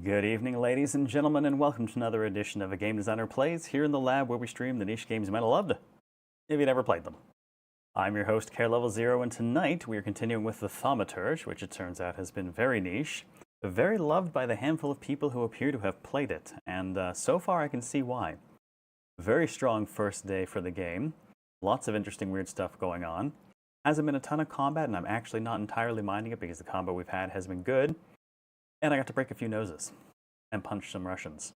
Good evening, ladies and gentlemen, and welcome to another edition of A Game Designer Plays here in the lab where we stream the niche games you might have loved if you never played them. I'm your host, CareLevelZero, and tonight we are continuing with the Thaumaturge, which it turns out has been very niche, but very loved by the handful of people who appear to have played it, and so far I can see why. Very strong first day for the game, lots of interesting weird stuff going on. Hasn't been a ton of combat, and I'm actually not entirely minding it because the combat we've had has been good. And I got to break a few noses and punch some Russians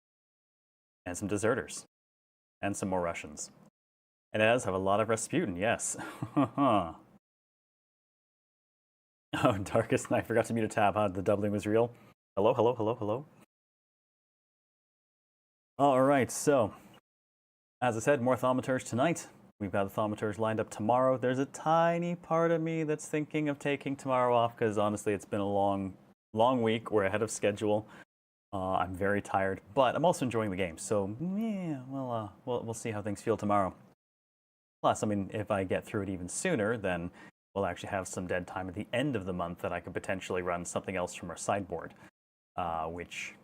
and some deserters and some more Russians. And it does have a lot of Rasputin, yes. Oh, Darkest Night, forgot to mute a tab, huh? The doubling was real. Hello, hello, hello, hello. Alright, so, as I said, more Thaumaturge tonight. We've got the Thaumaturge lined up tomorrow. There's a tiny part of me that's thinking of taking tomorrow off because honestly it's been a long week. We're ahead of schedule. I'm very tired, but I'm also enjoying the game. So yeah, we'll see how things feel tomorrow. Plus, I mean, if I get through it even sooner, then we'll actually have some dead time at the end of the month that I could potentially run something else from our sideboard, which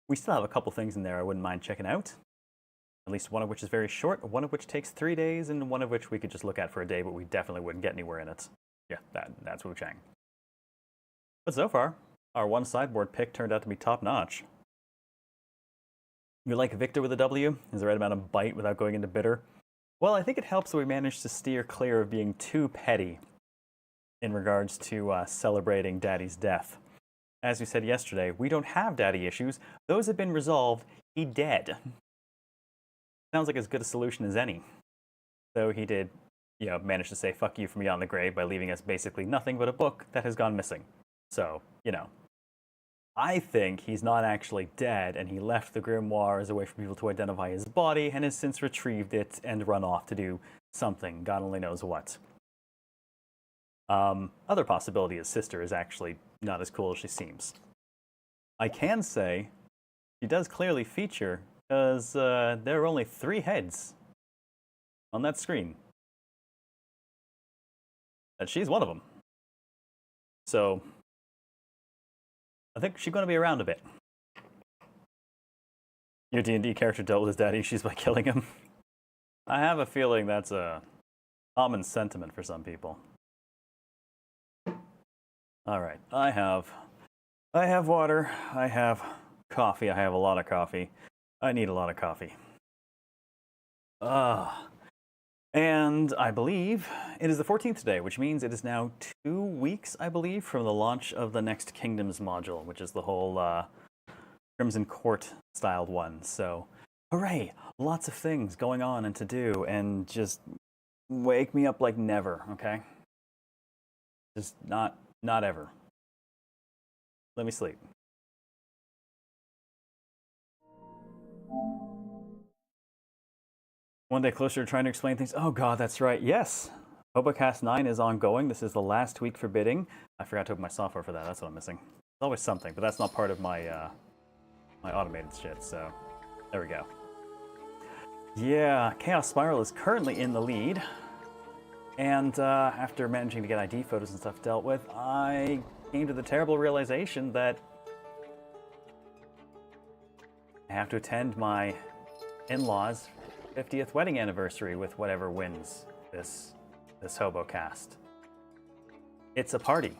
we still have a couple things in there I wouldn't mind checking out. At least one of which is very short, one of which takes 3 days, and one of which we could just look at for a day, but we definitely wouldn't get anywhere in it. Yeah, that's Wu Chang. But so far, our one sideboard pick turned out to be top-notch. You like Victor with a W? Is the right amount of bite without going into bitter? Well, I think it helps that we managed to steer clear of being too petty in regards to celebrating Daddy's death. As we said yesterday, we don't have daddy issues. Those have been resolved. He dead. Sounds like as good a solution as any. Though he did, manage to say fuck you from beyond the grave by leaving us basically nothing but a book that has gone missing. So, I think he's not actually dead, and he left the grimoire as a way for people to identify his body, and has since retrieved it and run off to do something, God only knows what. Other possibility, his sister is actually not as cool as she seems. I can say she does clearly feature, because there are only 3 heads on that screen. And she's one of them. So I think she's going to be around a bit. Your D&D character dealt with his daddy issues by killing him. I have a feeling that's a common sentiment for some people. Alright, I have water, I have coffee, I have a lot of coffee. I need a lot of coffee. And I believe it is the 14th today, which means it is now 2 weeks, I believe, from the launch of the Next Kingdoms module, which is the whole Crimson Court styled one. So, hooray! Lots of things going on and to do, and just wake me up like never, okay? Just not ever. Let me sleep. One day closer to trying to explain things. Oh god, that's right. Yes! HoboCast 9 is ongoing. This is the last week for bidding. I forgot to open my software for that. That's what I'm missing. There's always something, but that's not part of my my automated shit, so there we go. Yeah, Chaos Spiral is currently in the lead. And after managing to get ID photos and stuff dealt with, I came to the terrible realization that I have to attend my in-laws' 50th wedding anniversary with whatever wins this HoboCast. It's a party.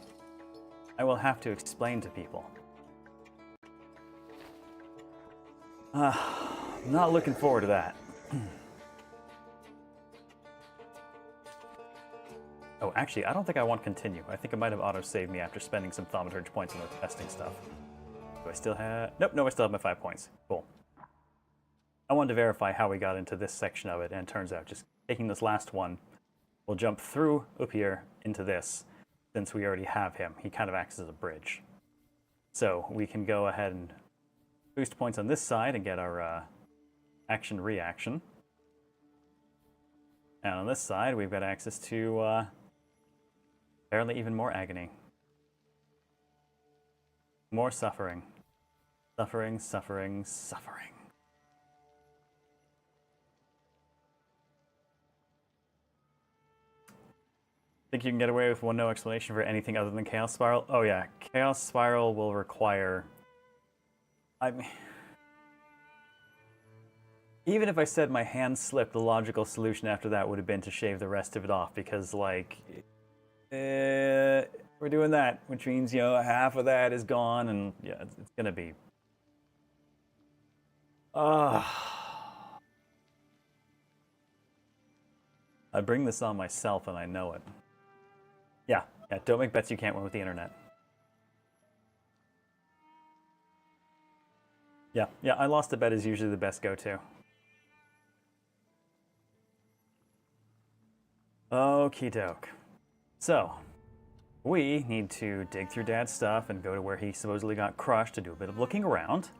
I will have to explain to people. Not looking forward to that. Oh, actually, I don't think I want continue. I think it might have auto-saved me after spending some Thaumaturge points on the testing stuff. Do I still have... Nope, no, I still have my 5 points. Cool. I wanted to verify how we got into this section of it, and it turns out just taking this last one, we'll jump through up here into this, since we already have him. He kind of acts as a bridge. So we can go ahead and boost points on this side and get our action-reaction. And on this side, we've got access to apparently even more agony. More suffering. Suffering, suffering, suffering. Think you can get away with one no explanation for anything other than Chaos Spiral? Oh yeah, Chaos Spiral will require I mean, even if I said my hand slipped, the logical solution after that would have been to shave the rest of it off, because, like, we're doing that, which means, you know, half of that is gone, and yeah, it's gonna be. I bring this on myself, and I know it. Yeah, don't make bets you can't win with the internet. Yeah, I lost a bet is usually the best go-to. Okie doke. So, we need to dig through Dad's stuff and go to where he supposedly got crushed to do a bit of looking around.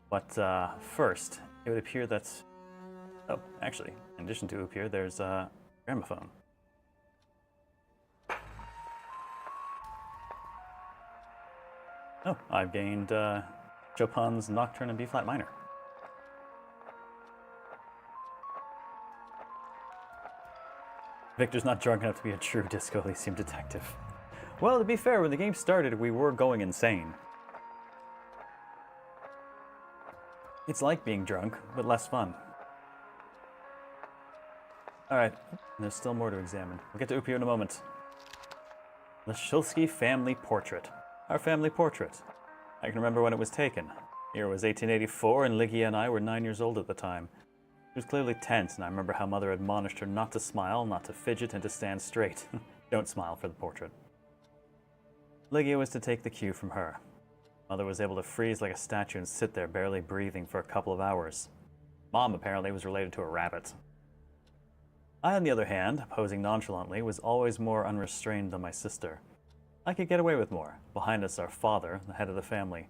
But first, it would appear that... Oh, actually, in addition to appear, there's a gramophone. Oh, I've gained Chopin's Nocturne in B-flat minor. Victor's not drunk enough to be a true Disco Elysium detective. Well, to be fair, when the game started, we were going insane. It's like being drunk, but less fun. Alright, there's still more to examine. We'll get to Upio in a moment. The Shulsky family portrait. Our family portrait. I can remember when it was taken. Year was 1884, and Ligia and I were 9 years old at the time. She was clearly tense, and I remember how Mother admonished her not to smile, not to fidget, and to stand straight. Don't smile for the portrait. Ligia was to take the cue from her. Mother was able to freeze like a statue and sit there barely breathing for a couple of hours. Mom apparently was related to a rabbit. I, on the other hand, posing nonchalantly, was always more unrestrained than my sister. I could get away with more. Behind us, our father, the head of the family.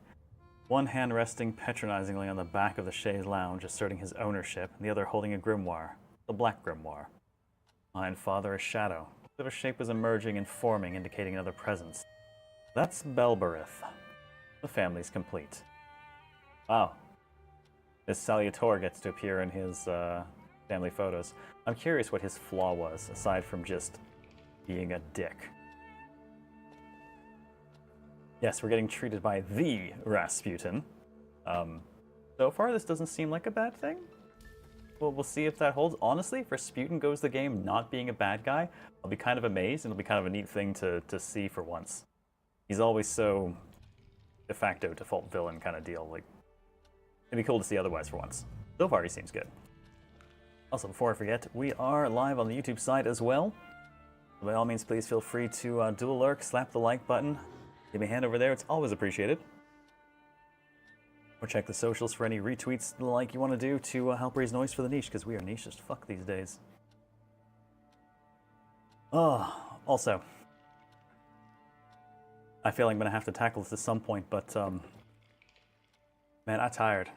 One hand resting patronizingly on the back of the chaise lounge, asserting his ownership, and the other holding a grimoire, the black grimoire. Behind father, a shadow. A bit of a shape was emerging and forming, indicating another presence. That's Belberith. The family's complete. Wow. This Salutor gets to appear in his family photos. I'm curious what his flaw was, aside from just being a dick. Yes, we're getting treated by the Rasputin. So far, this doesn't seem like a bad thing. Well, we'll see if that holds. Honestly, if Rasputin goes the game not being a bad guy, I'll be kind of amazed, and it'll be kind of a neat thing to see for once. He's always so de facto default villain kind of deal. Like, it'd be cool to see otherwise for once. So far, he seems good. Also, before I forget, we are live on the YouTube side as well. So by all means, please feel free to dual lurk, slap the like button, give me a hand over there. It's always appreciated. Or check the socials for any retweets the like you want to do to help raise noise for the niche, because we are niche as fuck these days. Also, I feel like I'm going to have to tackle this at some point, but, man, I'm tired.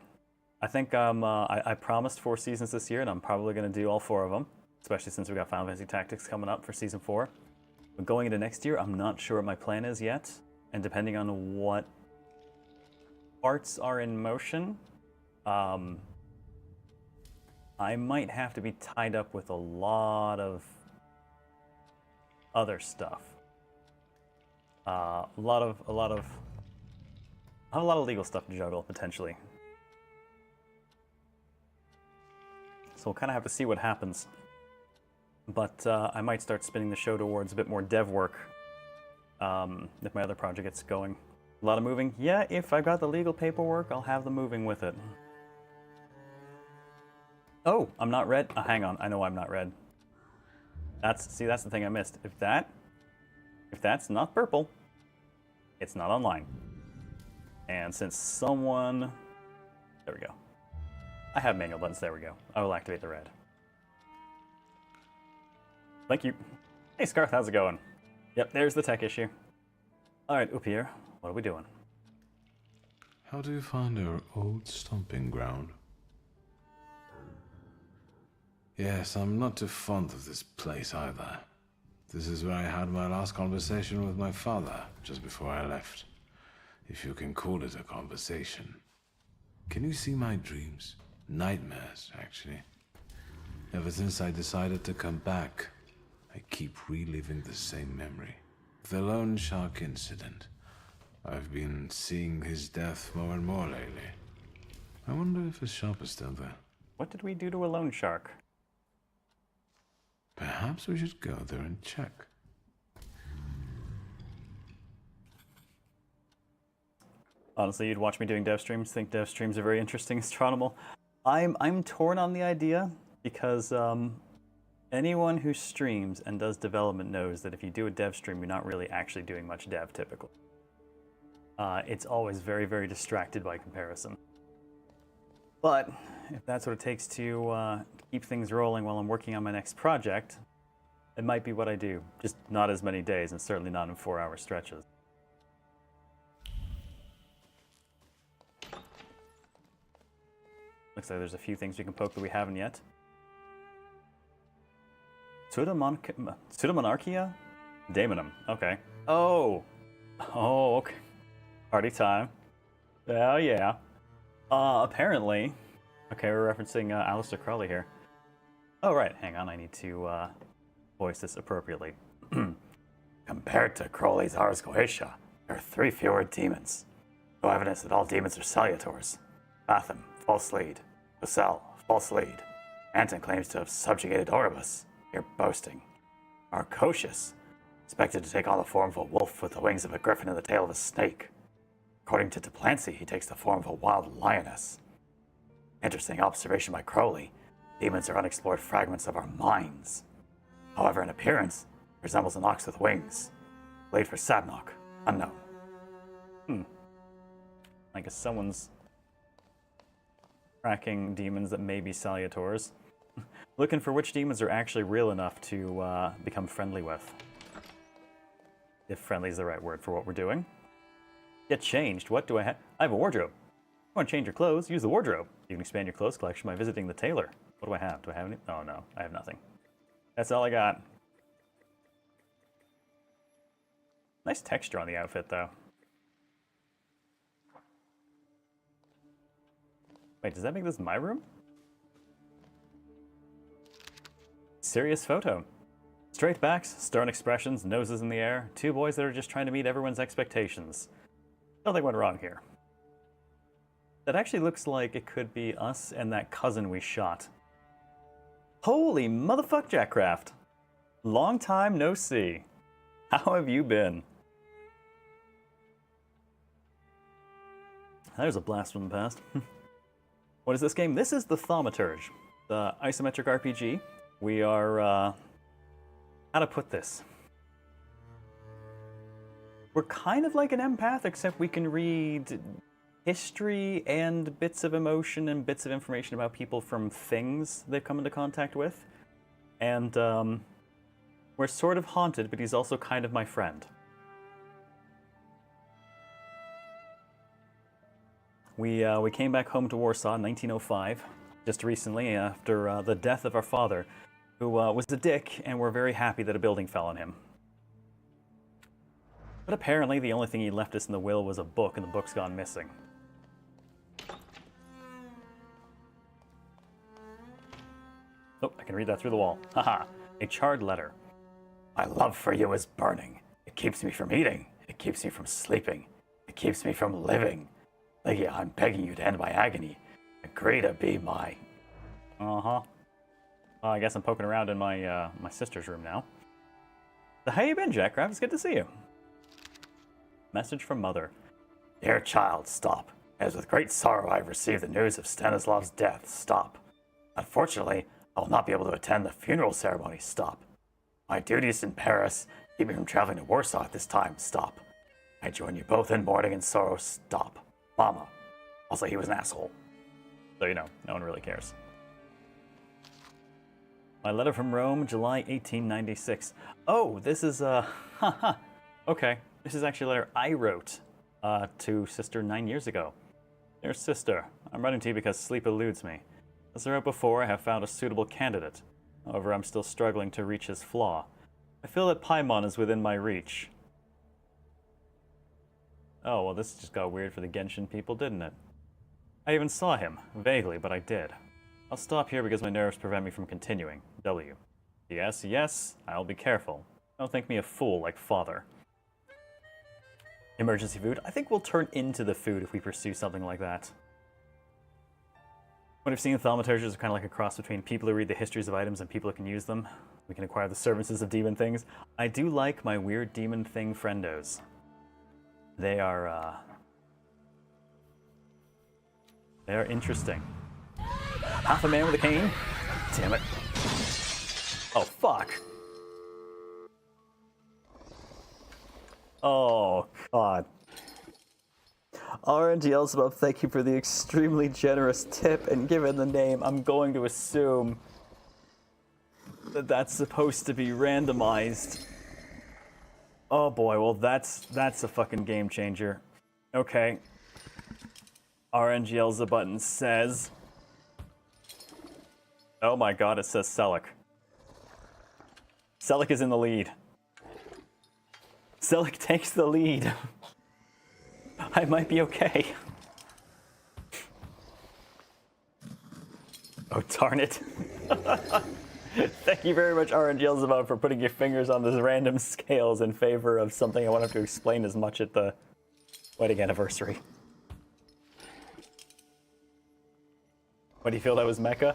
I think I promised 4 seasons this year, and I'm probably going to do all 4 of them, especially since we got Final Fantasy Tactics coming up for Season 4. But going into next year, I'm not sure what my plan is yet, and depending on what parts are in motion, I might have to be tied up with a lot of other stuff. I have a lot of legal stuff to juggle, potentially. So we'll kind of have to see what happens. But I might start spinning the show towards a bit more dev work if my other project gets going. A lot of moving. Yeah, if I've got the legal paperwork, I'll have the moving with it. Oh, I'm not red. Hang on, I know I'm not red. That's the thing I missed. If that's not purple, it's not online. And since someone... There we go. I have manual buttons, there we go. I will activate the red. Thank you. Hey Scarth, how's it going? Yep, there's the tech issue. Alright, Upir, what are we doing? How do you find our old stomping ground? Yes, I'm not too fond of this place either. This is where I had my last conversation with my father, just before I left. If you can call it a conversation. Can you see my dreams? Nightmares, actually. Ever since I decided to come back, I keep reliving the same memory. The loan shark incident. I've been seeing his death more and more lately. I wonder if his shop is still there. What did we do to a loan shark? Perhaps we should go there and check. Honestly, you'd watch me doing dev streams, think dev streams are very interesting astronomical. I'm torn on the idea because anyone who streams and does development knows that if you do a dev stream, you're not really actually doing much dev typically. It's always very, very distracted by comparison. But if that's what it takes to keep things rolling while I'm working on my next project, it might be what I do. Just not as many days, and certainly not in 4-hour stretches. Looks like there's a few things we can poke that we haven't yet. Pseudomonarchia? Daemonum. Okay. Oh! Oh, okay. Party time. Oh, yeah. Apparently... Okay, we're referencing Aleister Crowley here. Oh, right. Hang on, I need to voice this appropriately. Compared to Crowley's Ars Goetia, there are 3 fewer demons. No evidence that all demons are salutors. Batham, false lead. Gosel, false lead. Anton claims to have subjugated Oribus. You're boasting. Arcosius, expected to take on the form of a wolf with the wings of a griffin and the tail of a snake. According to Duplancy, he takes the form of a wild lioness. Interesting observation by Crowley. Demons are unexplored fragments of our minds. However, in appearance, resembles an ox with wings. Blade for Sadnok, unknown. I guess someone's tracking demons that may be salutors. Looking for which demons are actually real enough to become friendly with. If friendly is the right word for what we're doing. Get changed. What do I have? I have a wardrobe. You want to change your clothes? Use the wardrobe. You can expand your clothes collection by visiting the tailor. What do I have? Do I have any? Oh no, I have nothing. That's all I got. Nice texture on the outfit though. Wait, does that make this my room? Serious photo. Straight backs, stern expressions, noses in the air. 2 boys that are just trying to meet everyone's expectations. Nothing went wrong here. That actually looks like it could be us and that cousin we shot. Holy motherfuck, Jackcraft. Long time no see. How have you been? There's a blast from the past. What is this game? This is the Thaumaturge, the isometric RPG. We are, how to put this? We're kind of like an empath, except we can read history and bits of emotion and bits of information about people from things they've come into contact with. And we're sort of haunted, but he's also kind of my friend. We came back home to Warsaw in 1905, just recently after the death of our father, who was a dick, and we're very happy that a building fell on him. But apparently the only thing he left us in the will was a book, and the book's gone missing. Oh, I can read that through the wall. Haha, a charred letter. My love for you is burning. It keeps me from eating. It keeps me from sleeping. It keeps me from living. Lygia, I'm begging you to end my agony. Agree to be my... Well, I guess I'm poking around in my my sister's room now. So how you been, Jackcraft? It's good to see you. Message from Mother. Dear child, stop. As with great sorrow I have received the news of Stanislav's death. Stop. Unfortunately, I will not be able to attend the funeral ceremony. Stop. My duties in Paris keep me from traveling to Warsaw at this time. Stop. I join you both in mourning and sorrow. Stop. Mama. Also, he was an asshole. So, you know, no one really cares. My letter from Rome, July 1896. Oh, this is, okay. This is actually a letter I wrote to Sister 9 years ago. Dear Sister, I'm writing to you because sleep eludes me. As I wrote before, I have found a suitable candidate. However, I'm still struggling to reach his flaw. I feel that Paimon is within my reach. Oh, well, this just got weird for the Genshin people, didn't it? I even saw him, vaguely, but I did. I'll stop here because my nerves prevent me from continuing. W. Yes, yes, I'll be careful. Don't think me a fool like father. Emergency food? I think we'll turn into the food if we pursue something like that. What I've seen in thaumaturges is kind of like a cross between people who read the histories of items and people who can use them. We can acquire the services of demon things. I do like my weird demon thing friendos. They are interesting. Half a man with a cane? Damn it. Oh, fuck. Oh, God. RNGLsabove, thank you for the extremely generous tip, and given the name, I'm going to assume that that's supposed to be randomized. Oh boy, well that's a fucking game changer. Okay. RNGLsabutton says... Oh my god, it says Selleck. Selleck is in the lead. Selleck takes the lead. I might be okay. Oh, darn it. Thank you very much, RNGLsabove, for putting your fingers on those random scales in favor of something I won't have to explain as much at the wedding anniversary. What do you feel that was mecha?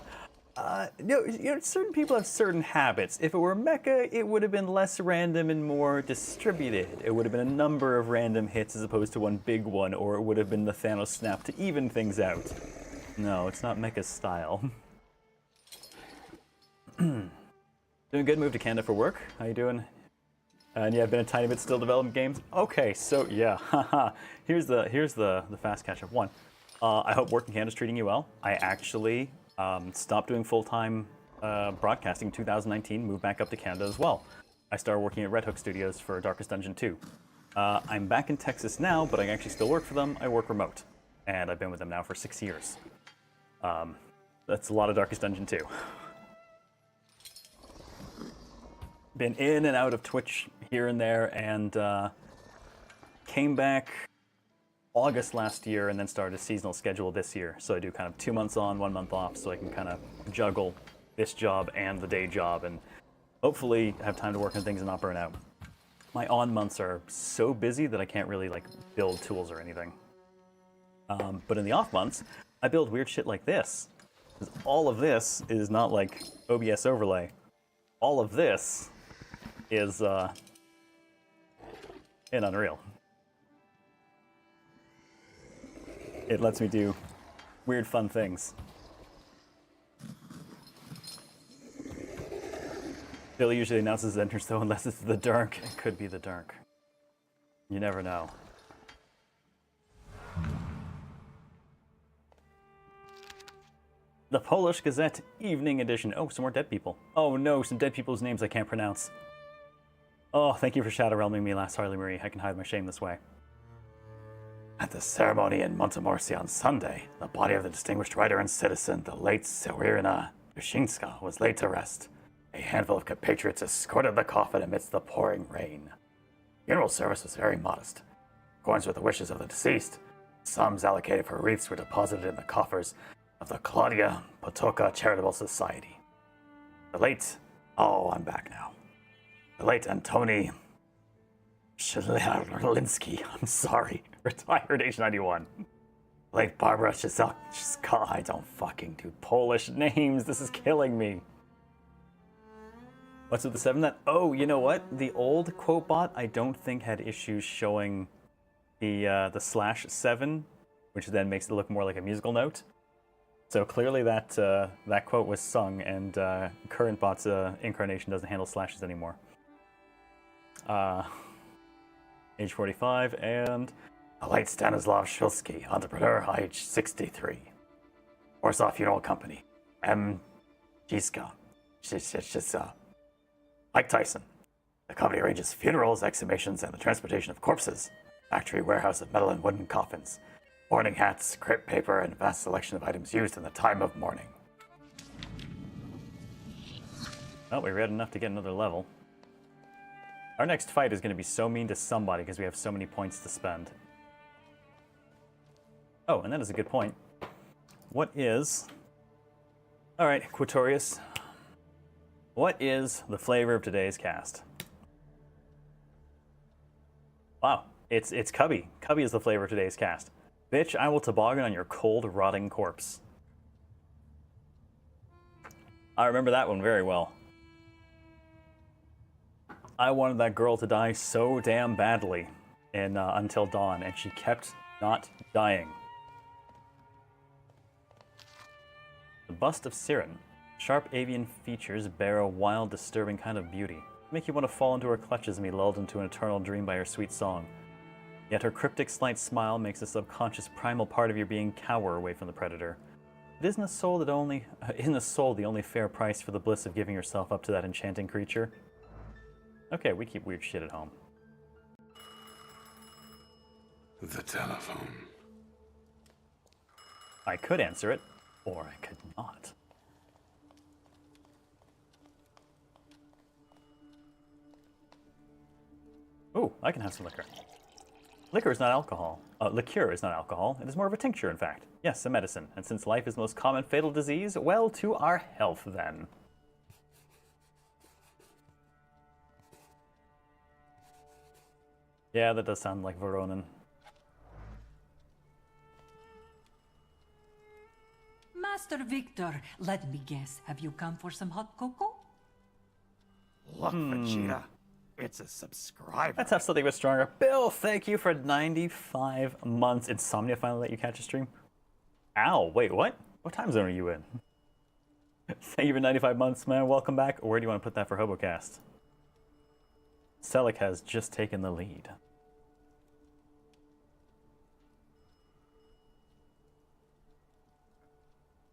No, certain people have certain habits. If it were mecha, it would have been less random and more distributed. It would have been a number of random hits as opposed to one big one, or it would have been the Thanos snap to even things out. No, it's not mecha's style. Doing good, moved to Canada for work. How you doing? And yeah, I've been a tiny bit still developing games. Okay, so yeah, haha. Here's the fast catch-up one. I hope work in Canada's treating you well. I actually stopped doing full-time broadcasting in 2019, moved back up to Canada as well. I started working at Red Hook Studios for Darkest Dungeon 2. I'm back in Texas now, but I actually still work for them. I work remote, and I've been with them now for 6 years. That's a lot of Darkest Dungeon 2. Been in and out of Twitch here and there, and came back August last year and then started a seasonal schedule this year. So I do kind of 2 months on, 1 month off, so I can kind of juggle this job and the day job and hopefully have time to work on things and not burn out. My on months are so busy that I can't really like build tools or anything. But in the off months, I build weird shit like this. 'Cause all of this is not like OBS overlay. All of this is in Unreal. It lets me do weird, fun things. Bill usually announces his entrance, though, unless it's the dark. It could be the dark. You never know. The Polish Gazette Evening Edition. Oh, some more dead people. Oh no, some dead people's names I can't pronounce. Oh, thank you for shadow realming me last Harley Marie. I can hide my shame this way. At the ceremony in Montemorsi on Sunday, the body of the distinguished writer and citizen, the late Sewirina Dushinska, was laid to rest. A handful of compatriots escorted the coffin amidst the pouring rain. Funeral service was very modest. In accordance with the wishes of the deceased, sums allocated for wreaths were deposited in the coffers of the Claudia Potoka Charitable Society. The late... Oh, I'm back now. The late Antoni Shlinsky, I'm sorry, retired age 91. Late Barbara Shizelka, I don't fucking do Polish names, this is killing me. What's with the 7 that? Oh, you know what? The old quote bot I don't think had issues showing the /7, which then makes it look more like a musical note. So clearly that that quote was sung, and current bot's incarnation doesn't handle slashes anymore. Age 45, and the late Stanislav Shilsky, entrepreneur, age 63. Warsaw Funeral Company, M. Giska, Mike Tyson. The company arranges funerals, exhumations, and the transportation of corpses. Factory warehouse of metal and wooden coffins. Mourning hats, crepe paper, and a vast selection of items used in the time of mourning. Oh, we read enough to get another level. Our next fight is going to be so mean to somebody because we have so many points to spend. Oh, and that is a good point. What is... Alright, Quatorius. What is the flavor of today's cast? Wow, it's Cubby. Cubby is the flavor of today's cast. Bitch, I will toboggan on your cold, rotting corpse. I remember that one very well. I wanted that girl to die so damn badly in Until Dawn, and she kept not dying. The bust of Siren. Sharp avian features bear a wild, disturbing kind of beauty. Make you want to fall into her clutches and be lulled into an eternal dream by her sweet song. Yet her cryptic, slight smile makes the subconscious, primal part of your being cower away from the predator. It isn't the soul that the only fair price for the bliss of giving yourself up to that enchanting creature? Okay, we keep weird shit at home. The telephone. I could answer it, or I could not. Ooh, I can have some liquor. Liquor is not alcohol. Liqueur is not alcohol. It is more of a tincture, in fact. Yes, a medicine. And since life is the most common fatal disease, well, to our health, then. Yeah, that does sound like Voronin. Master Victor, let me guess. Have you come for some hot cocoa? Look, Vegeta. It's a subscriber. Let's have something a bit stronger. Bill, thank you for 95 months. Insomnia finally let you catch a stream? Ow, wait, what? What time zone are you in? Thank you for 95 months, man. Welcome back. Where do you want to put that for Hobocast? Selic has just taken the lead.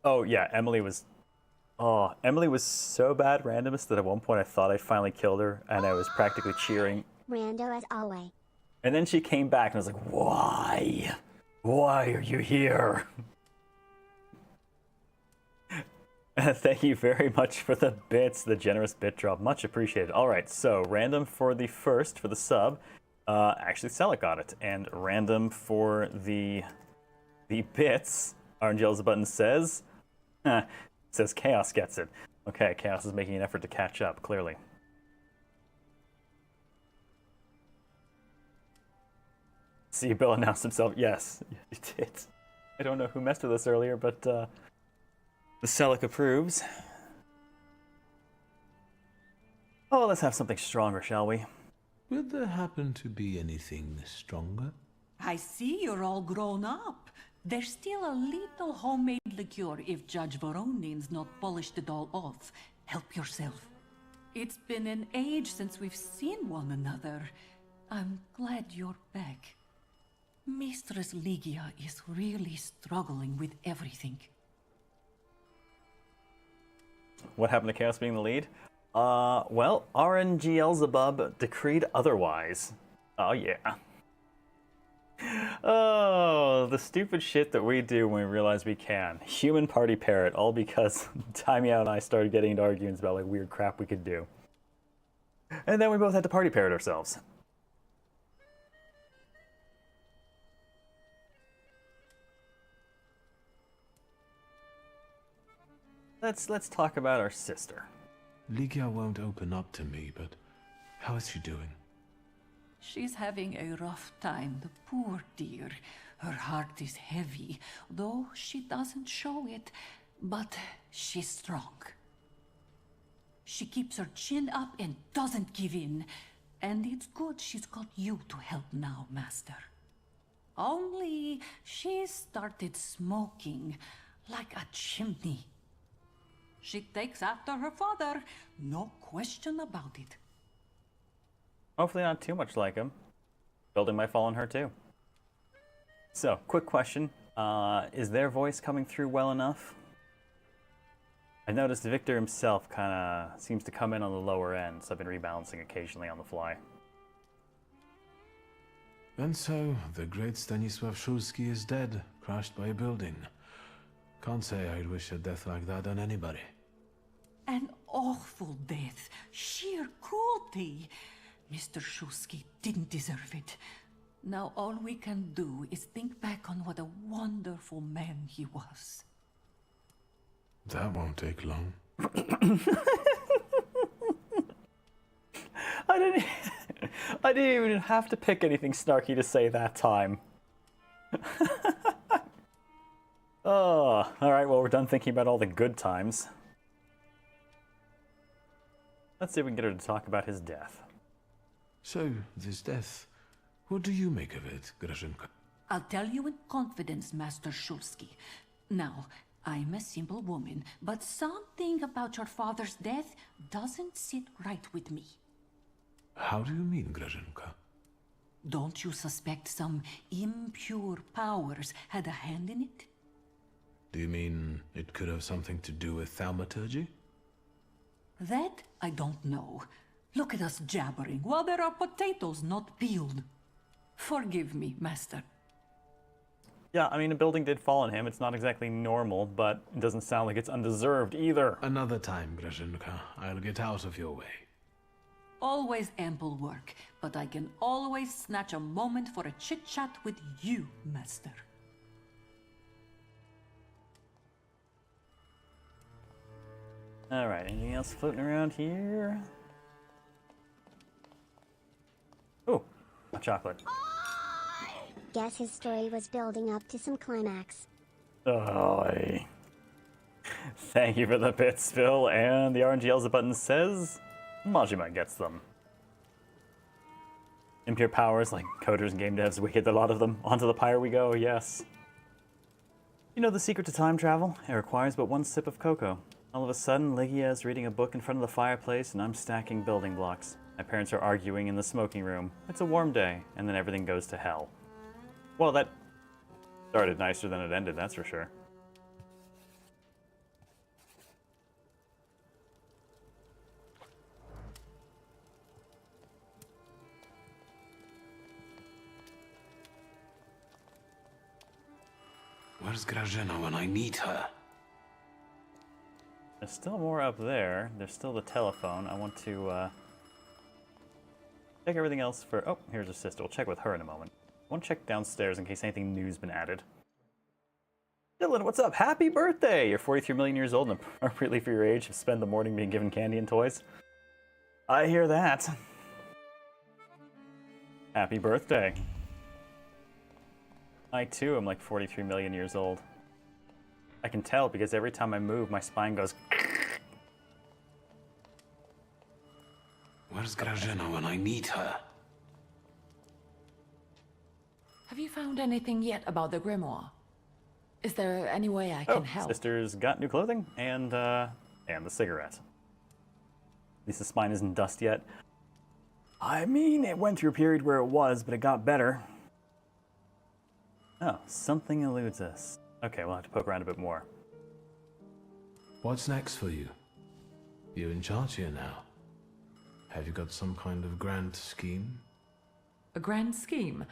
Oh, yeah, Emily was so bad randomist that at one point I thought I finally killed her, and I was practically cheering. Rando as always. And then she came back, and I was like, why? Why are you here? Thank you very much for the bits, the generous bit drop. Much appreciated. All right, so random for the first, for the sub. Actually, Selic got it. And random for the bits, Orange Button says... says Chaos gets it. Okay, Chaos is making an effort to catch up, clearly. See, Bill announced himself. Yes, he did. I don't know who messed with us earlier, but the Selic approves. Oh, let's have something stronger, shall we? Will there happen to be anything stronger? I see you're all grown up. There's still a little homemade liqueur if Judge Voronin's not polished it all off. Help yourself. It's been an age since we've seen one another. I'm glad you're back. Mistress Ligia is really struggling with everything. What happened to Chaos being the lead? Well, RNG Elzebub decreed otherwise. Oh, yeah. Oh, the stupid shit that we do when we realize we can. Human party parrot, all because Timey and I started getting into arguments about like weird crap we could do. And then we both had to party parrot ourselves. Let's talk about our sister. Ligia won't open up to me, but how is she doing? She's having a rough time, the poor dear. Her heart is heavy, though she doesn't show it, but she's strong. She keeps her chin up and doesn't give in, and it's good she's got you to help now, Master. Only she started smoking like a chimney. She takes after her father, no question about it. Hopefully not too much like him. Building might fall on her too. So, quick question. Is their voice coming through well enough? I noticed Victor himself kind of seems to come in on the lower end, so I've been rebalancing occasionally on the fly. And so, the great Stanisław Szulski is dead, crushed by a building. Can't say I'd wish a death like that on anybody. An awful death, sheer cruelty. Mr. Szulski didn't deserve it. Now all we can do is think back on what a wonderful man he was. That won't take long. I didn't even have to pick anything snarky to say that time. Oh, alright, well we're done thinking about all the good times. Let's see if we can get her to talk about his death. So, this death, what do you make of it, Grażynka? I'll tell you in confidence, Master Shulsky. Now, I'm a simple woman, but something about your father's death doesn't sit right with me. How do you mean, Grażynka? Don't you suspect some impure powers had a hand in it? Do you mean it could have something to do with thaumaturgy? That I don't know. Look at us jabbering while there are potatoes not peeled. Forgive me, Master. Yeah, I mean, a building did fall on him. It's not exactly normal, but it doesn't sound like it's undeserved either. Another time, Grażynka. I'll get out of your way. Always ample work, but I can always snatch a moment for a chit-chat with you, Master. Alright, anything else floating around here? Oh, a chocolate. Guess his story was building up to some climax. Oh, thank you for the bits, Phil. And the RNGL's button says Majima gets them. Impure powers, like coders and game devs, we get a lot of them. Onto the pyre we go, yes. You know the secret to time travel? It requires but one sip of cocoa. All of a sudden, Ligia is reading a book in front of the fireplace, and I'm stacking building blocks. My parents are arguing in the smoking room. It's a warm day, and then everything goes to hell. Well, that started nicer than it ended, that's for sure. Where's Grażyna when I need her? There's still more up there. There's still the telephone. I want to check everything else for... Oh, here's her sister. We'll check with her in a moment. I want to check downstairs in case anything new's been added. Dylan, what's up? Happy birthday! You're 43 million years old and appropriately for your age have spent the morning being given candy and toys. I hear that. Happy birthday. I too am like 43 million years old. I can tell because every time I move, my spine goes... Where's Grażyna when I need her? Have you found anything yet about the grimoire? Is there any way I can help? Sister's got new clothing and the cigarette. At least the spine isn't dust yet. I mean, it went through a period where it was, but it got better. Oh, something eludes us. Okay, we'll have to poke around a bit more. What's next for you? You're in charge here now. Have you got some kind of grand scheme? A grand scheme?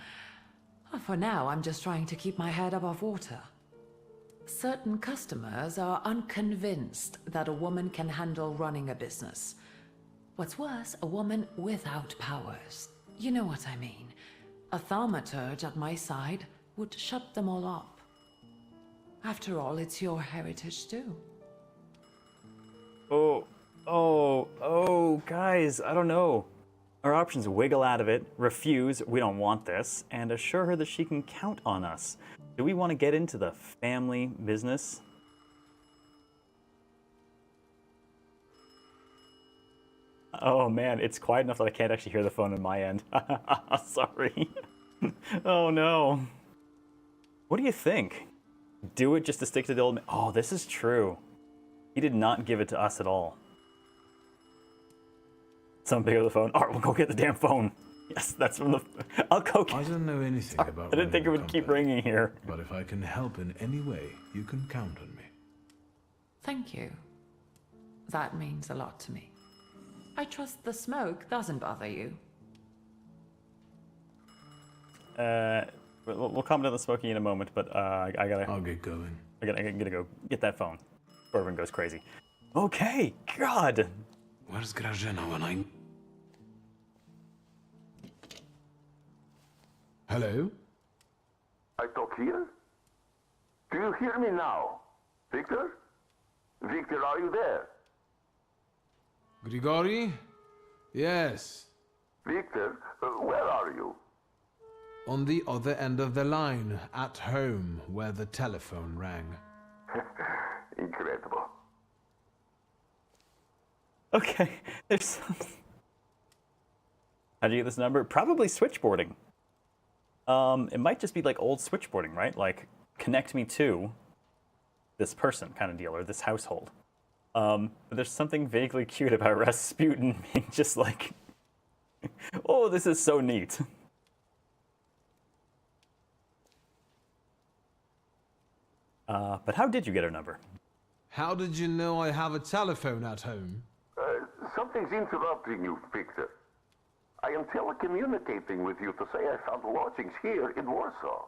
For now, I'm just trying to keep my head above water. Certain customers are unconvinced that a woman can handle running a business. What's worse, a woman without powers. You know what I mean. A thaumaturge at my side would shut them all up. After all, it's your heritage too. Guys, I don't know. Our options: wiggle out of it, refuse, we don't want this, and assure her that she can count on us. Do we want to get into the family business? Oh man, it's quiet enough that I can't actually hear the phone on my end. Sorry. Oh no. What do you think? Do it just to stick to the old man? Oh, this is true. He did not give it to us at all. Someone pick up the phone. All right, we'll go get the damn phone. Yes, that's from the... I'll go get... I don't know anything about I didn't think it would keep ringing here. But if I can help in any way, you can count on me. Thank you. That means a lot to me. I trust the smoke doesn't bother you. We'll come to the smoking in a moment, but I gotta... I'll get going. I gotta go get that phone before everyone goes crazy. Okay, God! Where's Grażyna when I... Hello? I talk here? Do you hear me now? Victor? Victor, are you there? Grigori? Yes. Victor, where are you? On the other end of the line, at home, where the telephone rang. Incredible. Okay, there's. How'd you get this number? Probably switchboarding. It might just be like old switchboarding, right? Like connect me to this person kind of deal, or this household. But there's something vaguely cute about Rasputin being just like, oh, this is so neat. But how did you get her number? How did you know I have a telephone at home? Something's interrupting you, Victor. I am telecommunicating with you to say I found lodgings here in Warsaw.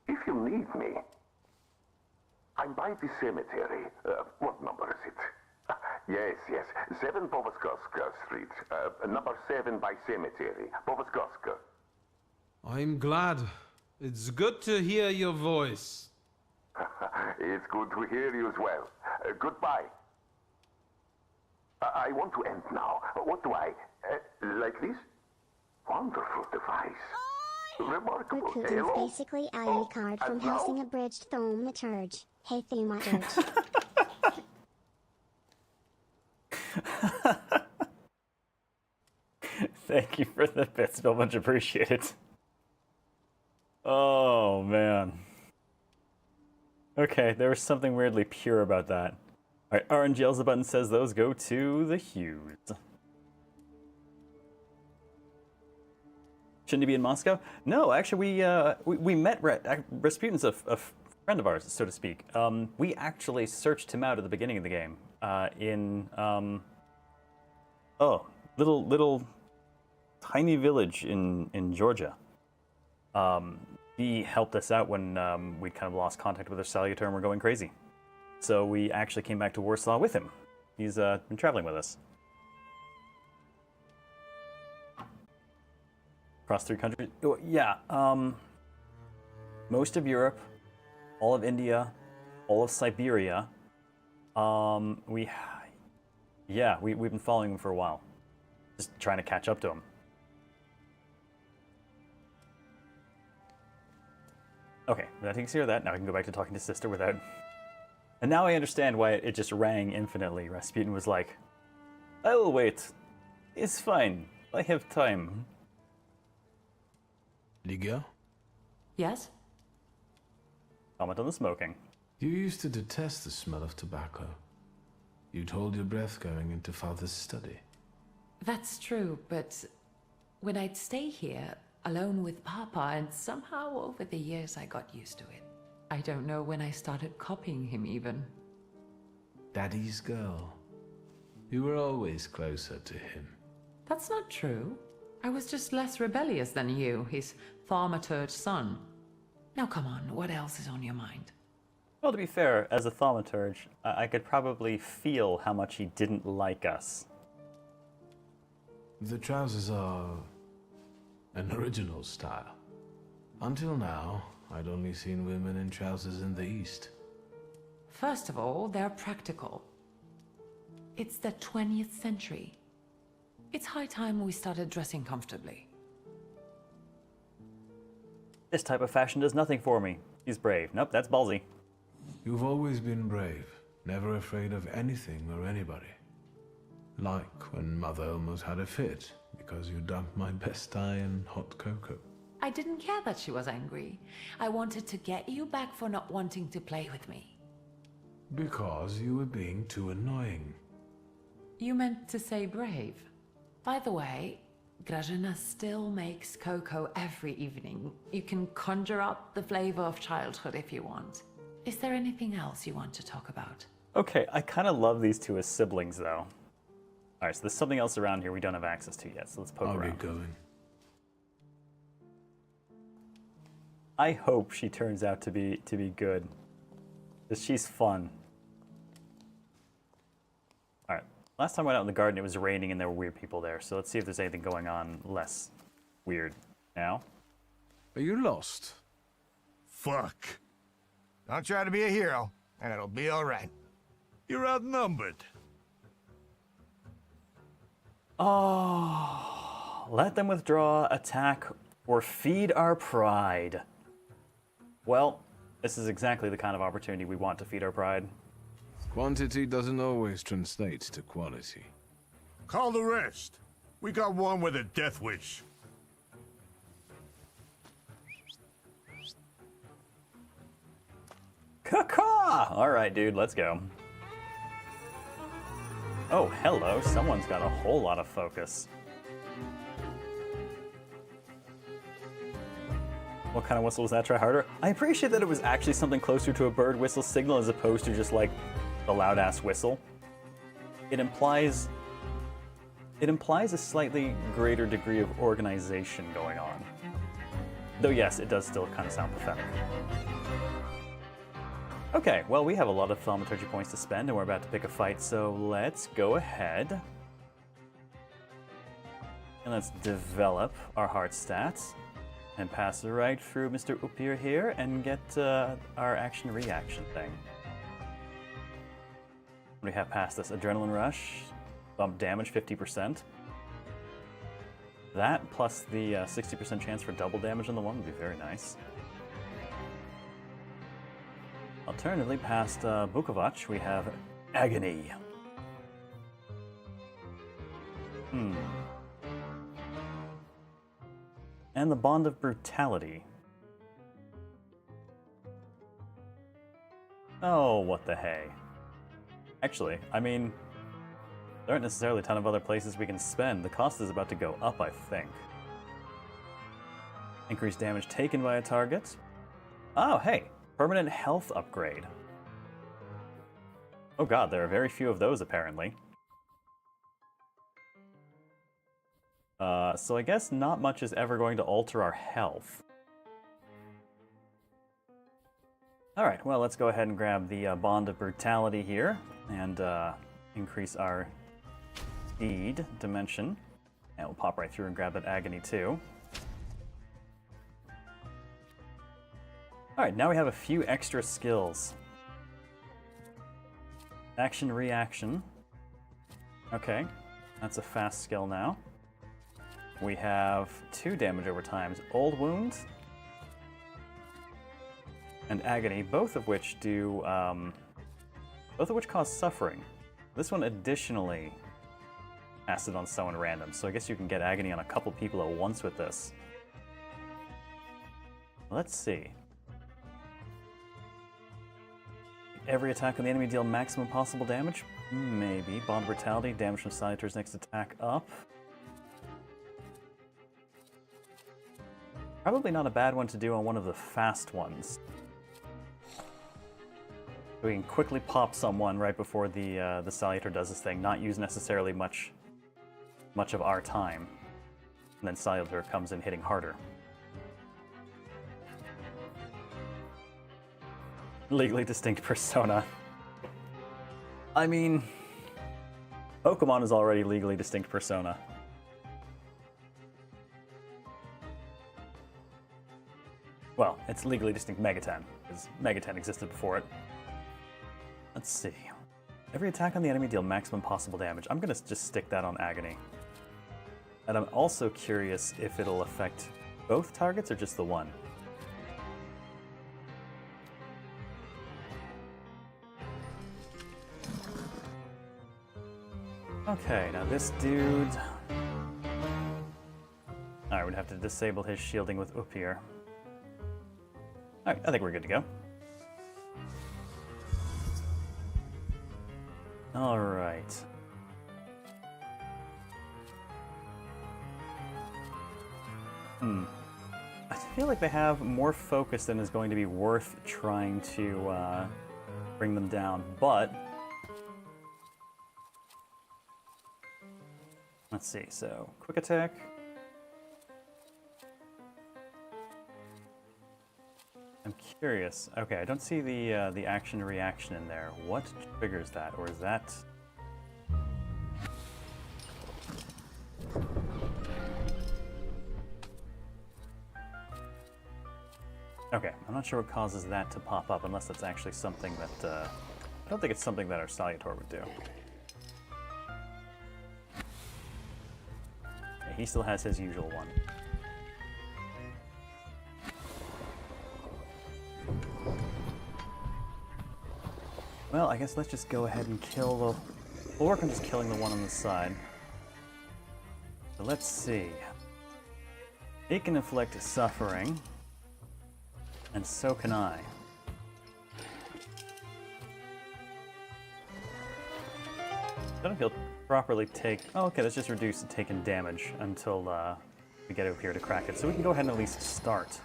If you need me, I'm by the cemetery. What number is it? Yes. 7 Powaskowska Street. Number 7 by cemetery. Powaskowska. I'm glad. It's good to hear your voice. It's good to hear you as well. Goodbye. I want to end now. What do I... like this? Wonderful device. Remarkable. Putin's Hello? basically ID card from and now? housing abridged thaumaturge. Hey thaumaturge. Thank you for the bits, so much appreciated. Oh, man. Okay, there was something weirdly pure about that. Alright, Orange yells the button, says those go to the Hughes. Shouldn't he be in Moscow? No, actually, we met Rasputin's a friend of ours, so to speak. We actually searched him out at the beginning of the game in little tiny village in Georgia. He helped us out when we kind of lost contact with our Salutor and we're going crazy. So we actually came back to Warsaw with him. He's been traveling with us. Across 3 countries? Oh, yeah, most of Europe, all of India, all of Siberia. We've been following him for a while. Just trying to catch up to him. Okay, that takes care of that. Now I can go back to talking to Sister without... And now I understand why it just rang infinitely. Rasputin was like, I'll wait. It's fine. I have time. Liga? Yes? Comment on the smoking. You used to detest the smell of tobacco. You'd hold your breath going into Father's study. That's true, but when I'd stay here, alone with Papa, and somehow over the years I got used to it. I don't know when I started copying him even. Daddy's girl. You were always closer to him. That's not true. I was just less rebellious than you, his thaumaturge son. Now come on, what else is on your mind? Well, to be fair, as a thaumaturge, I could probably feel how much he didn't like us. The trousers are an original style. Until now, I'd only seen women in trousers in the East. First of all, they're practical. It's the 20th century. It's high time we started dressing comfortably. This type of fashion does nothing for me. He's brave. Nope, that's ballsy. You've always been brave, never afraid of anything or anybody. Like when Mother almost had a fit because you dumped my best tie in hot cocoa. I didn't care that she was angry. I wanted to get you back for not wanting to play with me. Because you were being too annoying. You meant to say brave. By the way, Grażyna still makes cocoa every evening. You can conjure up the flavor of childhood if you want. Is there anything else you want to talk about? Okay, I kind of love these two as siblings, though. Alright, so there's something else around here we don't have access to yet, so let's poke I'll around. be going. I hope she turns out to be good. Because she's fun. Alright. Last time I went out in the garden, it was raining and there were weird people there. So let's see if there's anything going on less weird now. Are you lost? Fuck. Don't try to be a hero, and it'll be all right. You're outnumbered. Oh, let them withdraw, attack, or feed our pride. Well, this is exactly the kind of opportunity we want to feed our pride. Quantity doesn't always translate to quality. Call the rest. We got one with a death wish. Caw! Alright, dude, let's go. Oh, hello. Someone's got a whole lot of focus. What kind of whistle was that? Try harder? I appreciate that it was actually something closer to a bird whistle signal as opposed to just like a loud-ass whistle. It implies a slightly greater degree of organization going on. Though yes, it does still kind of sound pathetic. Okay, well, we have a lot of thaumaturgy points to spend, and we're about to pick a fight, so let's go ahead. And let's develop our heart stats, and pass right through Mr. Upir here, and get our action-reaction thing. What do we have past this? Adrenaline Rush, bump damage 50%. That, plus the 60% chance for double damage on the one would be very nice. Alternatively, past Bukovac, we have Agony. And the Bond of Brutality. Oh, what the hey. Actually, I mean, there aren't necessarily a ton of other places we can spend. The cost is about to go up, I think. Increased damage taken by a target. Oh, hey, permanent health upgrade. Oh god, there are very few of those, apparently. So I guess not much is ever going to alter our health. Alright, well, let's go ahead and grab the Bond of Brutality here, and increase our speed dimension. And we'll pop right through and grab that Agony too. Alright, now we have a few extra skills. Action, reaction. Okay, that's a fast skill now. We have 2 damage over times, Old Wounds and Agony, both of which do, both of which cause suffering. This one additionally casts it on someone random, so I guess you can get Agony on a couple people at once with this. Let's see. Every attack on the enemy deal maximum possible damage? Maybe. Bond of Brutality, damage from Salutor's next attack up. Probably not a bad one to do on one of the fast ones. We can quickly pop someone right before the Salutor does this thing, not use necessarily much of our time. And then Salutor comes in hitting harder. Legally distinct persona. I mean, Pokemon is already legally distinct persona. Well, it's legally distinct Megaten, because Megaten existed before it. Let's see. Every attack on the enemy deal maximum possible damage. I'm gonna just stick that on Agony. And I'm also curious if it'll affect both targets or just the one. Okay, now this dude... Alright, we'd have to disable his shielding with Upir. Alright, I think we're good to go. Alright. I feel like they have more focus than is going to be worth trying to bring them down, but... Let's see, so quick attack. I'm curious. Okay, I don't see the action reaction in there. What triggers that, or is that? Okay, I'm not sure what causes that to pop up, unless that's actually something that I don't think it's something that our Salutor would do. Okay, he still has his usual one. Well, I guess let's just go ahead and kill the... We'll work on just killing the one on the side. So let's see. He can inflict suffering, and so can I. I don't know if he'll properly take... Oh, okay, let's just reduce the taken damage until we get up here to crack it. So we can go ahead and at least start.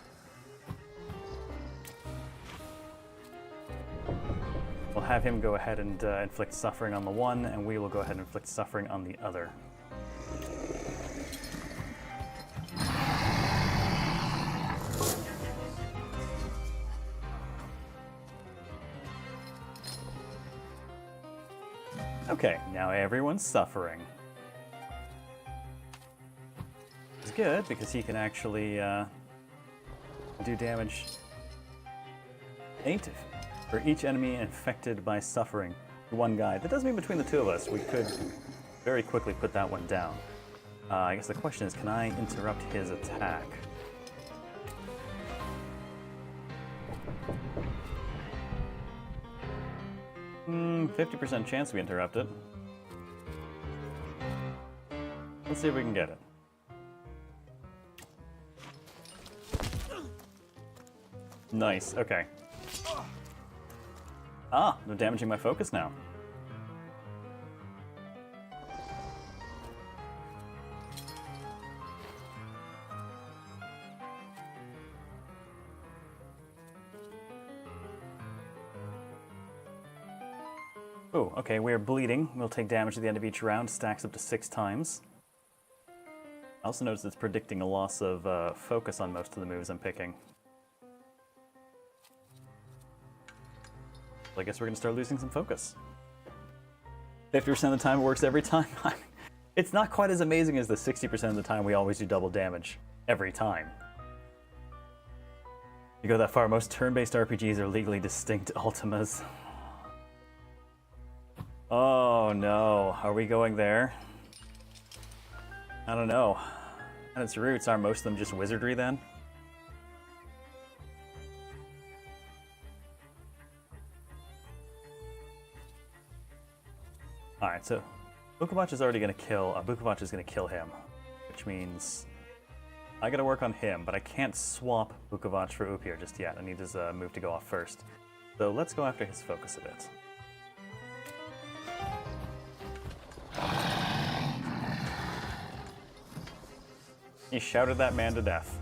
We'll have him go ahead and inflict suffering on the one, and we will go ahead and inflict suffering on the other. Okay, now everyone's suffering. It's good because he can actually do damage 8 for each enemy infected by suffering. One guy. That does mean between the two of us, we could very quickly put that one down. I guess the question is, can I interrupt his attack? 50% chance we interrupt it. Let's see if we can get it. Nice, okay. Ah, they're damaging my focus now. Oh, okay, we're bleeding. We'll take damage at the end of each round. Stacks up to 6 times. I also noticed it's predicting a loss of focus on most of the moves I'm picking. So I guess we're going to start losing some focus. 50% of the time it works every time. It's not quite as amazing as the 60% of the time we always do double damage. Every time. You go that far, most turn-based RPGs are legally distinct Ultimas. Oh no, are we going there? I don't know. At its roots, are most of them just wizardry then? Alright, so Bukovac is already going to kill... Bukovac is going to kill him, which means I got to work on him, but I can't swap Bukovac for Upir just yet. I need his move to go off first. So let's go after his focus a bit. He shouted that man to death.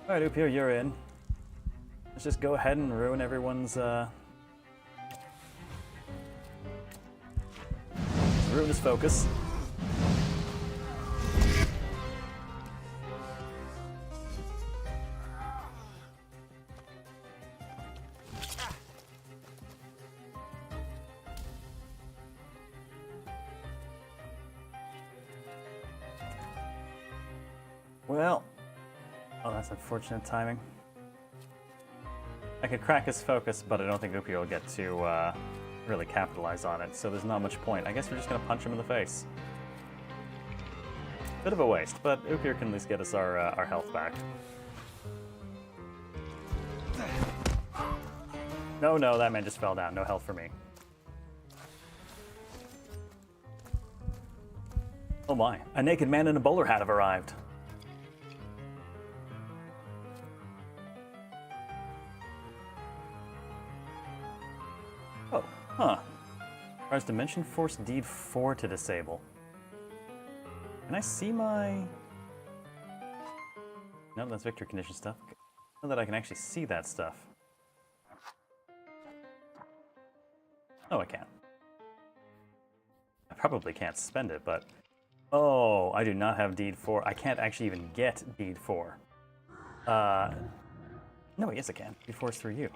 Alright, Upir, you're in. Let's just go ahead and ruin everyone's, ruin his focus. Well, oh, that's unfortunate timing. I could crack his focus, but I don't think Upir will get to really capitalize on it, so there's not much point. I guess we're just going to punch him in the face. Bit of a waste, but Upir can at least get us our health back. No, no, that man just fell down. No health for me. Oh my, a naked man in a bowler hat have arrived. Oh, huh. Requires Dimension Force Deed 4 to disable. Can I see my... No, that's victory condition stuff. I don't know that I can actually see that stuff. Oh, I can. I probably can't spend it, but... Oh, I do not have Deed 4. I can't actually even get Deed 4. No, yes I can. Deed 4 is through you.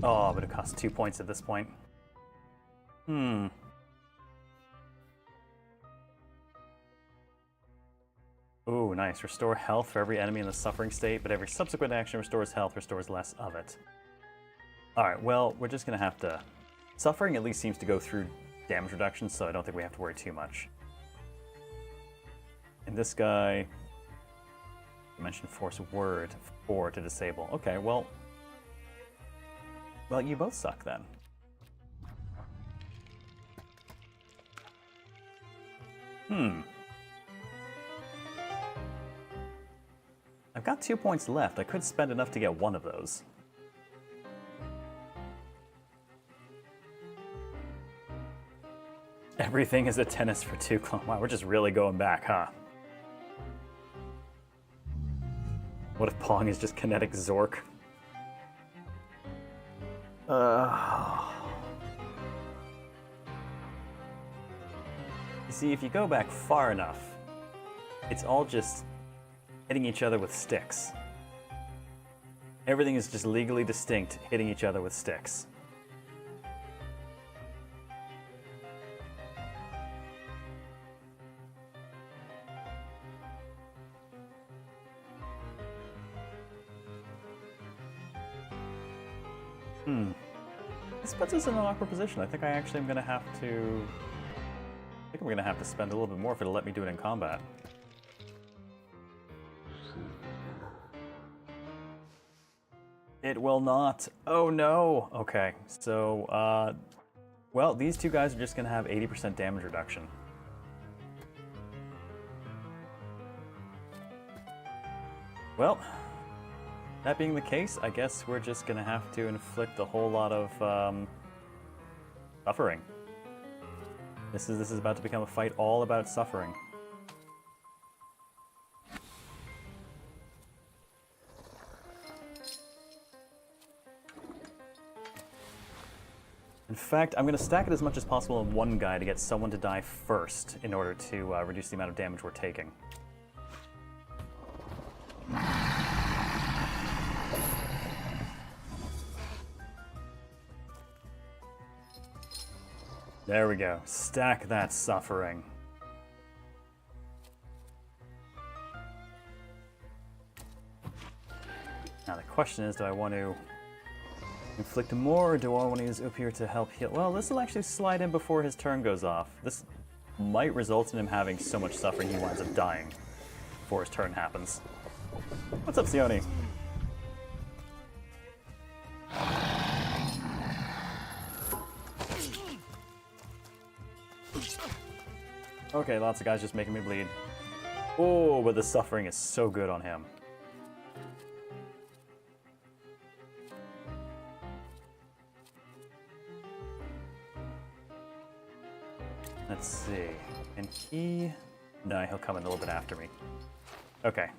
Oh, but it costs 2 points at this point. Ooh, nice. Restore health for every enemy in the suffering state, but every subsequent action restores health, restores less of it. Alright, well, we're just gonna have to... Suffering at least seems to go through damage reduction, so I don't think we have to worry too much. And this guy... Dimension Force Word 4 to disable. Okay, well... Well, you both suck then. I've got 2 points left. I could spend enough to get one of those. Everything is a tennis for 2 clone. Wow, we're just really going back, huh? What if Pong is just kinetic Zork? You see, if you go back far enough, it's all just hitting each other with sticks. Everything is just legally distinct, hitting each other with sticks. This puts us in an awkward position. I think I actually am going to have to... I think we're going to have to spend a little bit more if it'll let me do it in combat. It will not. Oh no! Okay, so, well, these 2 guys are just going to have 80% damage reduction. Well, that being the case, I guess we're just going to have to inflict a whole lot of suffering. This is about to become a fight all about suffering. In fact, I'm going to stack it as much as possible in one guy to get someone to die first in order to reduce the amount of damage we're taking. There we go. Stack that suffering. Now the question is, do I want to inflict more, or do I want to use Up here to help heal? Well, this will actually slide in before his turn goes off. This might result in him having so much suffering he winds up dying before his turn happens. What's up, Sione? Okay, lots of guys just making me bleed. Oh, but the suffering is so good on him. Let's see. And he... No, he'll come in a little bit after me. Okay.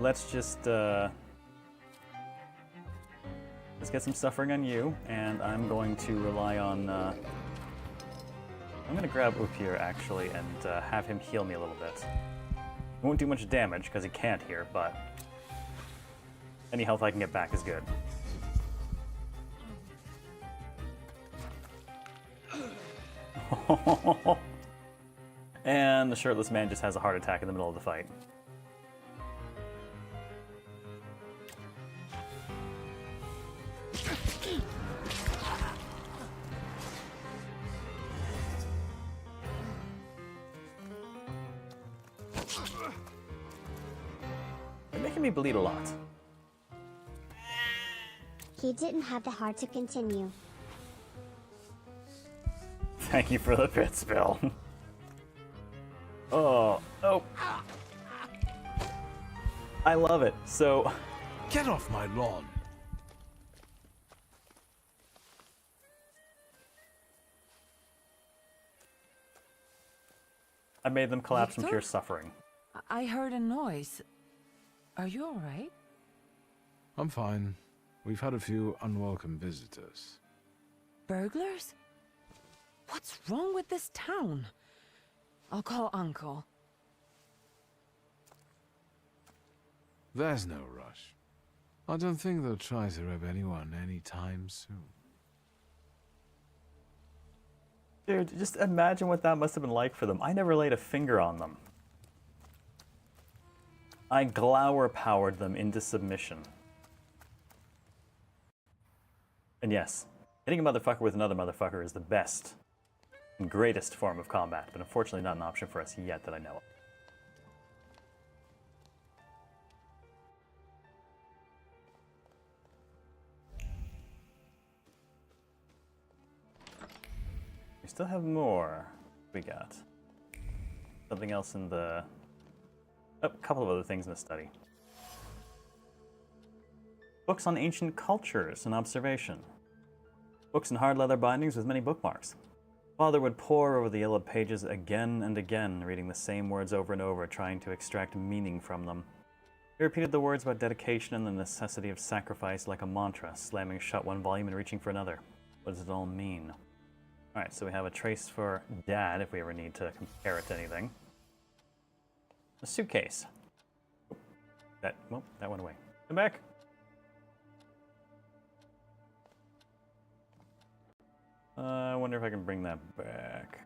Let's just, let's get some suffering on you, and I'm going to rely on, I'm going to grab Up here, actually, and have him heal me a little bit. It won't do much damage, because he can't here, but any health I can get back is good. And the shirtless man just has a heart attack in the middle of the fight. They're making me bleed a lot. He didn't have the heart to continue. Thank you for the pit spill. Oh. I love it. So... Get off my lawn! I made them collapse from Victor? pure suffering. I heard a noise. Are you all right? I'm fine. We've had a few unwelcome visitors. Burglars? What's wrong with this town? I'll call Uncle. There's no rush. I don't think they'll try to rob anyone anytime soon. Dude, just imagine what that must have been like for them. I never laid a finger on them. I glower-powered them into submission. And yes, hitting a motherfucker with another motherfucker is the best and greatest form of combat, but unfortunately not an option for us yet that I know of. We still have more. We got something else in the... Oh, a couple of other things in the study. Books on ancient cultures and observation. Books in hard leather bindings with many bookmarks. Father would pore over the yellowed pages again and again, reading the same words over and over, trying to extract meaning from them. He repeated the words about dedication and the necessity of sacrifice like a mantra, slamming shut one volume and reaching for another. What does it all mean? Alright, so we have a trace for Dad, if we ever need to compare it to anything. A suitcase. That went away. Come back. I wonder if I can bring that back.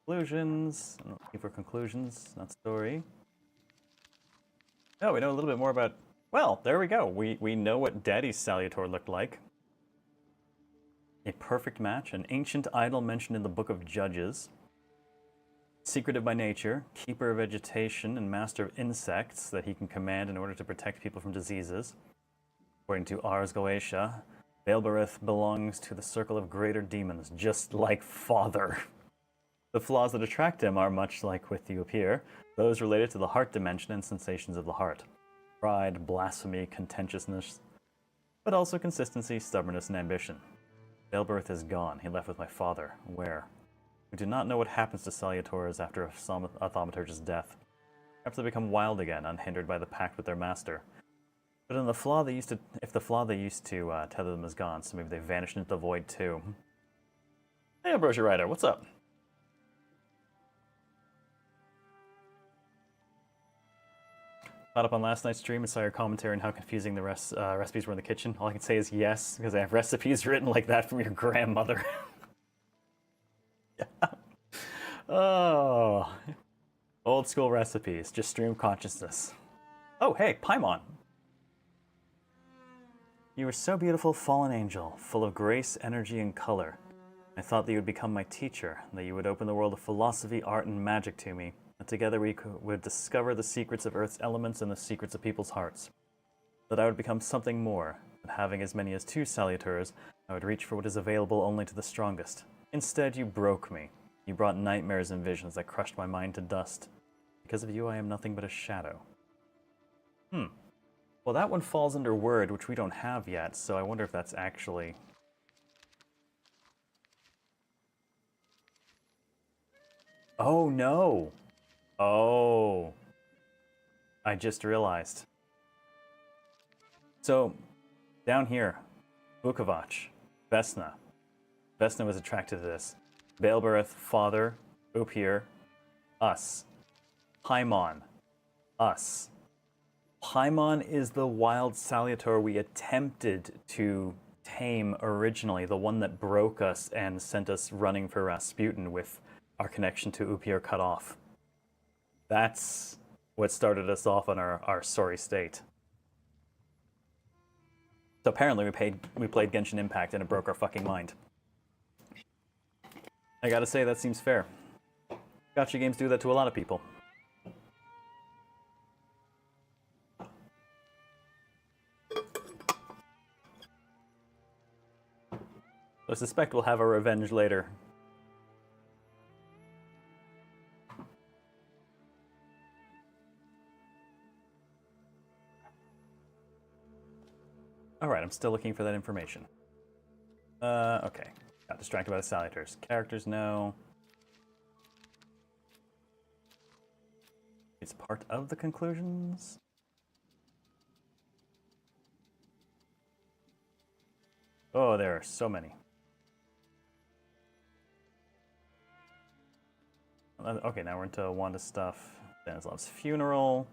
Conclusions. I'm looking for conclusions, not story. Oh, we know a little bit more about... Well, there we go. We know what Daddy's Salutor looked like. A perfect match, an ancient idol mentioned in the Book of Judges. Secretive by nature, keeper of vegetation, and master of insects that he can command in order to protect people from diseases. According to Ars Goetia, Baelberith belongs to the circle of greater demons, just like Father. The flaws that attract him are much like with you appear, those related to the heart dimension and sensations of the heart. Pride, blasphemy, contentiousness, but also consistency, stubbornness, and ambition. Baelberith is gone. He left with my father. Where? We do not know what happens to Salutors after a Thaumaturge's death. Perhaps they become wild again, unhindered by the pact with their master. But if the flaw they used to tether them is gone, so maybe they vanished into the void too. Hey, Ambrosia Rider, what's up? Caught up on last night's stream and saw your commentary on how confusing the recipes were in the kitchen. All I can say is yes, because I have recipes written like that from your grandmother. Yeah. Oh, old school recipes, just stream consciousness. Oh, hey, Paimon. You were so beautiful, fallen angel, full of grace, energy, and color. I thought that you would become my teacher, that you would open the world of philosophy, art, and magic to me, and together we would discover the secrets of Earth's elements and the secrets of people's hearts. That I would become something more, that having as many as 2 Salutors, I would reach for what is available only to the strongest. Instead, you broke me. You brought nightmares and visions that crushed my mind to dust. Because of you, I am nothing but a shadow. Well, that one falls under word, which we don't have yet, so I wonder if that's actually... Oh, no! Oh. I just realized. So, down here, Vukovac, Vesna. Vesna was attracted to this. Baelberith, Father, Upir, us. Paimon, us. Paimon is the wild Salutor we attempted to tame originally, the one that broke us and sent us running for Rasputin with our connection to Upir cut off. That's what started us off on our sorry state. So apparently we played Genshin Impact and it broke our fucking mind. I gotta say, that seems fair. Gacha games do that to a lot of people. I suspect we'll have our revenge later. Alright, I'm still looking for that information. Okay. Got distracted by the Salutors. Characters, no. It's part of the conclusions? Oh, there are so many. Okay, now we're into Wanda stuff. Stanislav's funeral.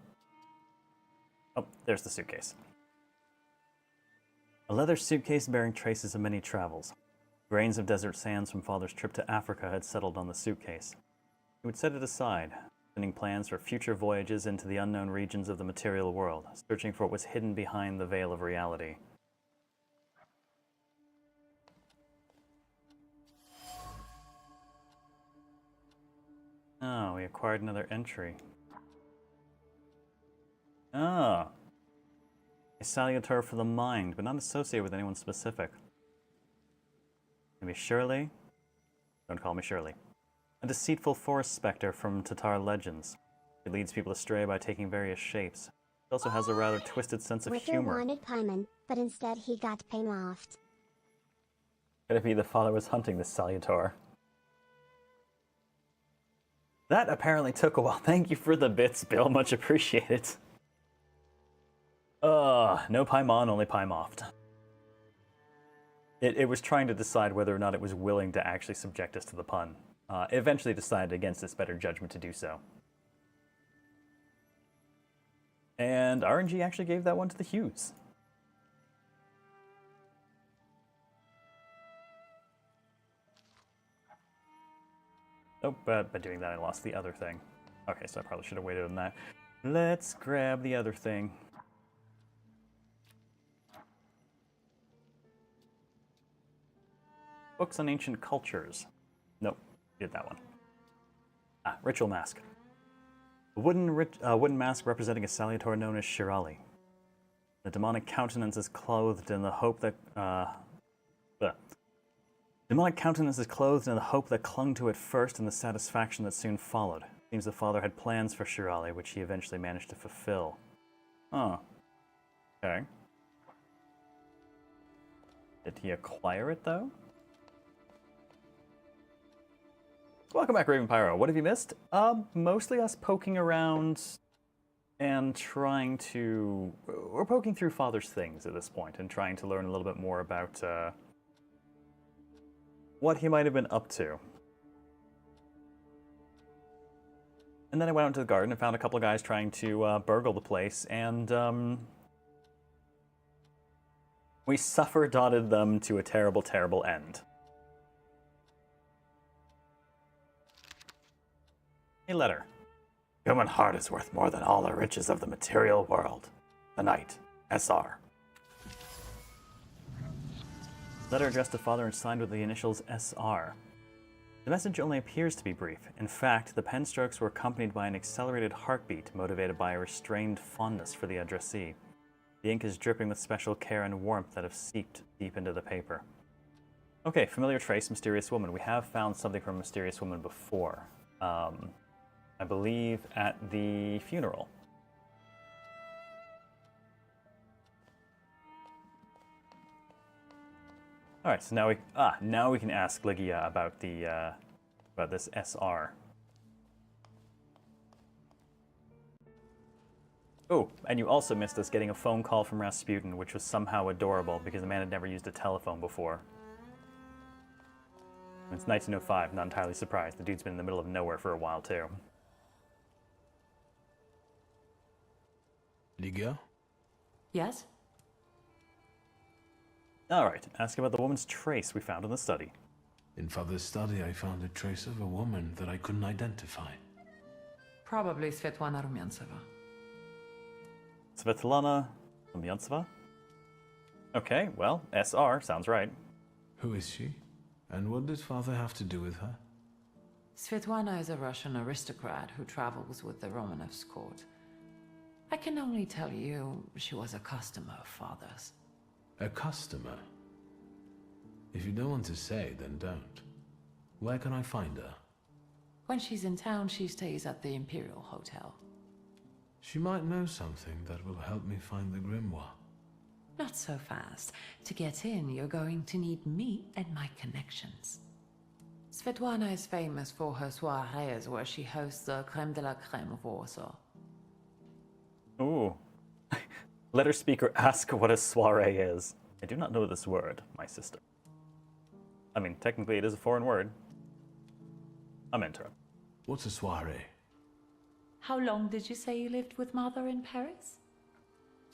Oh, there's the suitcase. A leather suitcase bearing traces of many travels. Grains of desert sands from Father's trip to Africa had settled on the suitcase. He would set it aside, spinning plans for future voyages into the unknown regions of the material world, searching for what was hidden behind the veil of reality. Oh, we acquired another entry. Ah. A Salutor for the mind, but not associated with anyone specific. Maybe Shirley? Don't call me Shirley. A deceitful forest specter from Tatar legends. It leads people astray by taking various shapes. It also has a rather twisted sense of Richter humor. wanted Paimon, but instead he got Painloft. Could it be the father was hunting this Salutor? That apparently took a while. Thank you for the bits, Bill. Much appreciated. No Paimon, only Paimoft. It was trying to decide whether or not it was willing to actually subject us to the pun. It eventually decided against its better judgment to do so. And RNG actually gave that one to the Hughes. Oh, but by doing that I lost the other thing. Okay, so I probably should have waited on that. Let's grab the other thing. Books on ancient cultures. Nope, did that one. Ritual mask. A wooden mask representing a salutor known as Shirali. The demonic countenance is clothed in the hope that clung to it first and the satisfaction that soon followed. Seems the father had plans for Shirali, which he eventually managed to fulfill. Huh. Okay. Did he acquire it, though? Welcome back, Raven Pyro. What have you missed? Mostly us poking around and trying to... We're poking through Father's things at this point and trying to learn a little bit more about what he might have been up to. And then I went out to the garden and found a couple of guys trying to burgle the place, and we suffer-dotted them to a terrible, terrible end. A letter. Human heart is worth more than all the riches of the material world. The Knight, SR. Letter addressed to father and signed with the initials SR. The message only appears to be brief. In fact, the pen strokes were accompanied by an accelerated heartbeat motivated by a restrained fondness for the addressee. The ink is dripping with special care and warmth that have seeped deep into the paper. Okay, familiar trace, mysterious woman. We have found something from mysterious woman before. I believe at the funeral. All right, so now we can ask Ligia about the about this SR. Oh, and you also missed us getting a phone call from Rasputin, which was somehow adorable because the man had never used a telephone before. It's 1905, not entirely surprised. The dude's been in the middle of nowhere for a while too. Ligia? Yes? All right, ask about the woman's trace we found in the study. In Father's study, I found a trace of a woman that I couldn't identify. Probably Svetlana Rumyantseva. Svetlana Rumyantseva? Okay, well, SR sounds right. Who is she? And what did Father have to do with her? Svetlana is a Russian aristocrat who travels with the Romanovs' court. I can only tell you she was a customer of Father's. A customer? If you don't want to say, then don't. Where can I find her? When she's in town, she stays at the Imperial Hotel. She might know something that will help me find the grimoire. Not so fast. To get in, you're going to need me and my connections. Svetlana is famous for her soirees where she hosts the creme de la creme of Warsaw. Ooh. Let her speaker ask what a soiree is. I do not know this word, my sister. I mean, technically it is a foreign word. I'm into it. What's a soiree? How long did you say you lived with Mother in Paris?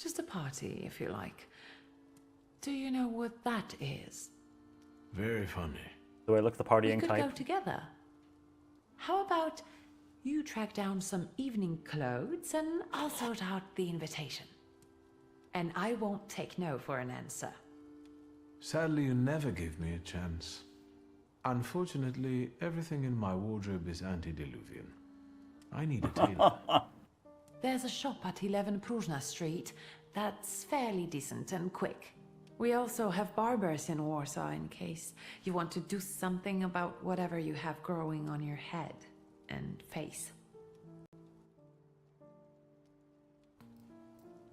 Just a party, if you like. Do you know what that is? Very funny. Do I look the partying We could type? go together. How about you track down some evening clothes and I'll sort out the invitation. And I won't take no for an answer. Sadly, you never give me a chance. Unfortunately, everything in my wardrobe is antediluvian. I need a tailor. There's a shop at 11 Pruzhna Street that's fairly decent and quick. We also have barbers in Warsaw in case you want to do something about whatever you have growing on your head and face.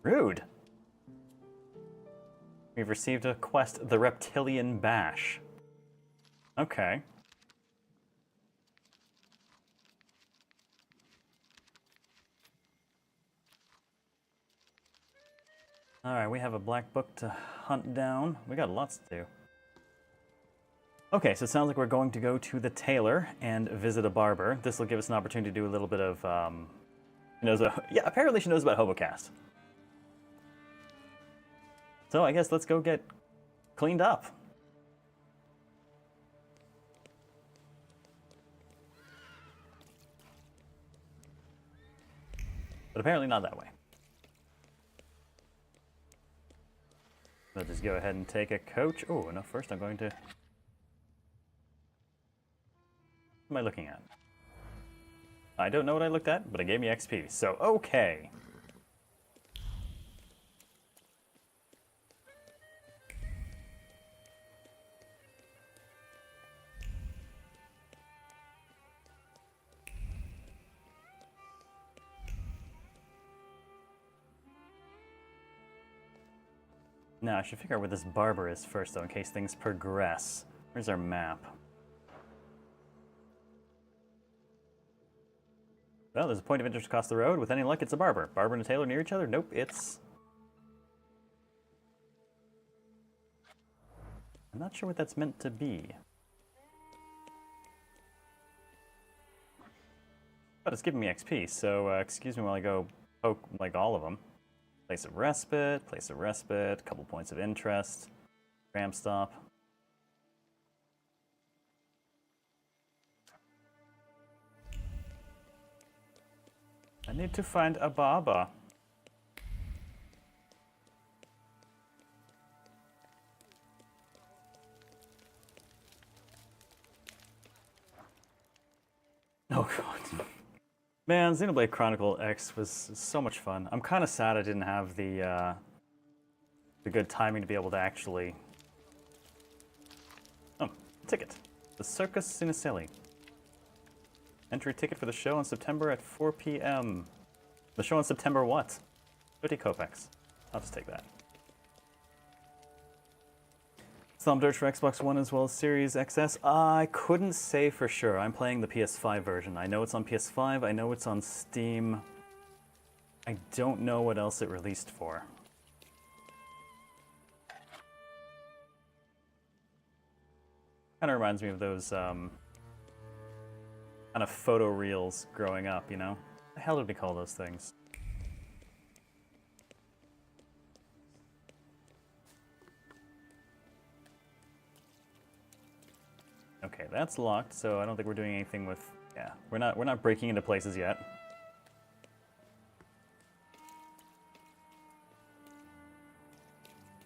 Rude. We've received a quest, the Reptilian Bash. Okay. Alright, we have a black book to hunt down. We got lots to do. Okay, so it sounds like we're going to go to the tailor and visit a barber. This will give us an opportunity to do a little bit of, yeah, apparently she knows about Hobocast. So I guess let's go get cleaned up. But apparently not that way. I'll just go ahead and take a coach. Oh, no, first I'm going to... What am I looking at? I don't know what I looked at, but it gave me XP, so okay. Now, I should figure out where this barber is first, though, in case things progress. Where's our map? Well, there's a point of interest across the road. With any luck, it's a barber. Barber and a tailor near each other? Nope, it's... I'm not sure what that's meant to be. But it's giving me XP, so excuse me while I go poke, like, all of them. Place of respite, couple points of interest, ram stop. I need to find a barber. Oh god. Man, Xenoblade Chronicle X was so much fun. I'm kind of sad I didn't have the good timing to be able to actually... Oh, ticket. The Circus Cinecelli. Entry ticket for the show in September at 4 p.m. The show in September what? 30 kopecks. I'll just take that. THAUMATURGE for Xbox One as well as Series XS. I couldn't say for sure. I'm playing the PS5 version. I know it's on PS5. I know it's on Steam. I don't know what else it released for. Kind of reminds me of those kind of photo reels growing up, you know? What the hell did we call those things? Okay, that's locked, so I don't think we're doing anything with... Yeah, we're not breaking into places yet.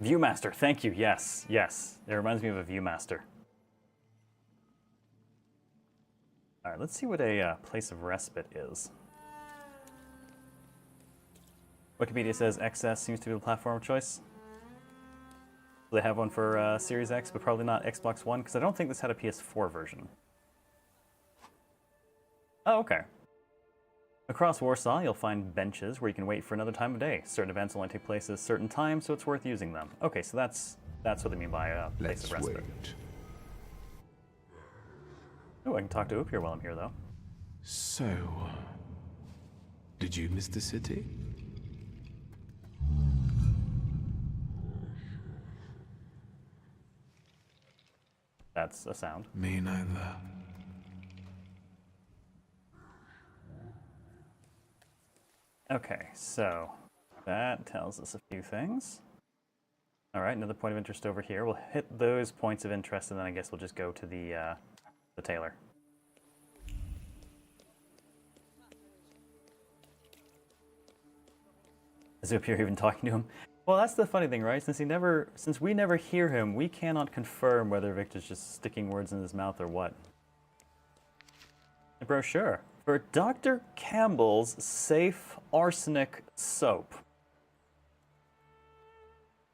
Viewmaster, thank you, yes, yes. It reminds me of a Viewmaster. Alright, let's see what a place of respite is. Wikipedia says XS seems to be the platform of choice. They have one for Series X, but probably not Xbox One, because I don't think this had a PS4 version. Oh, okay. Across Warsaw, you'll find benches where you can wait for another time of day. Certain events only take place at certain times, so it's worth using them. Okay, so that's what they mean by place of respite. Wait. Oh, I can talk to Oop here while I'm here, though. So, did you miss the city? That's a sound. Me neither. Okay, so that tells us a few things. All right, another point of interest over here. We'll hit those points of interest, and then I guess we'll just go to the tailor. Is Oop here even talking to him? Well, that's the funny thing, right? Since we never hear him, we cannot confirm whether Victor's just sticking words in his mouth or what. A brochure for Dr. Campbell's Safe Arsenic Soap.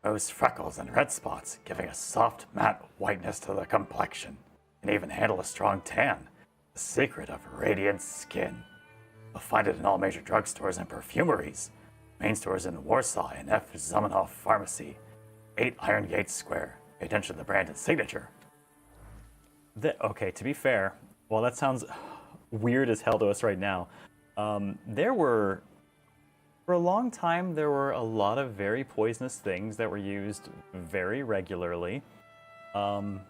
Those freckles and red spots, giving a soft, matte whiteness to the complexion. Can even handle a strong tan. The secret of radiant skin. You'll find it in all major drugstores and perfumeries. Main stores in Warsaw and F. Zamenhof Pharmacy. 8 Iron Gate Square. Pay attention to the brand and signature. Okay, to be fair, well, that sounds weird as hell to us right now. For a long time, there were a lot of very poisonous things that were used very regularly in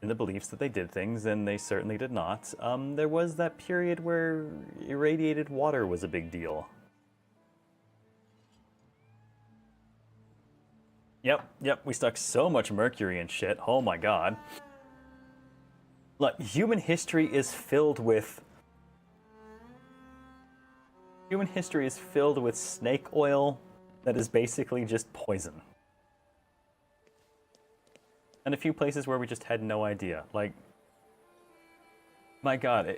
the beliefs that they did things, and they certainly did not. There was that period where irradiated water was a big deal. Yep, we stuck so much mercury in shit. Oh my god. Look, human history is filled with snake oil that is basically just poison. And a few places where we just had no idea. Like, my god,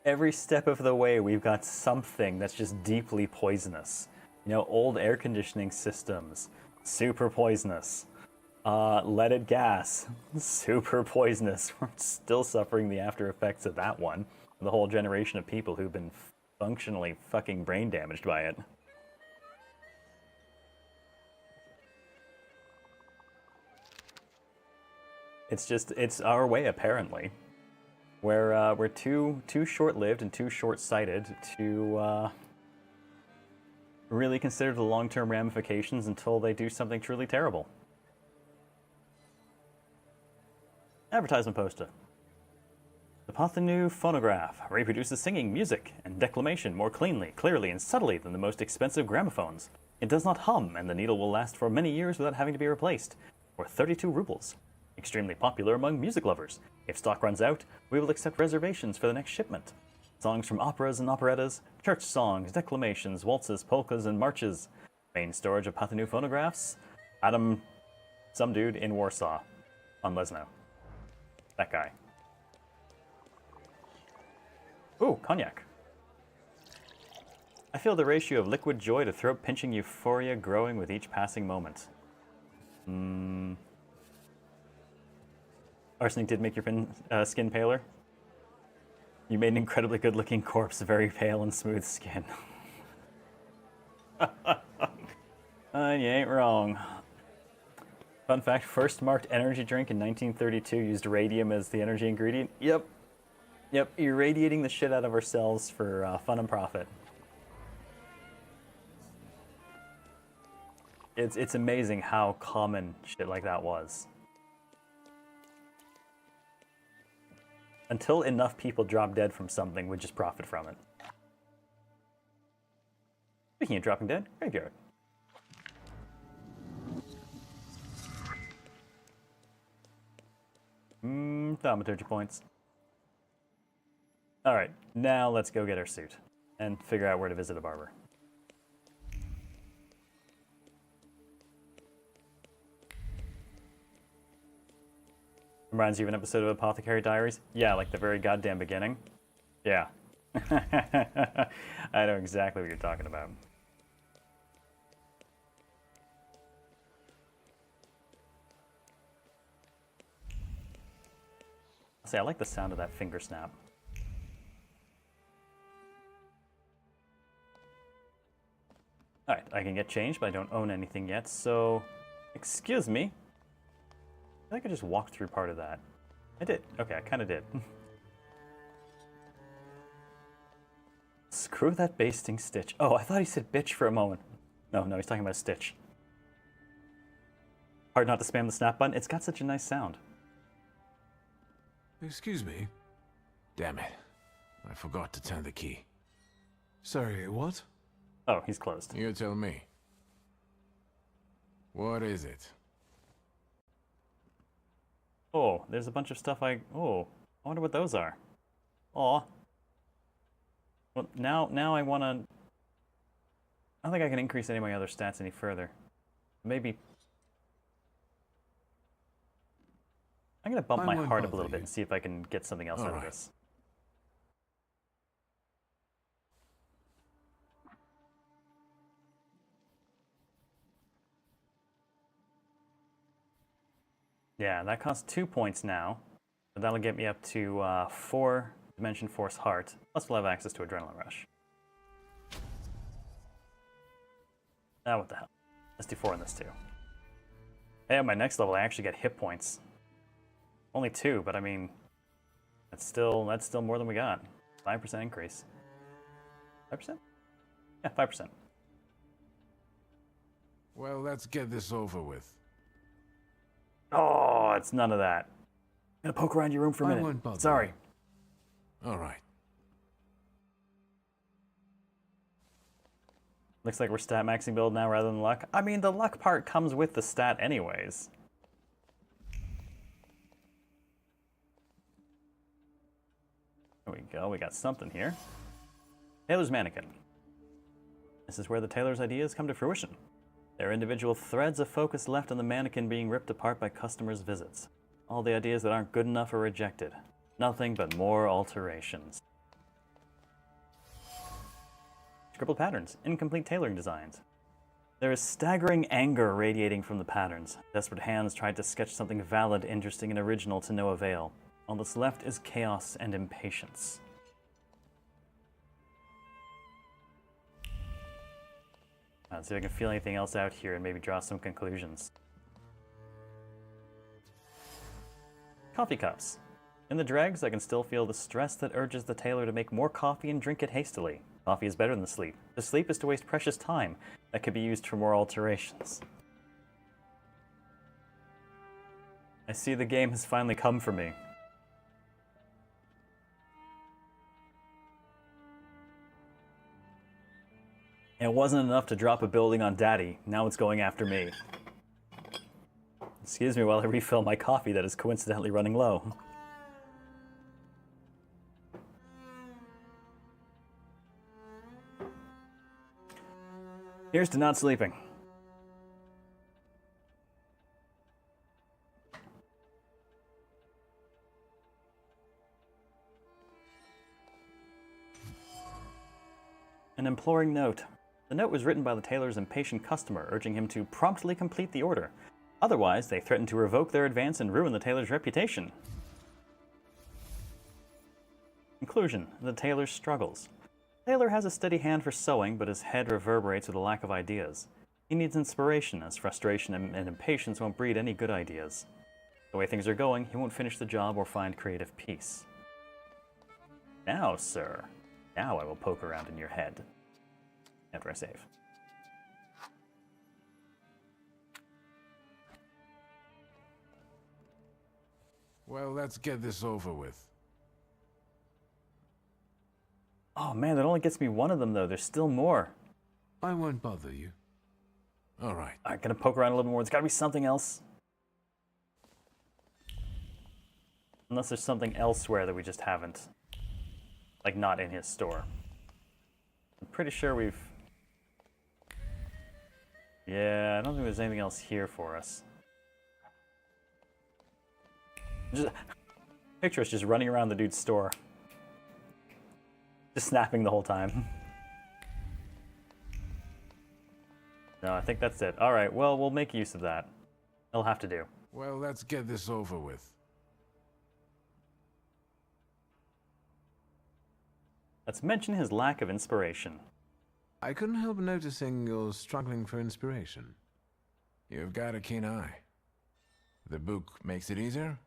every step of the way we've got something that's just deeply poisonous. You know, old air conditioning systems, super poisonous. Leaded gas, super poisonous. We're still suffering the after effects of that one. The whole generation of people who've been functionally fucking brain damaged by it. It's our way, apparently. We're too short-lived and too short-sighted to really consider the long-term ramifications until they do something truly terrible. Advertisement poster. The Parthenu phonograph reproduces singing, music, and declamation more cleanly, clearly, and subtly than the most expensive gramophones. It does not hum, and the needle will last for many years without having to be replaced. For 32 rubles. Extremely popular among music lovers. If stock runs out, we will accept reservations for the next shipment. Songs from operas and operettas, church songs, declamations, waltzes, polkas, and marches. Main storage of Parthenu phonographs. Adam, some dude in Warsaw. On Lesno. That guy. Ooh, cognac. I feel the ratio of liquid joy to throat-pinching euphoria growing with each passing moment. Arsenic did make your skin paler. You made an incredibly good-looking corpse, very pale and smooth skin. You ain't wrong. Fun fact, first marked energy drink in 1932 used radium as the energy ingredient. Yep, irradiating the shit out of our cells for fun and profit. It's amazing how common shit like that was. Until enough people drop dead from something, we'd just profit from it. Speaking of dropping dead, graveyard. Thaumaturge points. Alright, now let's go get our suit and figure out where to visit a barber. Reminds you of an episode of Apothecary Diaries? Yeah, like the very goddamn beginning. Yeah. I know exactly what you're talking about. See, I like the sound of that finger snap. Alright, I can get changed, but I don't own anything yet, so... Excuse me. I think I just walked through part of that. I did. Okay, I kind of did. Screw that basting stitch. Oh, I thought he said bitch for a moment. No, he's talking about Stitch. Hard not to spam the snap button. It's got such a nice sound. Excuse me. Damn it. I forgot to turn the key. Sorry, what? Oh, he's closed. You tell me. What is it? Oh, there's a bunch of stuff Oh, I wonder what those are. Aw. Well, now I want to... I don't think I can increase any of my other stats any further. Maybe... I'm going to bump my heart up a little bit and see if I can get something else out of this. Yeah, that costs 2 points now. But that'll get me up to 4 Dimension Force Heart. Plus we'll have access to Adrenaline Rush. Now what the hell? Let's do 4 on this too. Hey, at my next level I actually get hit points. Only 2, but I mean, that's still more than we got. 5% increase. 5%? Yeah, 5%. Well, let's get this over with. Oh, it's none of that. I'm gonna poke around your room for a minute. won't bother Sorry. All right. Looks like we're stat maxing build now rather than luck. I mean, the luck part comes with the stat anyways. There we go, we got something here. Tailor's Mannequin. This is where the tailor's ideas come to fruition. There are individual threads of focus left on the mannequin being ripped apart by customers' visits. All the ideas that aren't good enough are rejected. Nothing but more alterations. Scribbled patterns, incomplete tailoring designs. There is staggering anger radiating from the patterns. Desperate hands tried to sketch something valid, interesting, and original to no avail. All that's left is chaos and impatience. Let's see if I can feel anything else out here and maybe draw some conclusions. Coffee cups. In the dregs, I can still feel the stress that urges the tailor to make more coffee and drink it hastily. Coffee is better than sleep. To sleep is to waste precious time that could be used for more alterations. I see the game has finally come for me. It wasn't enough to drop a building on Daddy. Now it's going after me. Excuse me while I refill my coffee that is coincidentally running low. Here's to not sleeping. An imploring note. The note was written by the tailor's impatient customer, urging him to promptly complete the order. Otherwise, they threatened to revoke their advance and ruin the tailor's reputation. Conclusion. The tailor struggles. The tailor has a steady hand for sewing, but his head reverberates with a lack of ideas. He needs inspiration, as frustration and impatience won't breed any good ideas. The way things are going, he won't finish the job or find creative peace. Now, sir. Now I will poke around in your head. After I save. Well, let's get this over with. Oh man, that only gets me one of them though. There's still more. I won't bother you. All right. I'm gonna poke around a little more. There's gotta be something else. Unless there's something elsewhere that we just haven't. Like not in his store. I'm pretty sure we've... Yeah, I don't think there's anything else here for us. Just picture us just running around the dude's store. Just snapping the whole time. No, I think that's it. Alright, well, we'll make use of that. It'll have to do. Well, let's get this over with. Let's mention his lack of inspiration. I couldn't help noticing you're struggling for inspiration. You've got a keen eye. The book makes it easier?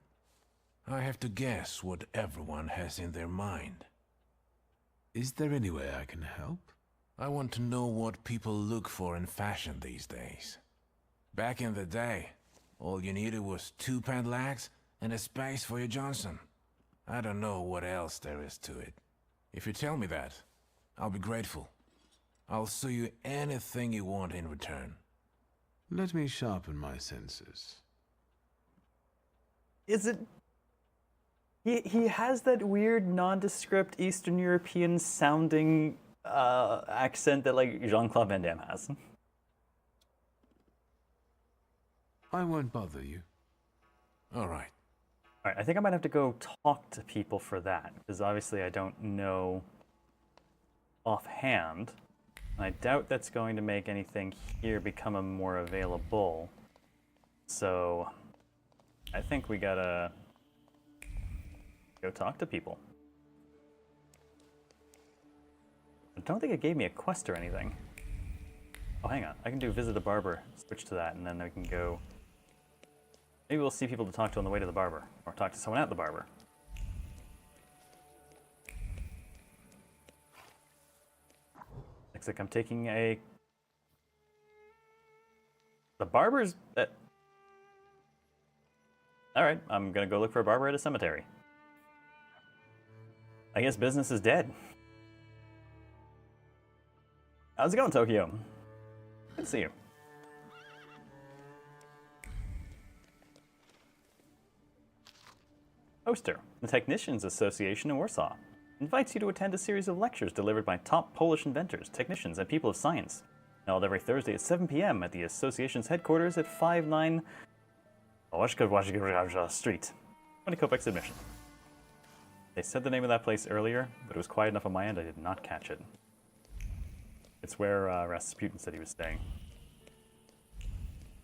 I have to guess what everyone has in their mind. Is there any way I can help? I want to know what people look for in fashion these days. Back in the day, all you needed was 2 padlocks and a space for your Johnson. I don't know what else there is to it. If you tell me that, I'll be grateful. I'll sew you anything you want in return. Let me sharpen my senses. Is it... He has that weird nondescript Eastern European sounding accent that like Jean-Claude Van Damme has. I won't bother you. All right. Alright, I think I might have to go talk to people for that, because obviously I don't know offhand. I doubt that's going to make anything here become more available. So, I think we gotta go talk to people. I don't think it gave me a quest or anything. Oh, hang on. I can do visit a barber, switch to that, and then I can go... Maybe we'll see people to talk to on the way to the barber, or talk to someone at the barber. Looks like I'm taking a... The barber's... Alright, I'm gonna go look for a barber at a cemetery. I guess business is dead. How's it going, Tokyo? Good to see you. Poster. The Technicians Association in Warsaw invites you to attend a series of lectures delivered by top Polish inventors, technicians, and people of science. Held every Thursday at 7 p.m. at the association's headquarters at 59 Street. 20 kopecks admission. They said the name of that place earlier, but it was quiet enough on my end I did not catch it. It's where Rasputin said he was staying.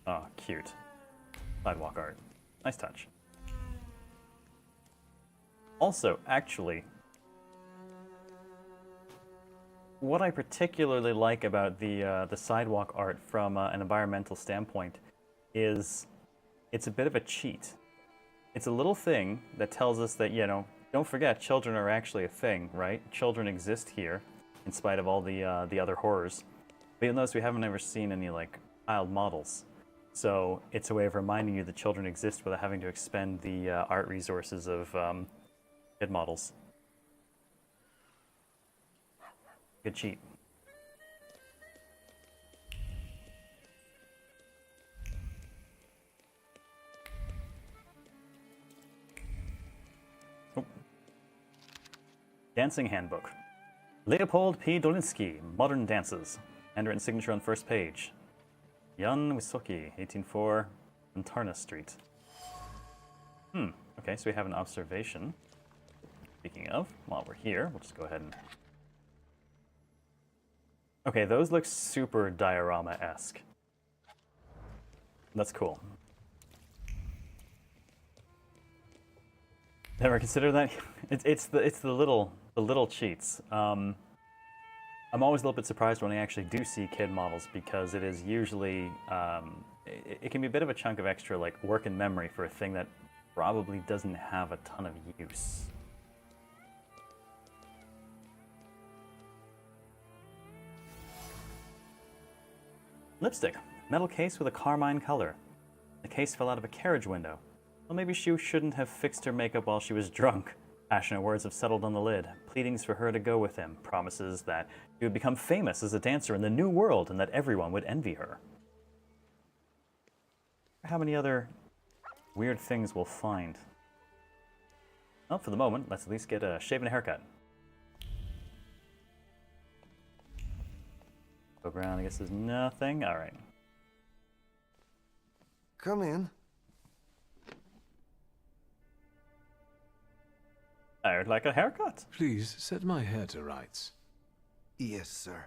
Oh, cute. Sidewalk art. Nice touch. Also, actually, what I particularly like about the sidewalk art from an environmental standpoint is it's a bit of a cheat. It's a little thing that tells us that, you know, don't forget, children are actually a thing, right? Children exist here, in spite of all the other horrors. But you'll notice we haven't ever seen any, like, child models. So it's a way of reminding you that children exist without having to expend the art resources of kid models. Good cheat. Oh. Dancing Handbook. Leopold P. Dolinsky, Modern Dances. Handwritten signature on first page. Jan Wysoki, 1804, Antarna Street. Okay, so we have an observation. Speaking of, while we're here, we'll just go ahead and... Okay, those look super diorama-esque. That's cool. Never considered that. It's the little cheats. I'm always a little bit surprised when I actually do see kid models because it is usually it can be a bit of a chunk of extra like work and memory for a thing that probably doesn't have a ton of use. Lipstick. Metal case with a carmine color. The case fell out of a carriage window. Well, maybe she shouldn't have fixed her makeup while she was drunk. Passionate words have settled on the lid. Pleadings for her to go with him. Promises that she would become famous as a dancer in the new world and that everyone would envy her. How many other weird things we'll find? Well, for the moment, let's at least get a shave and a haircut. Go around, I guess there's nothing. All right. Come in. I'd like a haircut. Please set my hair to rights. Yes, sir.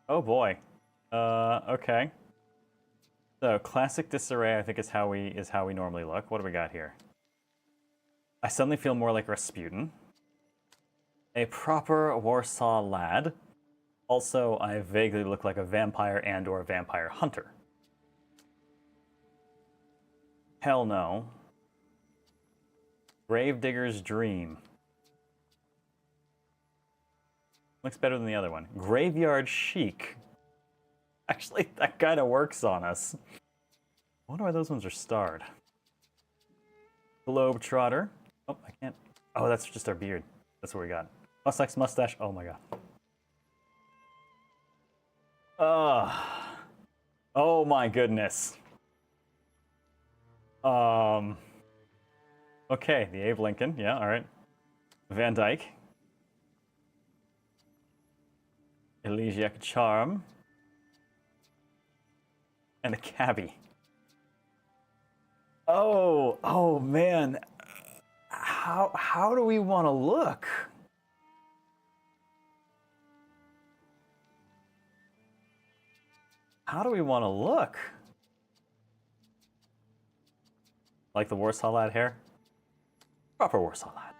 Oh boy. Okay. So classic disarray, I think is how we normally look. What do we got here? I suddenly feel more like Rasputin. A proper Warsaw lad. Also, I vaguely look like a vampire and/or a vampire hunter. Hell no. Gravedigger's Dream. Looks better than the other one. Graveyard Chic. Actually, that kind of works on us. I wonder why those ones are starred. Globetrotter. Oh, I can't. Oh, that's just our beard. That's what we got. Mustache, mustache. Oh my god. Oh my goodness. Okay, the Abe Lincoln. Yeah, all right. Van Dyke. Elegiac Charm. And a cabbie. Oh man. How do we want to look? How do we want to look? Like the Warsaw lad hair? Proper Warsaw lad.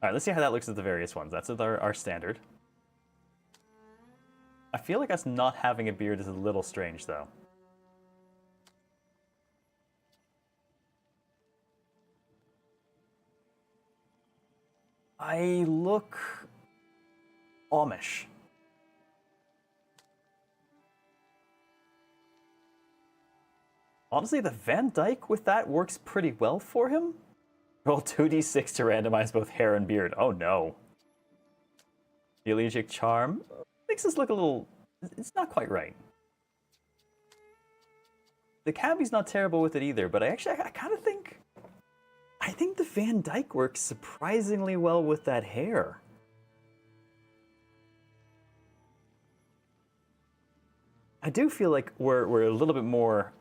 Alright, let's see how that looks at the various ones. That's our standard. I feel like us not having a beard is a little strange, though. I look Amish. Honestly, the Van Dyke with that works pretty well for him. Roll 2d6 to randomize both hair and beard. Oh no. The Elegiac Charm makes us look a little... It's not quite right. The Cabby's not terrible with it either, but I kind of think... I think the Van Dyke works surprisingly well with that hair. I do feel like we're a little bit more...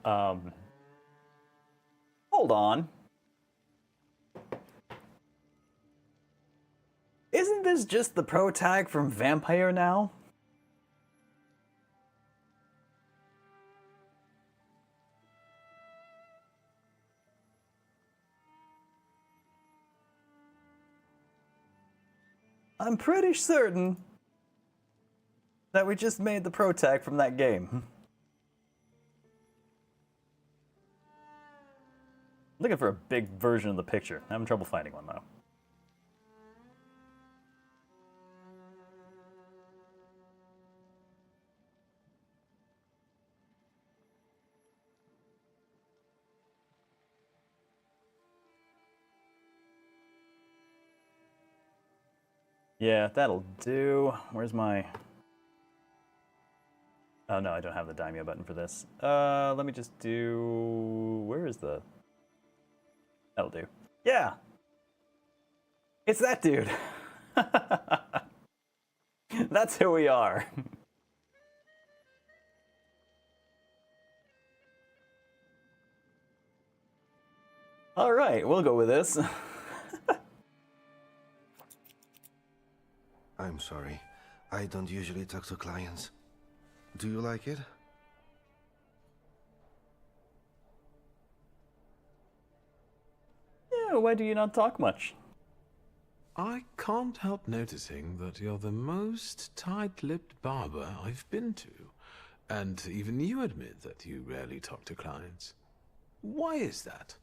Hold on. Isn't this just the pro tag from Vampire now? I'm pretty certain that we just made the pro tag from that game. I'm looking for a big version of the picture. I'm having trouble finding one though. Yeah, that'll do. Where's my... Oh no, I don't have the daimyo button for this. Let me just do... Where is the... That'll do. Yeah! It's that dude! That's who we are. Alright, we'll go with this. I'm sorry. I don't usually talk to clients. Do you like it? Yeah, why do you not talk much? I can't help noticing that you're the most tight-lipped barber I've been to. And even you admit that you rarely talk to clients. Why is that?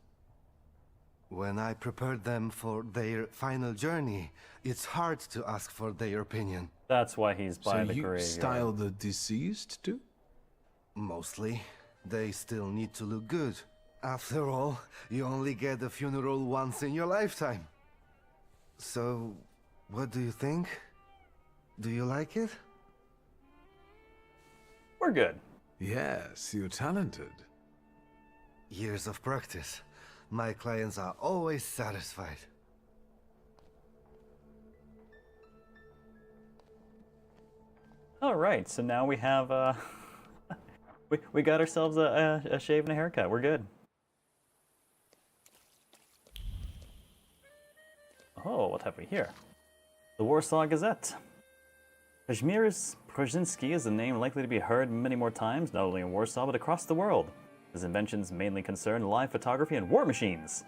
When I prepared them for their final journey, it's hard to ask for their opinion. That's why he's by the So you graveyard. style the deceased too? Mostly. They still need to look good. After all, you only get a funeral once in your lifetime. So, what do you think? Do you like it? We're good. Yes, you're talented. Years of practice. My clients are always satisfied. All right, so now we have we got ourselves a shave and a haircut. We're good. Oh, what have we here? The Warsaw Gazette. Kazimierz Brzezinski is a name likely to be heard many more times, not only in Warsaw but across the world. His inventions mainly concern live photography and war machines.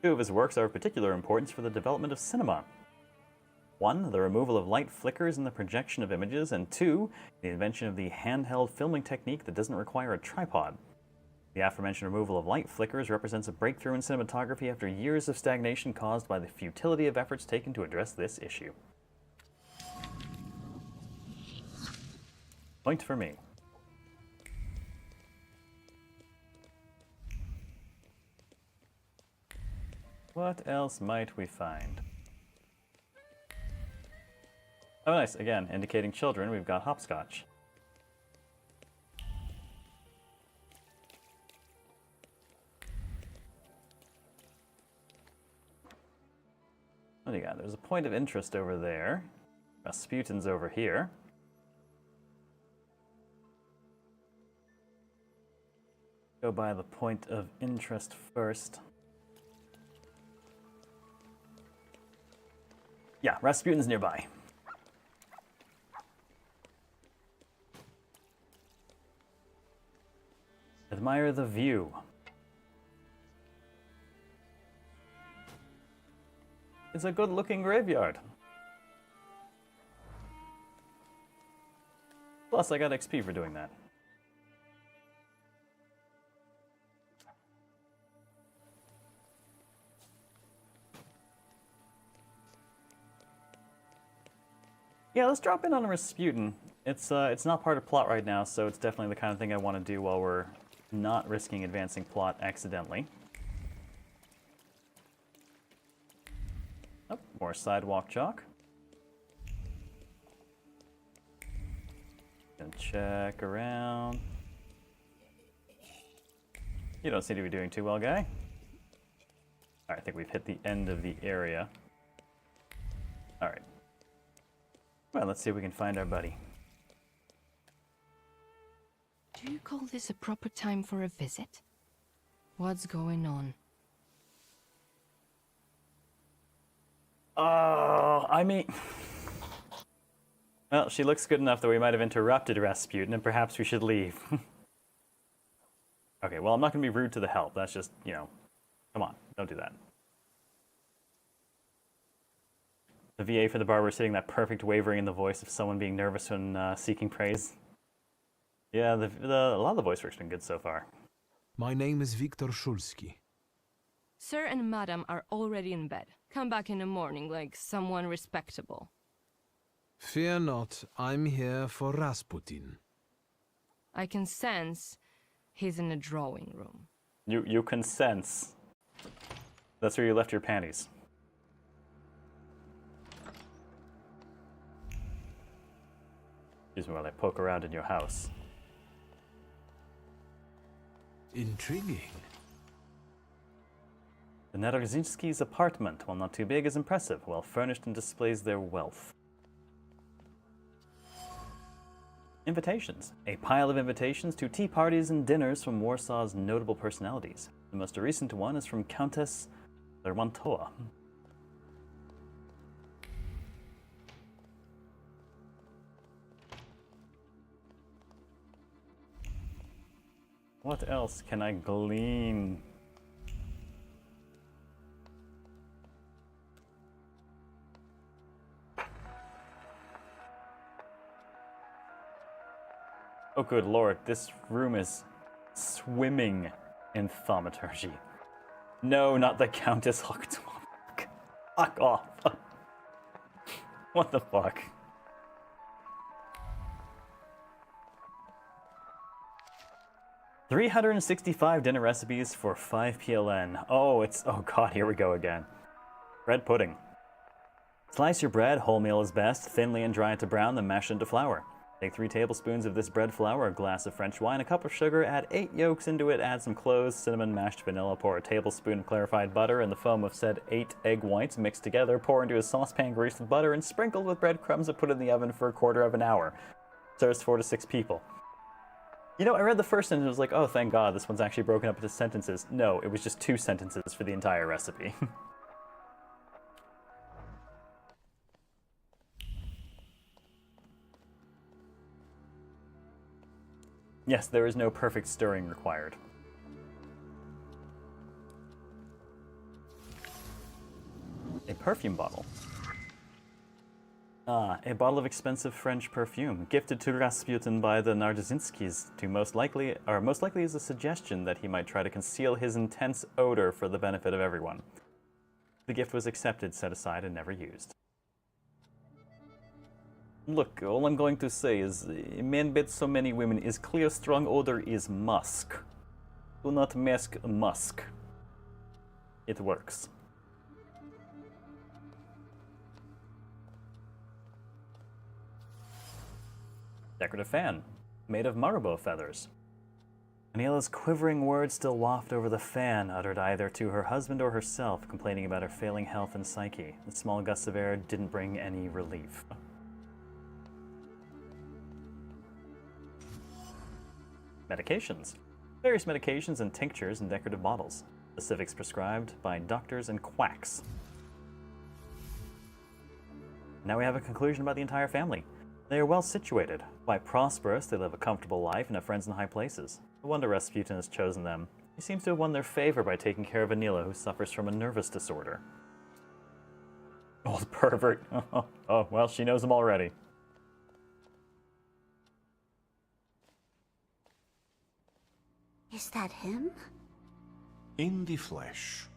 Two of his works are of particular importance for the development of cinema. One, the removal of light flickers in the projection of images, and two, the invention of the handheld filming technique that doesn't require a tripod. The aforementioned removal of light flickers represents a breakthrough in cinematography after years of stagnation caused by the futility of efforts taken to address this issue. Point for me. What else might we find? Oh, nice. Again, indicating children, we've got hopscotch. What do you got? There's a point of interest over there. Rasputin's over here. Go by the point of interest first. Yeah, Rasputin's nearby. Admire the view. It's a good-looking graveyard. Plus, I got XP for doing that. Yeah, let's drop in on Rasputin. It's not part of plot right now, so it's definitely the kind of thing I want to do while we're not risking advancing plot accidentally. Oh, more sidewalk chalk. Gonna check around. You don't seem to be doing too well, guy. Alright, I think we've hit the end of the area. Alright. Well, let's see if we can find our buddy. Do you call this a proper time for a visit? What's going on? Oh, I mean... Well, she looks good enough that we might have interrupted Rasputin, and perhaps we should leave. Okay, well, I'm not going to be rude to the help. That's just, you know... Come on, don't do that. The VA for the barber is hitting that perfect wavering in the voice of someone being nervous when seeking praise. Yeah, a lot of the voice work's been good so far. My name is Viktor Szulski. Sir and Madam are already in bed. Come back in the morning like someone respectable. Fear not, I'm here for Rasputin. I can sense he's in the drawing room. You can sense. That's where you left your panties. Excuse me while I poke around in your house. Intriguing. The Nadarzinski's apartment, while not too big, is impressive, well furnished and displays their wealth. Invitations. A pile of invitations to tea parties and dinners from Warsaw's notable personalities. The most recent one is from Countess Lermontoa. What else can I glean? Oh good lord, this room is swimming in thaumaturgy. No, not the Countess Hochzwang. Fuck off. What the fuck? $365 dinner recipes for 5 PLN. Oh god, here we go again. Bread pudding. Slice your bread, wholemeal is best, thinly and dry it to brown, then mash into flour. Take 3 tablespoons of this bread flour, a glass of French wine, a cup of sugar, add 8 yolks into it, add some cloves, cinnamon, mashed vanilla, pour a tablespoon of clarified butter and the foam of said 8 egg whites mixed together, pour into a saucepan greased with butter and sprinkled with breadcrumbs and put in the oven for 1/4 of an hour. Serves 4 to 6 people. You know, I read the first sentence and was like, oh, thank God, this one's actually broken up into sentences. No, it was just 2 sentences for the entire recipe. Yes, there is no perfect stirring required. A perfume bottle. Ah, a bottle of expensive French perfume, gifted to Rasputin by the Nadarzinskis, most likely is a suggestion that he might try to conceal his intense odor for the benefit of everyone. The gift was accepted, set aside, and never used. Look, all I'm going to say is, men bet so many women is clear strong odor is musk. Do not mask musk. It works. Decorative fan, made of marabou feathers. Aniela's quivering words still waft over the fan, uttered either to her husband or herself, complaining about her failing health and psyche. The small gusts of air didn't bring any relief. Medications. Various medications and tinctures in decorative bottles. Specifics prescribed by doctors and quacks. Now we have a conclusion about the entire family. They are well situated. Quite prosperous, they live a comfortable life and have friends in high places. No wonder Rasputin has chosen them. He seems to have won their favor by taking care of Aniela, who suffers from a nervous disorder. Old pervert. Oh, well, she knows him already. Is that him? In the flesh.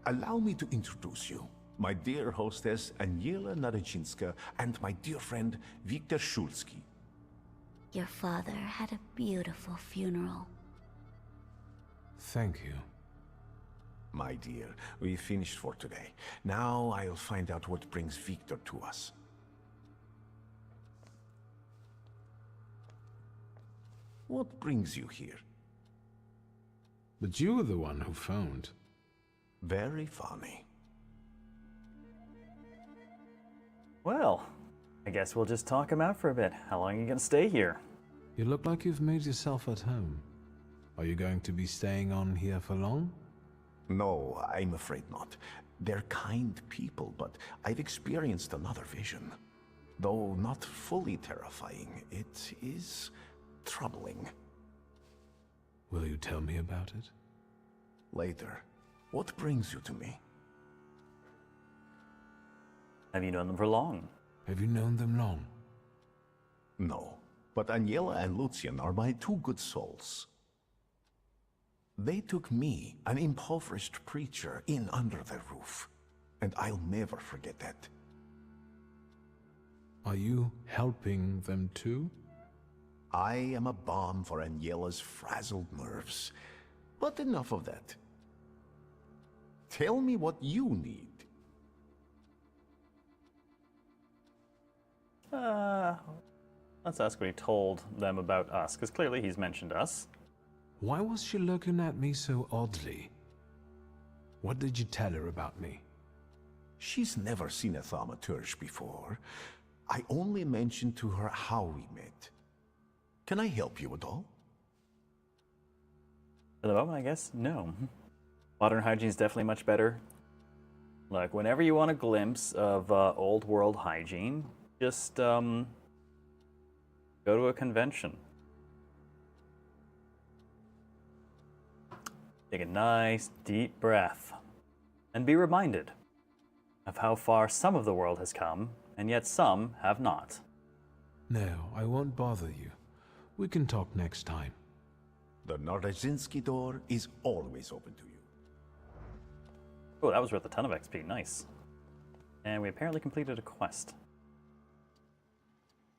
Allow me to introduce you. My dear hostess, Aniela Nadezinska, and my dear friend, Viktor Shulsky. Your father had a beautiful funeral. Thank you. My dear, we finished for today. Now I'll find out what brings Viktor to us. What brings you here? But you were the one who phoned. Very funny. Well, I guess we'll just talk him out for a bit. How long are you gonna stay here? You look like you've made yourself at home. Are you going to be staying on here for long? No, I'm afraid not. They're kind people, but I've experienced another vision. Though not fully terrifying, it is troubling. Will you tell me about it? Later. What brings you to me? Have you known them for long? Have you known them long? No, but Aniela and Lucian are my two good souls. They took me, an impoverished preacher, in under their roof, and I'll never forget that. Are you helping them too? I am a balm for Aniela's frazzled nerves. But enough of that. Tell me what you need. Let's ask what he told them about us, because clearly he's mentioned us. Why was she looking at me so oddly? What did you tell her about me? She's never seen a thaumaturge before. I only mentioned to her how we met. Can I help you at all? For the moment, I guess, no. Modern hygiene is definitely much better. Like, whenever you want a glimpse of old world hygiene, just go to a convention. Take a nice, deep breath, and be reminded of how far some of the world has come, and yet some have not. No, I won't bother you. We can talk next time. The Nadezinski door is always open to you. Oh, that was worth a ton of XP. Nice. And we apparently completed a quest.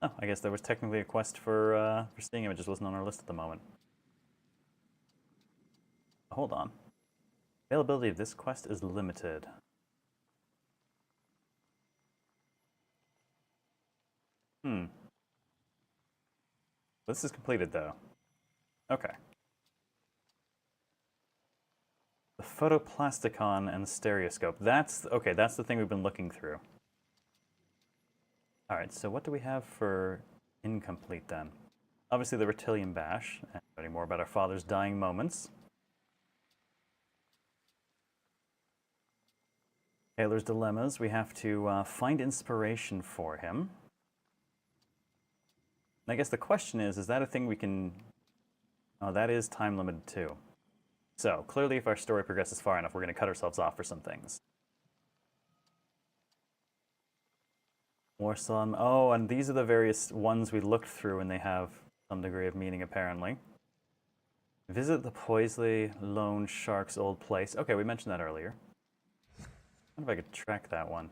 Oh, I guess there was technically a quest for seeing him. It just wasn't on our list at the moment. Hold on. Availability of this quest is limited. This is completed, though. Okay. The photoplasticon and the stereoscope. That's okay, that's the thing we've been looking through. Alright, so what do we have for incomplete then? Obviously the Reptilian Bash, and learning more about our father's dying moments. Taylor's Dilemmas, we have to find inspiration for him. And I guess the question is that a thing we can... Oh, that is time limited too. So, clearly if our story progresses far enough, we're going to cut ourselves off for some things. Warsaw. Oh, and these are the various ones we looked through, and they have some degree of meaning, apparently. Visit the Poisley Lone Shark's old place. Okay, we mentioned that earlier. I wonder if I could track that one.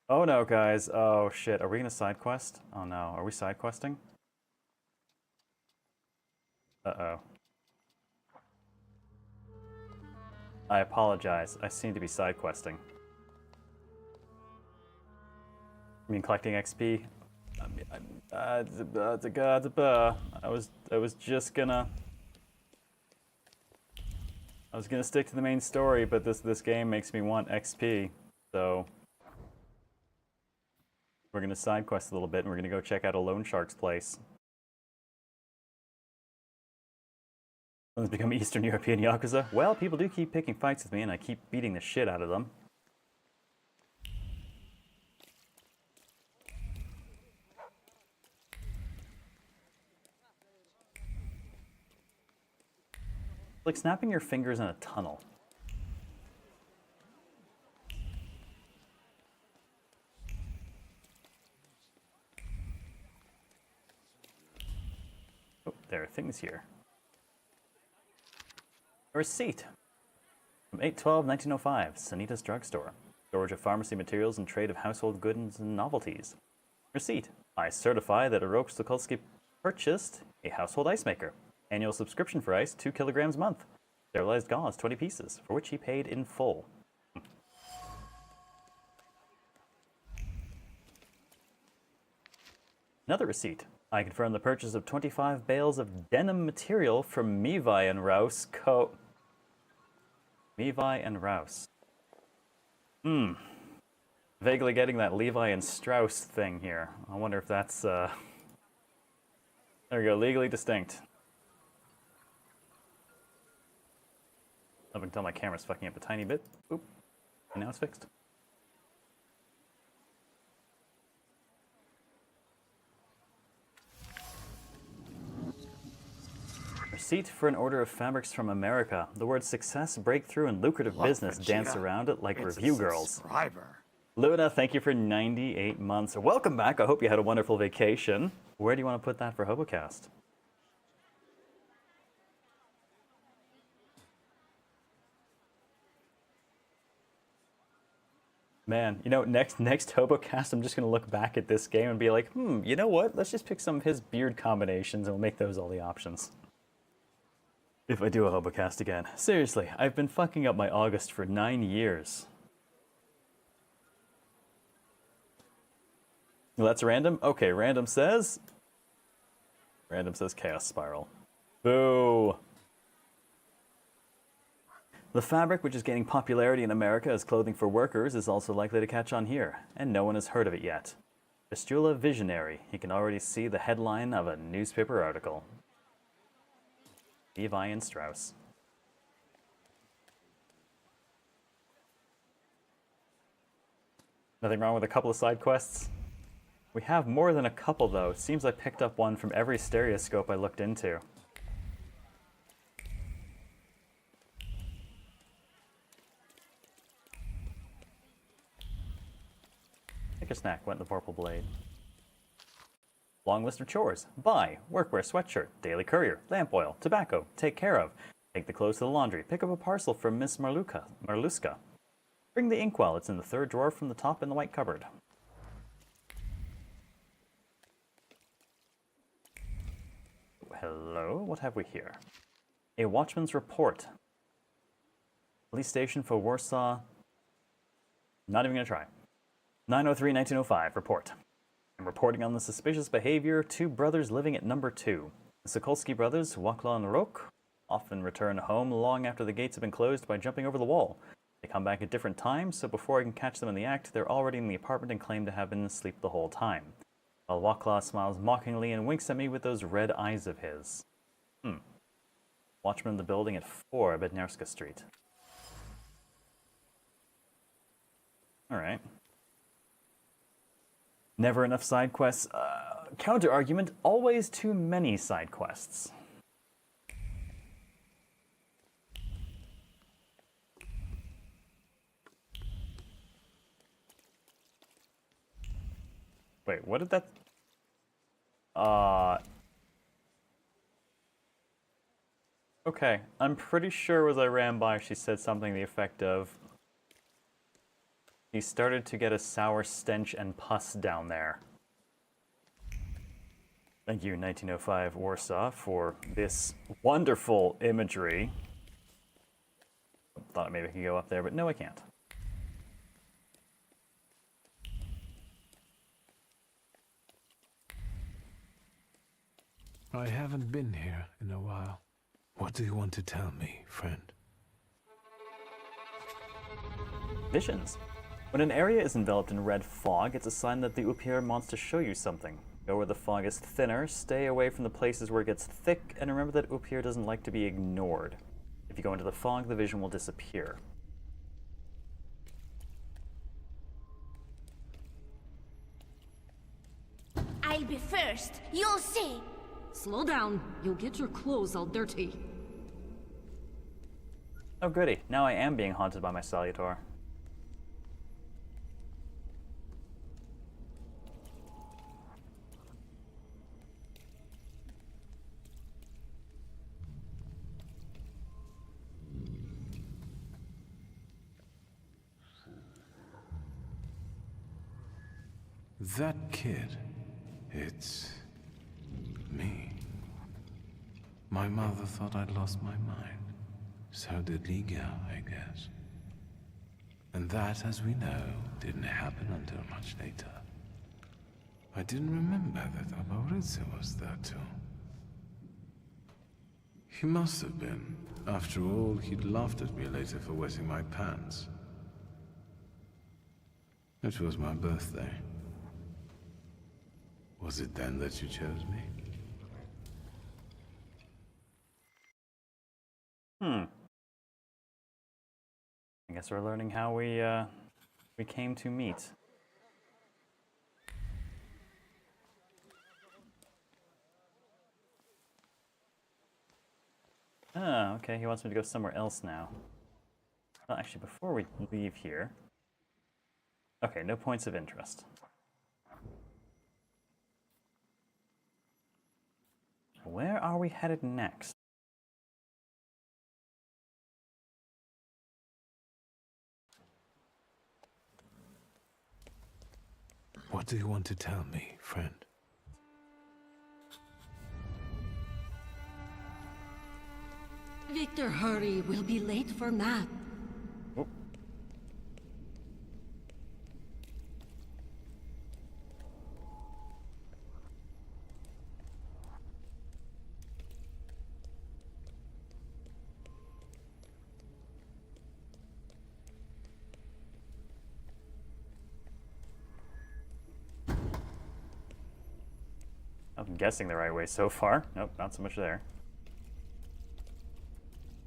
Oh no, guys. Oh shit. Are we going to side quest? Oh no. Are we side questing? Uh-oh. I apologize. I seem to be side questing. I mean, collecting XP. I was just gonna. I was gonna stick to the main story, but this game makes me want XP, so we're gonna side quest a little bit, and we're gonna go check out a loan shark's place. Let's become Eastern European Yakuza. Well, people do keep picking fights with me, and I keep beating the shit out of them. Like snapping your fingers in a tunnel. things here. A receipt from 8/12/1905, Sanita's Drugstore. Storage of pharmacy materials and trade of household goods and novelties. Receipt. I certify that Orok Sokolsky purchased a household ice maker. Annual subscription for ice, 2 kilograms a month. Sterilized gauze, 20 pieces, for which he paid in full. Another receipt. I confirm the purchase of 25 bales of denim material from Mevi and Rouse Co. Mevi and Rouse. Vaguely getting that Levi and Strauss thing here. I wonder if that's, there we go, legally distinct. Up until my camera's fucking up a tiny bit. Oop. And now it's fixed. Receipt for an order of fabrics from America. The words success, breakthrough, and lucrative business dance around it like review girls. Luna, thank you for 98 months. Welcome back. I hope you had a wonderful vacation. Where do you want to put that for Hobocast? Man, you know, next Hobocast, I'm just going to look back at this game and be like, you know what? Let's just pick some of his beard combinations and we'll make those all the options. If I do a Hobocast again. Seriously, I've been fucking up my August for 9 years. Well, that's random? Okay, random says Chaos Spiral. Boo! The fabric, which is gaining popularity in America as clothing for workers, is also likely to catch on here, and no one has heard of it yet. Fistula Visionary. You can already see the headline of a newspaper article. Levi and Strauss. Nothing wrong with a couple of side quests? We have more than a couple, though. It seems I picked up one from every stereoscope I looked into. Take a snack, went in the Vorpal Blade. Long list of chores. Buy, workwear, sweatshirt, daily courier, lamp oil, tobacco, take care of. Take the clothes to the laundry, pick up a parcel from Miss Marluska. Bring the inkwell, it's in the third drawer from the top in the white cupboard. Hello, what have we here? A watchman's report. Police station for Warsaw. Not even gonna try. 9/03/1905, report. I'm reporting on the suspicious behavior of 2 brothers living at number 2. The Sokolsky brothers, Wakla and Rok, often return home long after the gates have been closed by jumping over the wall. They come back at different times, so before I can catch them in the act, they're already in the apartment and claim to have been asleep the whole time. While Wakla smiles mockingly and winks at me with those red eyes of his. Watchman in the building at 4 Bednarska Street. Alright. Never enough side quests. Counter argument, always too many side quests. Wait, what did that... Okay, I'm pretty sure as I ran by, she said something to the effect of... He started to get a sour stench and pus down there. Thank you, 1905 Warsaw, for this wonderful imagery. Thought maybe I could go up there, but no, I can't. I haven't been here in a while. What do you want to tell me, friend? Visions. When an area is enveloped in red fog, it's a sign that the Upir wants to show you something. Go where the fog is thinner, stay away from the places where it gets thick, and remember that Upir doesn't like to be ignored. If you go into the fog, the vision will disappear. I'll be first. You'll see. Slow down. You'll get your clothes all dirty. Oh goody, now I am being haunted by my Salutor. That kid, it's me. My mother thought I'd lost my mind. So did Liga, I guess. And that, as we know, didn't happen until much later. I didn't remember that Abaritse was there too. He must have been. After all, he'd laughed at me later for wetting my pants. It was my birthday. Was it then that you chose me? I guess we're learning how we came to meet. Ah, okay, he wants me to go somewhere else now. Well, actually, before we leave here... Okay, no points of interest. Where are we headed next? What do you want to tell me, friend? Victor, hurry. We'll be late for math. Oh. I'm guessing the right way so far. Nope, not so much there.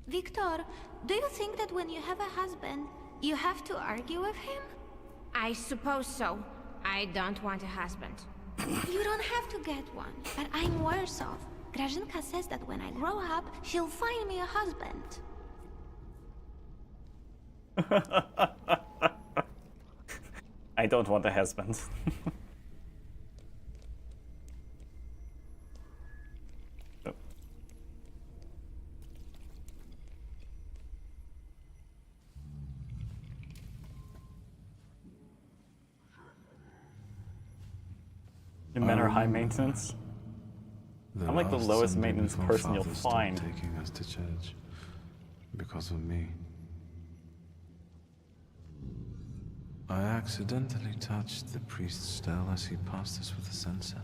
Victor, do you think that when you have a husband, you have to argue with him? I suppose so. I don't want a husband. You don't have to get one, but I'm Warsaw. Grażynka says that when I grow up, she'll find me a husband. I don't want a husband. Oh. The men are high maintenance. I'm like the lowest maintenance person you'll find. Taking us to church because of me. I accidentally touched the priest's stele as he passed us with a censer.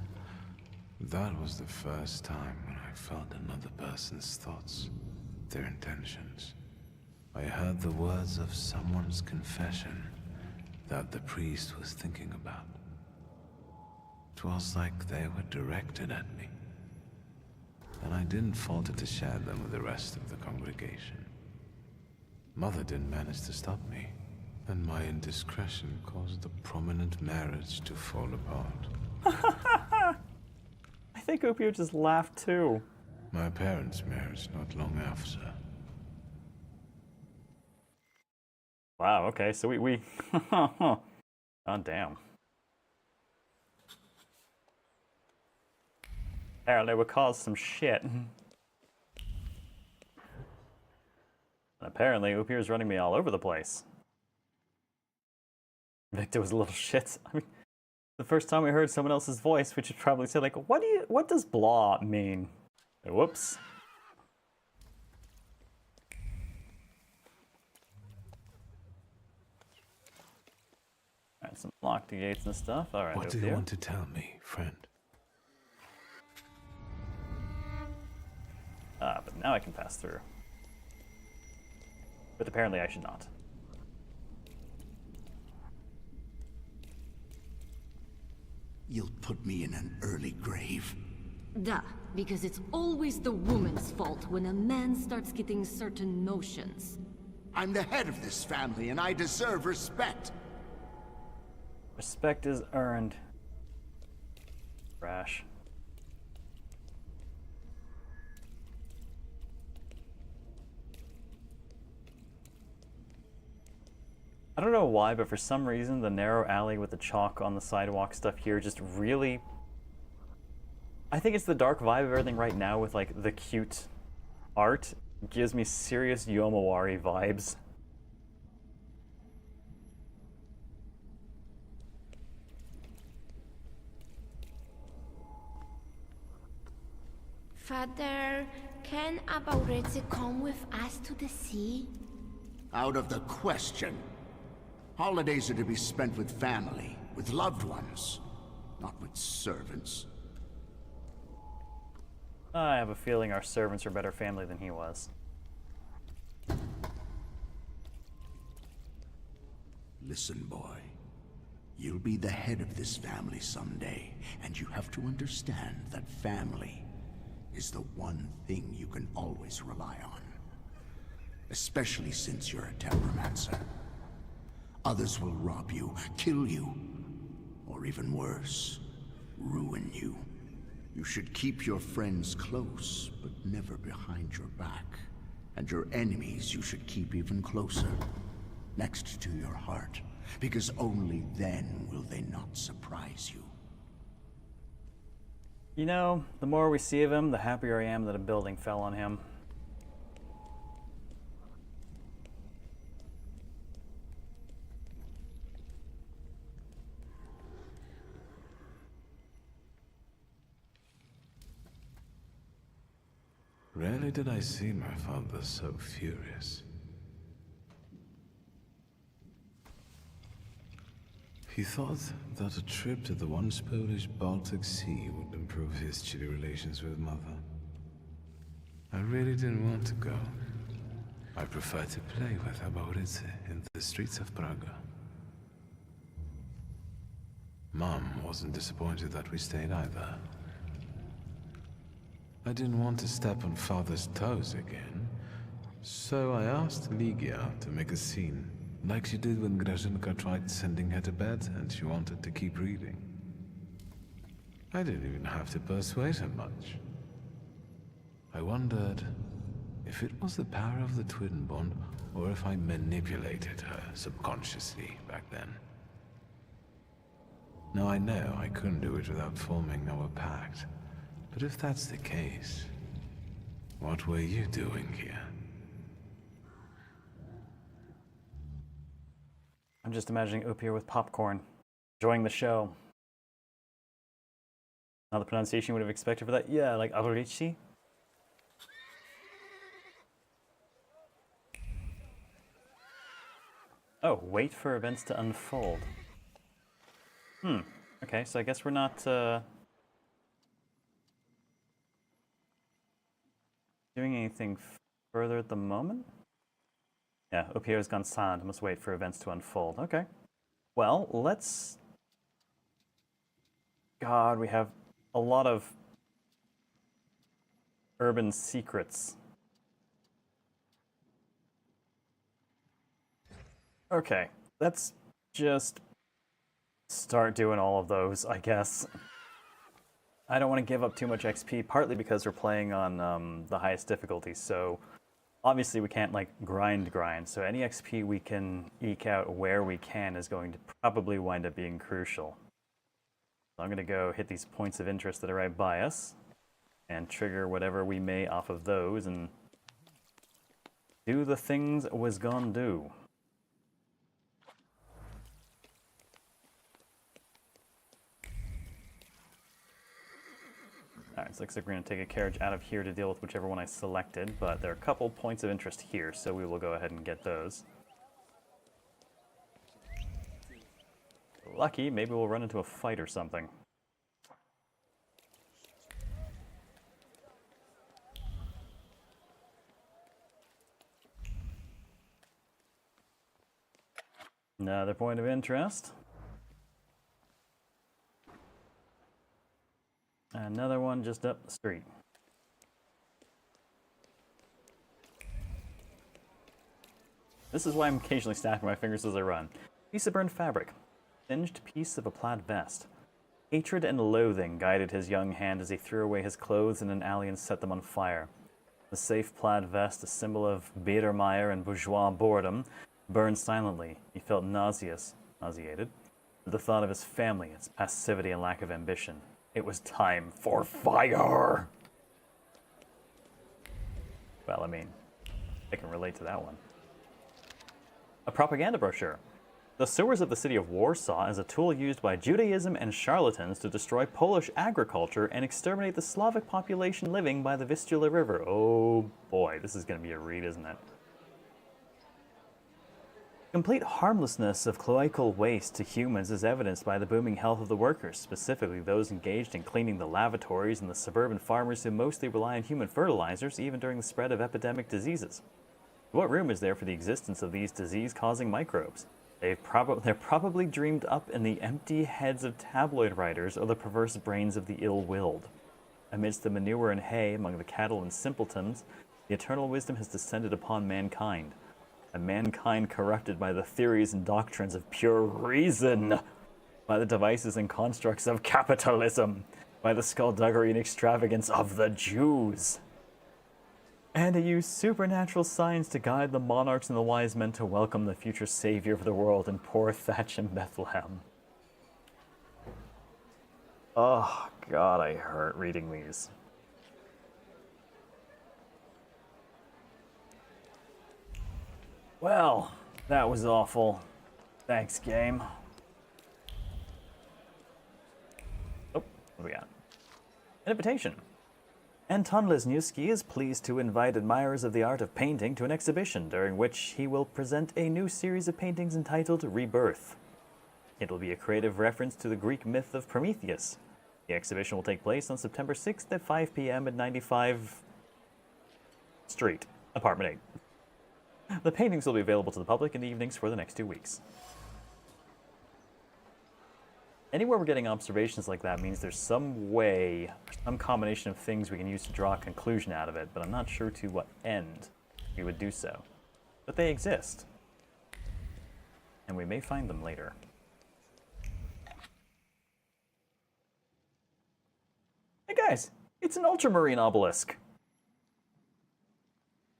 That was the first time when I felt another person's thoughts, their intentions. I heard the words of someone's confession that the priest was thinking about. It was like they were directed at me. And I didn't falter to share them with the rest of the congregation. Mother didn't manage to stop me, and my indiscretion caused the prominent marriage to fall apart. I think Opio just laughed too. My parents' marriage not long after. Wow, okay, so we oh damn. Apparently we caused some shit. And apparently Upier's running me all over the place. Victor was a little shit. I mean, the first time we heard someone else's voice, we should probably say like, what does blah mean? Whoops. Alright, some lock the gates and stuff. Alright, what do you want to tell me, friend? Ah, but now I can pass through. But apparently I should not. You'll put me in an early grave. Duh, because it's always the woman's fault when a man starts getting certain notions. I'm the head of this family and I deserve respect. Respect is earned. Trash. I don't know why, but for some reason, the narrow alley with the chalk on the sidewalk stuff here just really... I think it's the dark vibe of everything right now with, like, the cute art. It gives me serious Yomawari vibes. Father, can Abauretsi come with us to the sea? Out of the question. Holidays are to be spent with family, with loved ones, not with servants. I have a feeling our servants are better family than he was. Listen, boy. You'll be the head of this family someday, and you have to understand that family is the one thing you can always rely on. Especially since you're a Taumaturge. Others will rob you, kill you, or even worse, ruin you. You should keep your friends close, but never behind your back. And your enemies you should keep even closer, next to your heart, because only then will they not surprise you. You know, the more we see of him, the happier I am that a building fell on him. Rarely did I see my father so furious. He thought that a trip to the once Polish Baltic Sea would improve his chilly relations with Mother. I really didn't want to go. I preferred to play with Abauretsi in the streets of Praga. Mom wasn't disappointed that we stayed either. I didn't want to step on Father's toes again, so I asked Ligia to make a scene, like she did when Grażynka tried sending her to bed and she wanted to keep reading. I didn't even have to persuade her much. I wondered if it was the power of the twin bond or if I manipulated her subconsciously back then. Now I know I couldn't do it without forming our pact. But if that's the case, what were you doing here? I'm just imagining up here with popcorn, enjoying the show. Not the pronunciation you would have expected for that. Yeah, like Abauretsi. Oh, wait for events to unfold. Okay, so I guess we're not, doing anything further at the moment? Yeah, Opier's gone silent. Must wait for events to unfold. Okay. Well, let's... God, we have a lot of urban secrets. Okay, let's just start doing all of those, I guess. I don't want to give up too much XP, partly because we're playing on the highest difficulty, so obviously we can't like grind, so any XP we can eke out where we can is going to probably wind up being crucial. So I'm going to go hit these points of interest that are right by us, and trigger whatever we may off of those, and do the things was gonna do. Alright, so it looks like we're going to take a carriage out of here to deal with whichever one I selected, but there are a couple points of interest here, so we will go ahead and get those. Lucky, maybe we'll run into a fight or something. Another point of interest. Another one just up the street. This is why I'm occasionally snapping my fingers as I run. Piece of burned fabric. Singed piece of a plaid vest. Hatred and loathing guided his young hand as he threw away his clothes in an alley and set them on fire. The safe plaid vest, a symbol of Biedermeier and bourgeois boredom, burned silently. He felt nauseated, at the thought of his family, its passivity and lack of ambition. It was time for fire! Well, I mean, I can relate to that one. A propaganda brochure. The sewers of the city of Warsaw as a tool used by Judaism and charlatans to destroy Polish agriculture and exterminate the Slavic population living by the Vistula River. Oh boy, this is going to be a read, isn't it? Complete harmlessness of cloacal waste to humans is evidenced by the booming health of the workers, specifically those engaged in cleaning the lavatories and the suburban farmers who mostly rely on human fertilizers even during the spread of epidemic diseases. What room is there for the existence of these disease-causing microbes? They're probably dreamed up in the empty heads of tabloid writers or the perverse brains of the ill-willed. Amidst the manure and hay among the cattle and simpletons, the eternal wisdom has descended upon mankind. A mankind corrupted by the theories and doctrines of pure reason, by the devices and constructs of capitalism, by the skullduggery and extravagance of the Jews. And to use supernatural signs to guide the monarchs and the wise men to welcome the future savior of the world in poor thatch in Bethlehem. Oh God, I hurt reading these. Well, that was awful. Thanks, game. Oh, what do we got? An invitation. Anton Lesniewski is pleased to invite admirers of the art of painting to an exhibition during which he will present a new series of paintings entitled Rebirth. It will be a creative reference to the Greek myth of Prometheus. The exhibition will take place on September 6th at 5 p.m. at 95 Street, Apartment 8. The paintings will be available to the public in the evenings for the next 2 weeks. Anywhere we're getting observations like that means there's some way, some combination of things we can use to draw a conclusion out of it, but I'm not sure to what end we would do so. But they exist. And we may find them later. Hey guys, it's an ultramarine obelisk. Can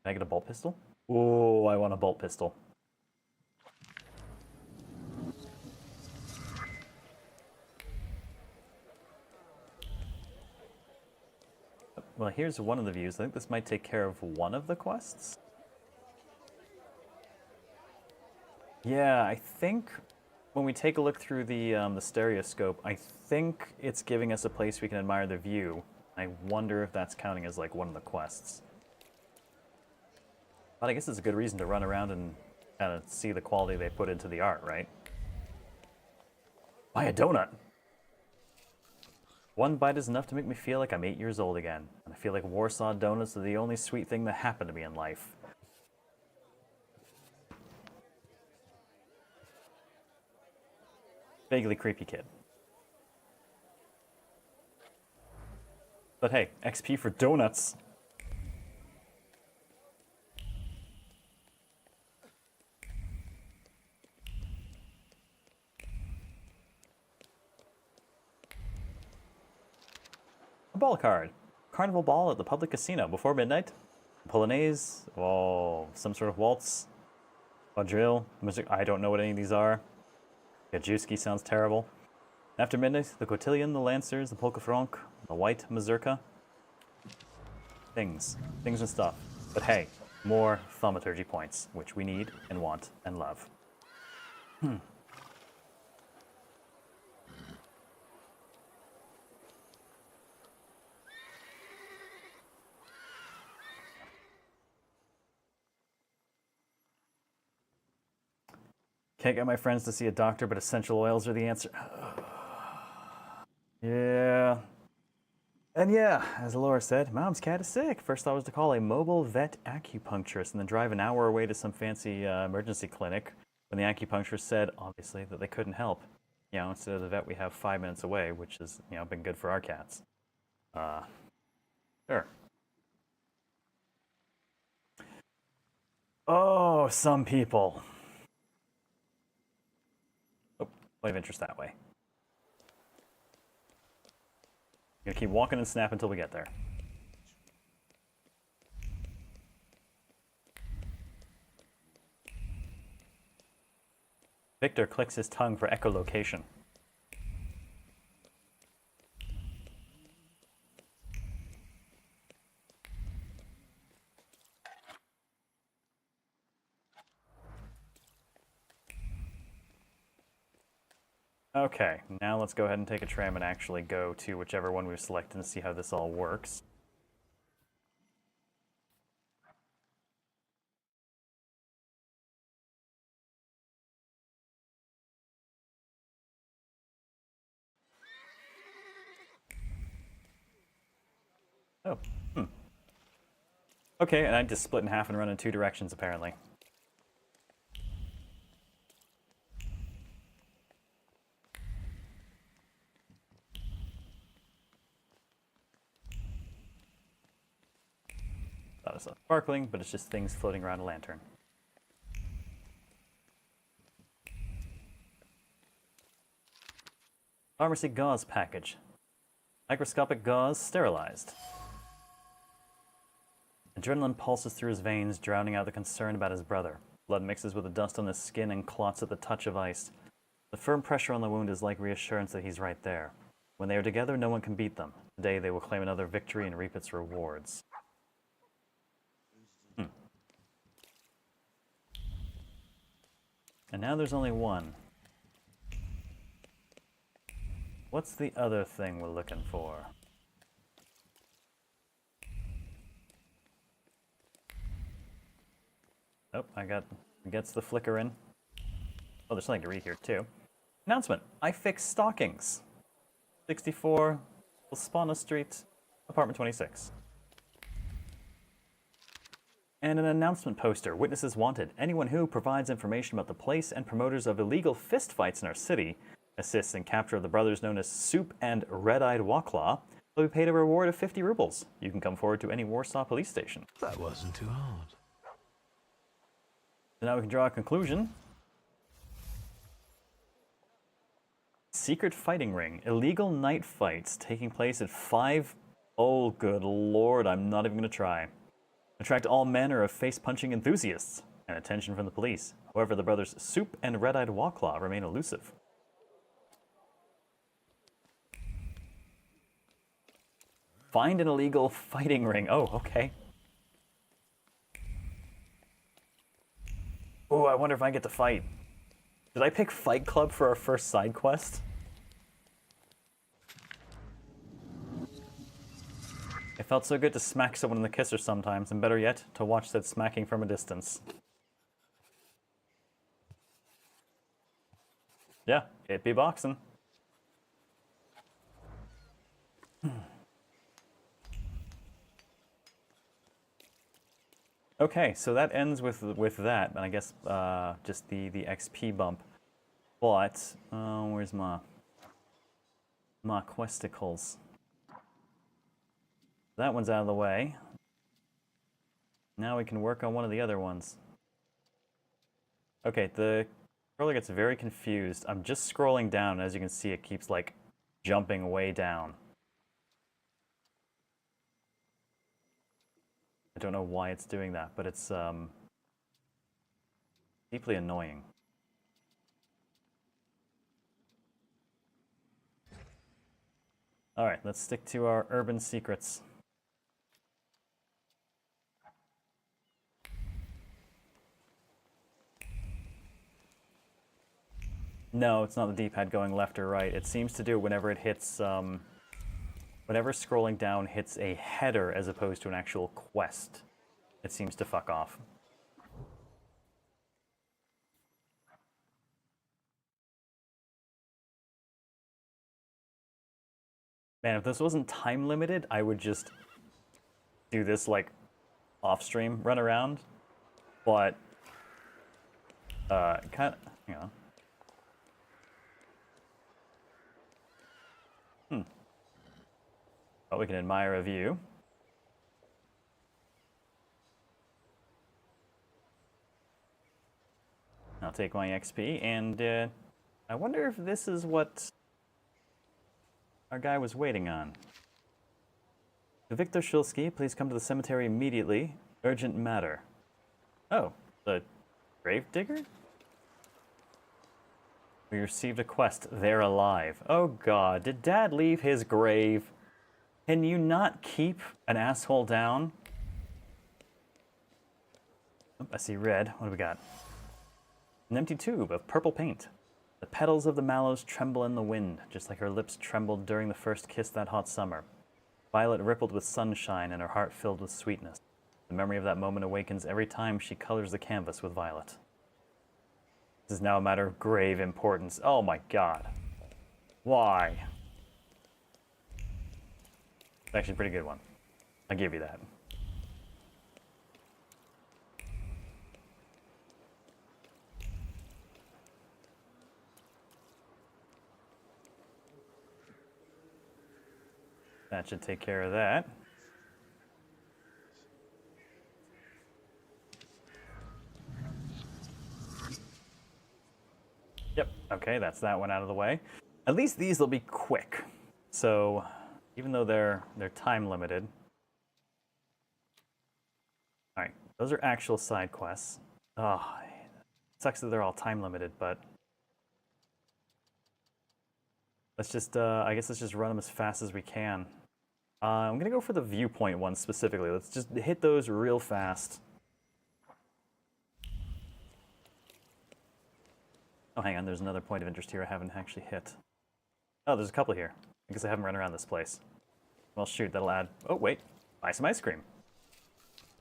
I get a bolt pistol? Oh, I want a bolt pistol. Well, here's one of the views. I think this might take care of one of the quests. Yeah, I think when we take a look through the stereoscope, I think it's giving us a place we can admire the view. I wonder if that's counting as like one of the quests. But I guess it's a good reason to run around and kind of see the quality they put into the art, right? Buy a donut! One bite is enough to make me feel like I'm 8 years old again. And I feel like Warsaw donuts are the only sweet thing that happened to me in life. Vaguely creepy kid. But hey, XP for donuts! A ball card. Carnival ball at the public casino before midnight. Polonaise. Oh, some sort of waltz. Quadrille. Music. I don't know what any of these are. Gajewski sounds terrible. After midnight, the cotillion, the lancers, the polka franc, the white mazurka. Things. Things and stuff. But hey, more thaumaturgy points, which we need and want and love. Can't get my friends to see a doctor, but essential oils are the answer. Yeah. And yeah, as Laura said, Mom's cat is sick. First thought was to call a mobile vet acupuncturist and then drive an hour away to some fancy emergency clinic when the acupuncturist said, obviously, that they couldn't help. You know, instead of the vet we have 5 minutes away, which has, you know, been good for our cats. Sure. Oh, some people. Oh, point of interest that way. Gonna keep walking and snap until we get there. Victor clicks his tongue for echolocation. Okay, now let's go ahead and take a tram and actually go to whichever one we've selected and see how this all works. Oh, Okay, and I just split in half and run in two directions, apparently. Thought I saw sparkling, but it's just things floating around a lantern. Pharmacy gauze package. Microscopic gauze sterilized. Adrenaline pulses through his veins, drowning out the concern about his brother. Blood mixes with the dust on his skin and clots at the touch of ice. The firm pressure on the wound is like reassurance that he's right there. When they are together, no one can beat them. Today, they will claim another victory and reap its rewards. And now there's only one. What's the other thing we're looking for? Oh, gets the flicker in. Oh, there's something to read here too. Announcement, I fixed stockings. 64, Spana Street, apartment 26. And an announcement poster, witnesses wanted. Anyone who provides information about the place and promoters of illegal fistfights in our city, assists in capture of the brothers known as Soup and Red-Eyed Waklaw, will be paid a reward of 50 rubles. You can come forward to any Warsaw police station. That wasn't too hard. So now we can draw a conclusion. Secret fighting ring. Illegal night fights taking place at 5... Oh, good lord, I'm not even going to try. Attract all manner of face-punching enthusiasts and attention from the police. However, the brothers Soup and Red-Eyed Waklaw remain elusive. Find an illegal fighting ring. Oh, okay. Oh, I wonder if I get to fight. Did I pick Fight Club for our first side quest? It felt so good to smack someone in the kisser sometimes, and better yet, to watch that smacking from a distance. Yeah, it be boxing. Okay, so that ends with that, and I guess just the XP bump. But where's my questicles? That one's out of the way. Now we can work on one of the other ones. Okay, the controller gets very confused. I'm just scrolling down, and as you can see, it keeps like jumping way down. I don't know why it's doing that, but it's deeply annoying. Alright, let's stick to our urban secrets. No, it's not the D-pad going left or right. It seems to do it whenever it hits, whenever scrolling down hits a header as opposed to an actual quest. It seems to fuck off. Man, if this wasn't time limited, I would just do this like off-stream run around. But, kind of, you know. But we can admire a view. I'll take my XP, and I wonder if this is what our guy was waiting on. Victor Shulsky, please come to the cemetery immediately. Urgent matter. Oh, the grave digger? We received a quest. They're alive. Oh god, did Dad leave his grave? Can you not keep an asshole down? Oh, I see red. What do we got? An empty tube of purple paint. The petals of the mallows tremble in the wind, just like her lips trembled during the first kiss that hot summer. Violet rippled with sunshine and her heart filled with sweetness. The memory of that moment awakens every time she colors the canvas with violet. This is now a matter of grave importance. Oh my god. Why? It's actually a pretty good one. I'll give you that. That should take care of that. Yep, okay, that's that one out of the way. At least these will be quick. So, even though they're time limited. Alright, those are actual side quests. Oh, it sucks that they're all time limited, but let's just, I guess let's just run them as fast as we can. I'm gonna go for the viewpoint ones specifically. Let's just hit those real fast. Oh, hang on, there's another point of interest here I haven't actually hit. Oh, there's a couple here. I guess I haven't run around this place. Well, shoot, that'll add... Oh, wait. Buy some ice cream.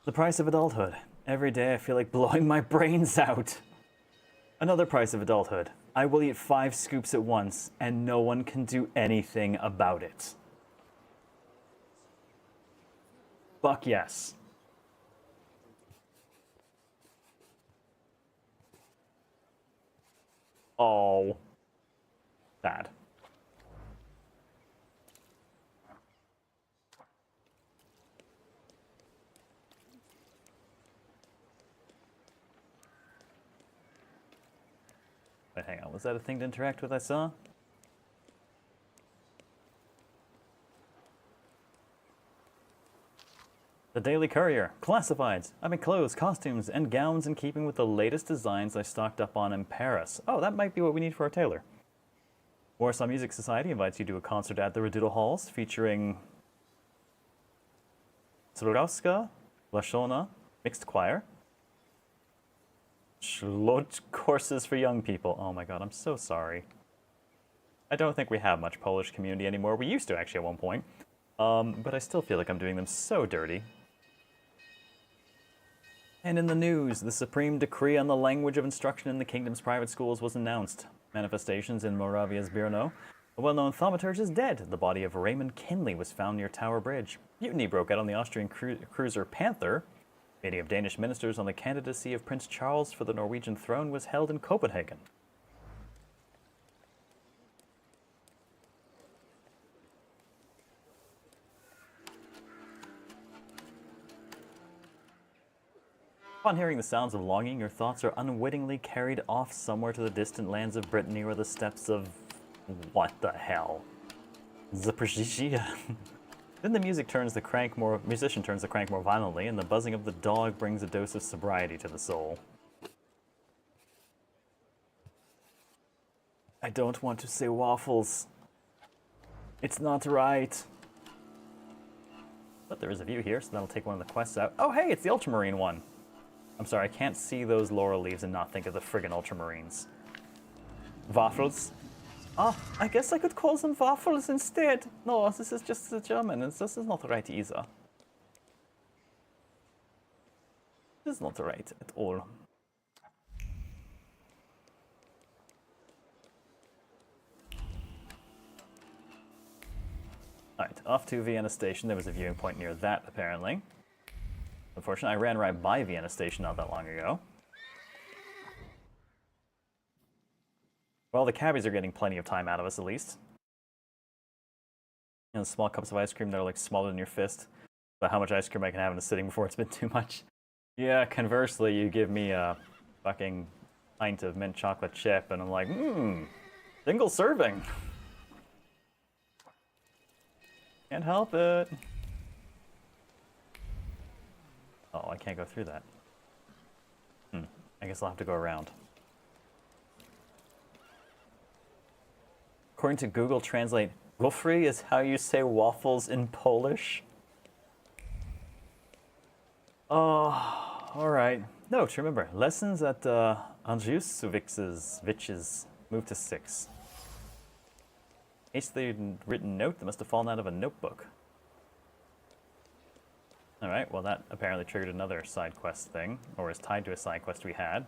The price of adulthood. Every day I feel like blowing my brains out. Another price of adulthood. I will eat 5 scoops at once, and no one can do anything about it. Fuck yes. Oh. Sad. Wait, hang on. Was that a thing to interact with I saw? The Daily Courier. Classifieds. I mean clothes, costumes, and gowns in keeping with the latest designs I stocked up on in Paris. Oh, that might be what we need for our tailor. Warsaw Music Society invites you to a concert at the Redoutable Halls featuring Srogowska, Lashona, Mixed Choir, Schlot courses for young people. Oh my god, I'm so sorry. I don't think we have much Polish community anymore. We used to actually at one point. But I still feel like I'm doing them so dirty. And in the news, the supreme decree on the language of instruction in the kingdom's private schools was announced. Manifestations in Moravia's Brno. A well-known thaumaturge is dead. The body of Raymond Kinley was found near Tower Bridge. Mutiny broke out on the Austrian cruiser Panther. Meeting of Danish ministers on the candidacy of Prince Charles for the Norwegian throne was held in Copenhagen. Upon hearing the sounds of longing, your thoughts are unwittingly carried off somewhere to the distant lands of Brittany or the steppes of... what the hell? Zaporizhzhia. Then the musician turns the crank more violently, and the buzzing of the dog brings a dose of sobriety to the soul. I don't want to say waffles. It's not right. But there is a view here, so that'll take one of the quests out. Oh hey, it's the Ultramarine one! I'm sorry, I can't see those laurel leaves and not think of the friggin' Ultramarines. Waffles? Oh, I guess I could call them waffles instead. No, this is just the German, and this is not right either. This is not right at all. Alright, off to Vienna Station. There was a viewing point near that, apparently. Unfortunately, I ran right by Vienna Station not that long ago. Well, the cabbies are getting plenty of time out of us, at least. You know, the small cups of ice cream that are like smaller than your fist. But how much ice cream I can have in a sitting before it's been too much. Yeah, conversely, you give me a fucking pint of mint chocolate chip, and I'm like, single serving. Can't help it. Oh, I can't go through that. I guess I'll have to go around. According to Google Translate, gofry is how you say waffles in Polish. Oh, alright. Note, remember, lessons at Andrzejewicz Move to 6. Hastily written note that must have fallen out of a notebook. Alright, well that apparently triggered another side quest thing, or is tied to a side quest we had.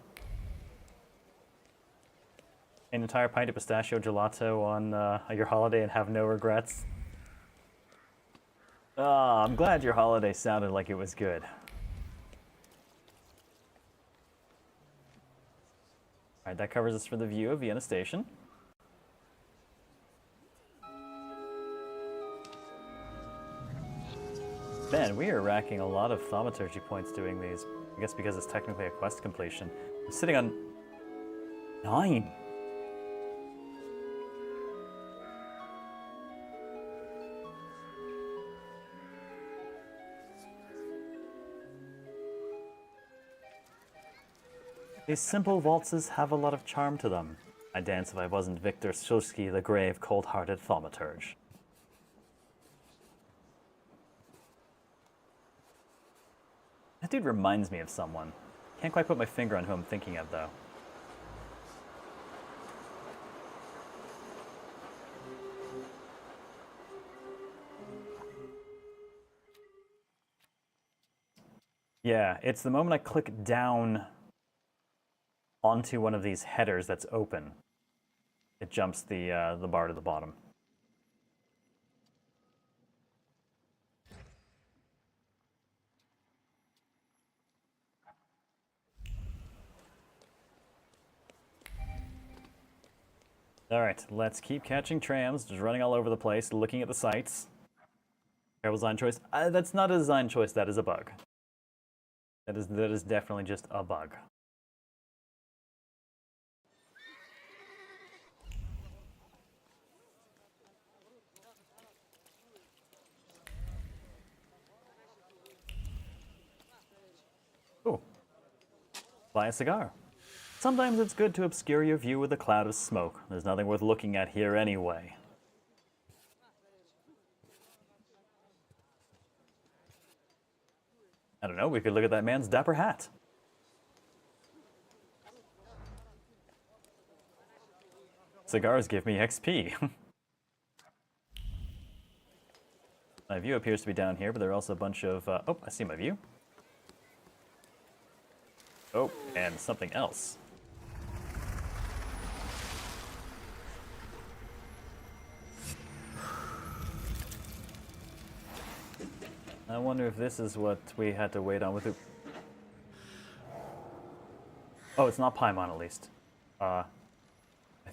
An entire pint of pistachio gelato on your holiday and have no regrets. Ah, I'm glad your holiday sounded like it was good. Alright, that covers us for the view of Vienna Station. Man, we are racking a lot of thaumaturgy points doing these. I guess because it's technically a quest completion. I'm sitting on 9. These simple waltzes have a lot of charm to them. I'd dance if I wasn't Victor Szulski, the grave, cold-hearted thaumaturge. That dude reminds me of someone. Can't quite put my finger on who I'm thinking of, though. Yeah, it's the moment I click down onto one of these headers that's open. It jumps the bar to the bottom. Alright, let's keep catching trams, just running all over the place, looking at the sights. Terrible design choice. That's not a design choice, that is a bug. That is definitely just a bug. Ooh. Buy a cigar. Sometimes it's good to obscure your view with a cloud of smoke. There's nothing worth looking at here anyway. I don't know, we could look at that man's dapper hat. Cigars give me XP. My view appears to be down here, but there are also a bunch of... oh, I see my view. Oh, and something else. I wonder if this is what we had to wait on with it. Oh, it's not Paimon at least. I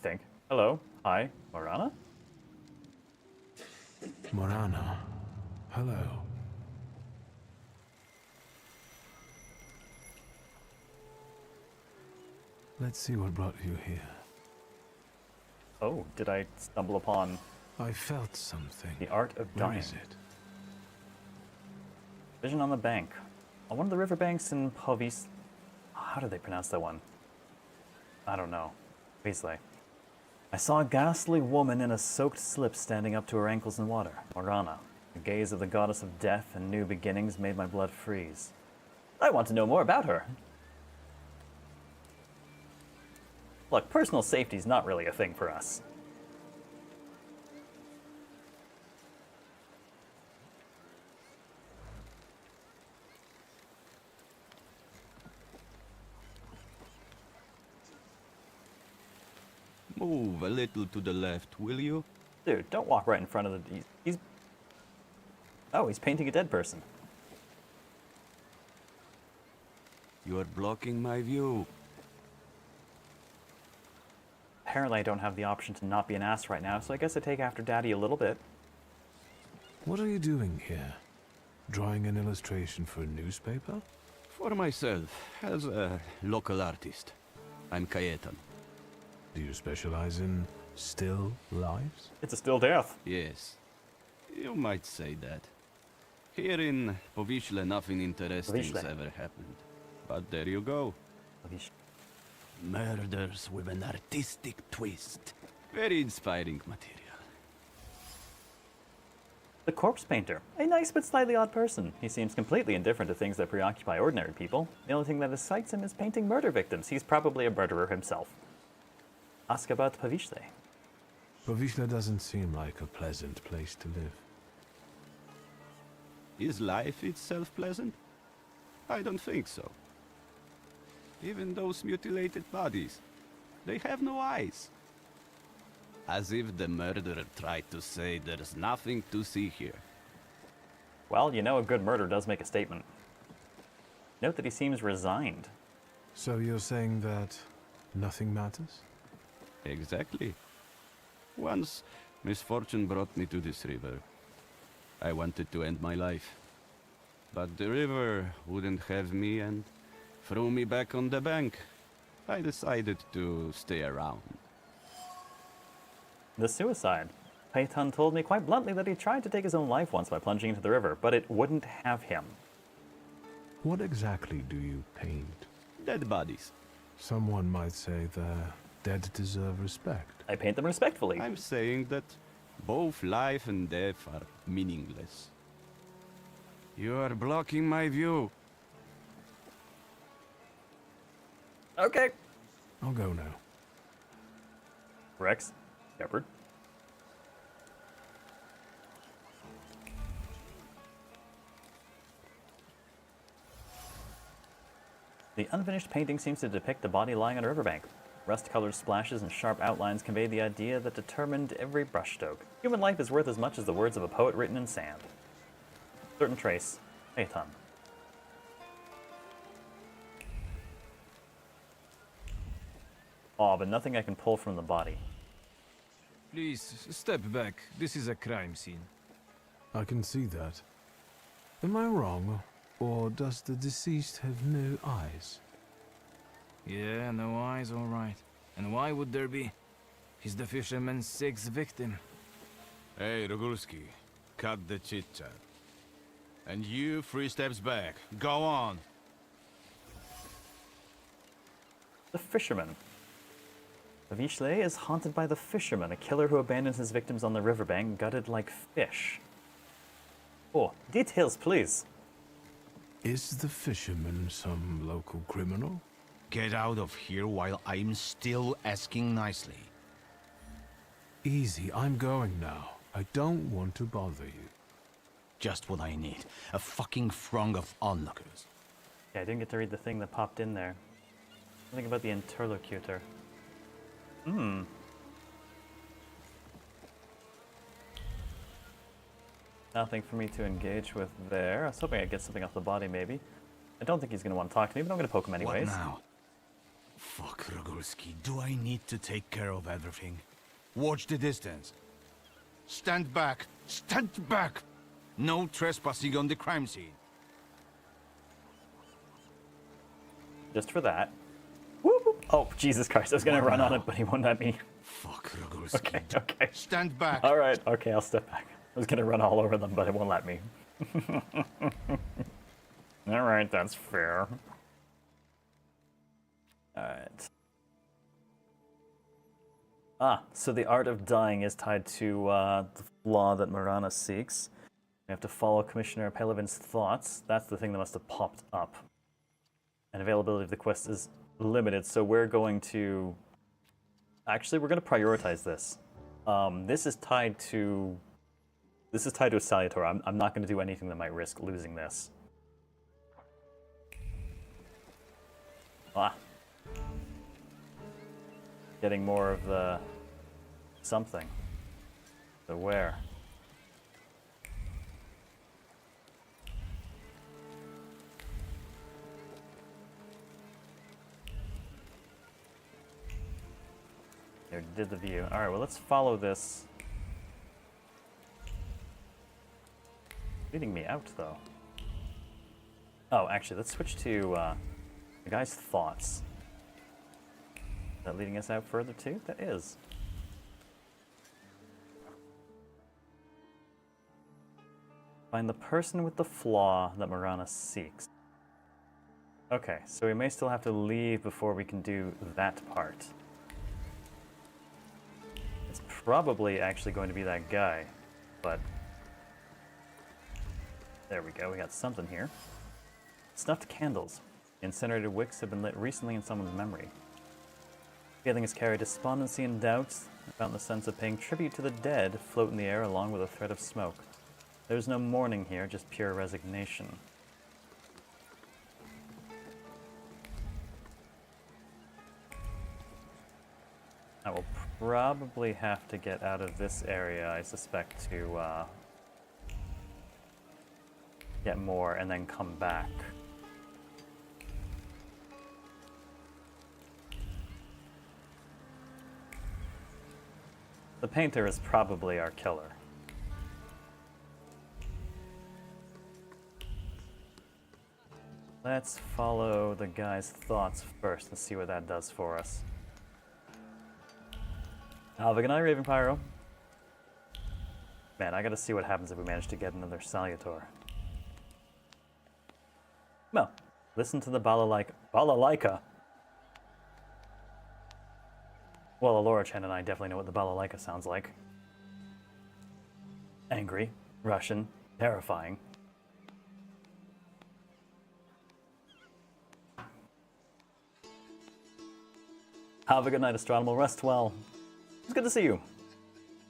think. Hello. Hi. Morana? Morana. Hello. Let's see what brought you here. Oh, did I stumble upon... I felt something. The art of dying. Where is it? Vision on the bank. On one of the riverbanks in Povis... How do they pronounce that one? I don't know. Weasley. I saw a ghastly woman in a soaked slip standing up to her ankles in water. Morgana. The gaze of the goddess of death and new beginnings made my blood freeze. I want to know more about her. Look, personal safety's not really a thing for us. Move a little to the left, will you? Dude, don't walk right in front of the... He's... Oh, he's painting a dead person. You are blocking my view. Apparently I don't have the option to not be an ass right now, so I guess I take after Daddy a little bit. What are you doing here? Drawing an illustration for a newspaper? For myself, as a local artist. I'm Cayetan. Do you specialize in still lives? It's a still death. Yes. You might say that. Here in Povishle, nothing interesting's ever happened. But there you go. Murders with an artistic twist. Very inspiring material. The corpse painter. A nice but slightly odd person. He seems completely indifferent to things that preoccupy ordinary people. The only thing that excites him is painting murder victims. He's probably a murderer himself. ask about Pavishle. Povishla doesn't seem like a pleasant place to live. Is life itself pleasant? I don't think so. Even those mutilated bodies, they have no eyes. As if the murderer tried to say there's nothing to see here. Well, you know, a good murder does make a statement. Note that he seems resigned. So you're saying that nothing matters? Exactly. Once, misfortune brought me to this river. I wanted to end my life. But the river wouldn't have me and threw me back on the bank. I decided to stay around. The suicide. Phaeton told me quite bluntly that he tried to take his own life once by plunging into the river, but it wouldn't have him. What exactly do you paint? Dead bodies. Someone might say the dead deserve respect. I paint them respectfully. I'm saying that both life and death are meaningless. You are blocking my view. Okay. I'll go now. Rex, Shepard. The unfinished painting seems to depict a body lying on a riverbank. Rust-colored splashes and sharp outlines convey the idea that determined every brushstroke. Human life is worth as much as the words of a poet written in sand. Certain trace, Phaeton. Oh, but nothing I can pull from the body. Please, step back. This is a crime scene. I can see that. Am I wrong, or does the deceased have no eyes? Yeah, no eyes, all right. And why would there be? He's the fisherman's sixth victim. Hey, Rogulski, cut the chit-chat. And you, 3 steps back. Go on. The fisherman. Pavishle is haunted by the fisherman, a killer who abandons his victims on the riverbank, gutted like fish. Oh, details, please. Is the fisherman some local criminal? Get out of here while I'm still asking nicely. Easy, I'm going now. I don't want to bother you. Just what I need. A fucking throng of onlookers. Yeah, I didn't get to read the thing that popped in there. Something about the interlocutor. Nothing for me to engage with there. I was hoping I'd get something off the body, maybe. I don't think he's going to want to talk to me, but I'm going to poke him anyways. What now? Fuck, Rogulski. Do I need to take care of everything? Watch the distance. Stand back. Stand back! No trespassing on the crime scene. Just for that. Whoop, whoop. Oh, Jesus Christ. I was going to run on it, but he won't let me. Fuck, Rogulski. Okay, okay. Stand back. All right, okay, I'll step back. I was going to run all over them, but it won't let me. All right, that's fair. All right. Ah, so the art of dying is tied to the flaw that Marana seeks. We have to follow Commissioner Pelevin's thoughts. That's the thing that must have popped up. And availability of the quest is limited, so we're going to... Actually, we're going to prioritize this. This is tied to a Salutator. I'm not going to do anything that might risk losing this. Ah. Getting more of the something. The where. There, did the view. Alright, well let's follow this. Leading me out though. Oh, actually, let's switch to the guy's thoughts. Is that leading us out further too? That is. Find the person with the flaw that Marana seeks. Okay, so we may still have to leave before we can do that part. It's probably actually going to be that guy, but... There we go, we got something here. Snuffed candles. Incinerated wicks have been lit recently in someone's memory. Feelings carry despondency and doubts. I found the sense of paying tribute to the dead float in the air along with a thread of smoke. There's no mourning here, just pure resignation. I will probably have to get out of this area, I suspect, to get more and then come back. The painter is probably our killer. Let's follow the guy's thoughts first and see what that does for us. Alvaganai, Raven Pyro. Man, I gotta see what happens if we manage to get another Salutor. Well, listen to the balalaika. Well, Alora-chan and I definitely know what the balalaika sounds like. Angry, Russian, terrifying. Have a good night, Astronomal. Rest well. It's good to see you.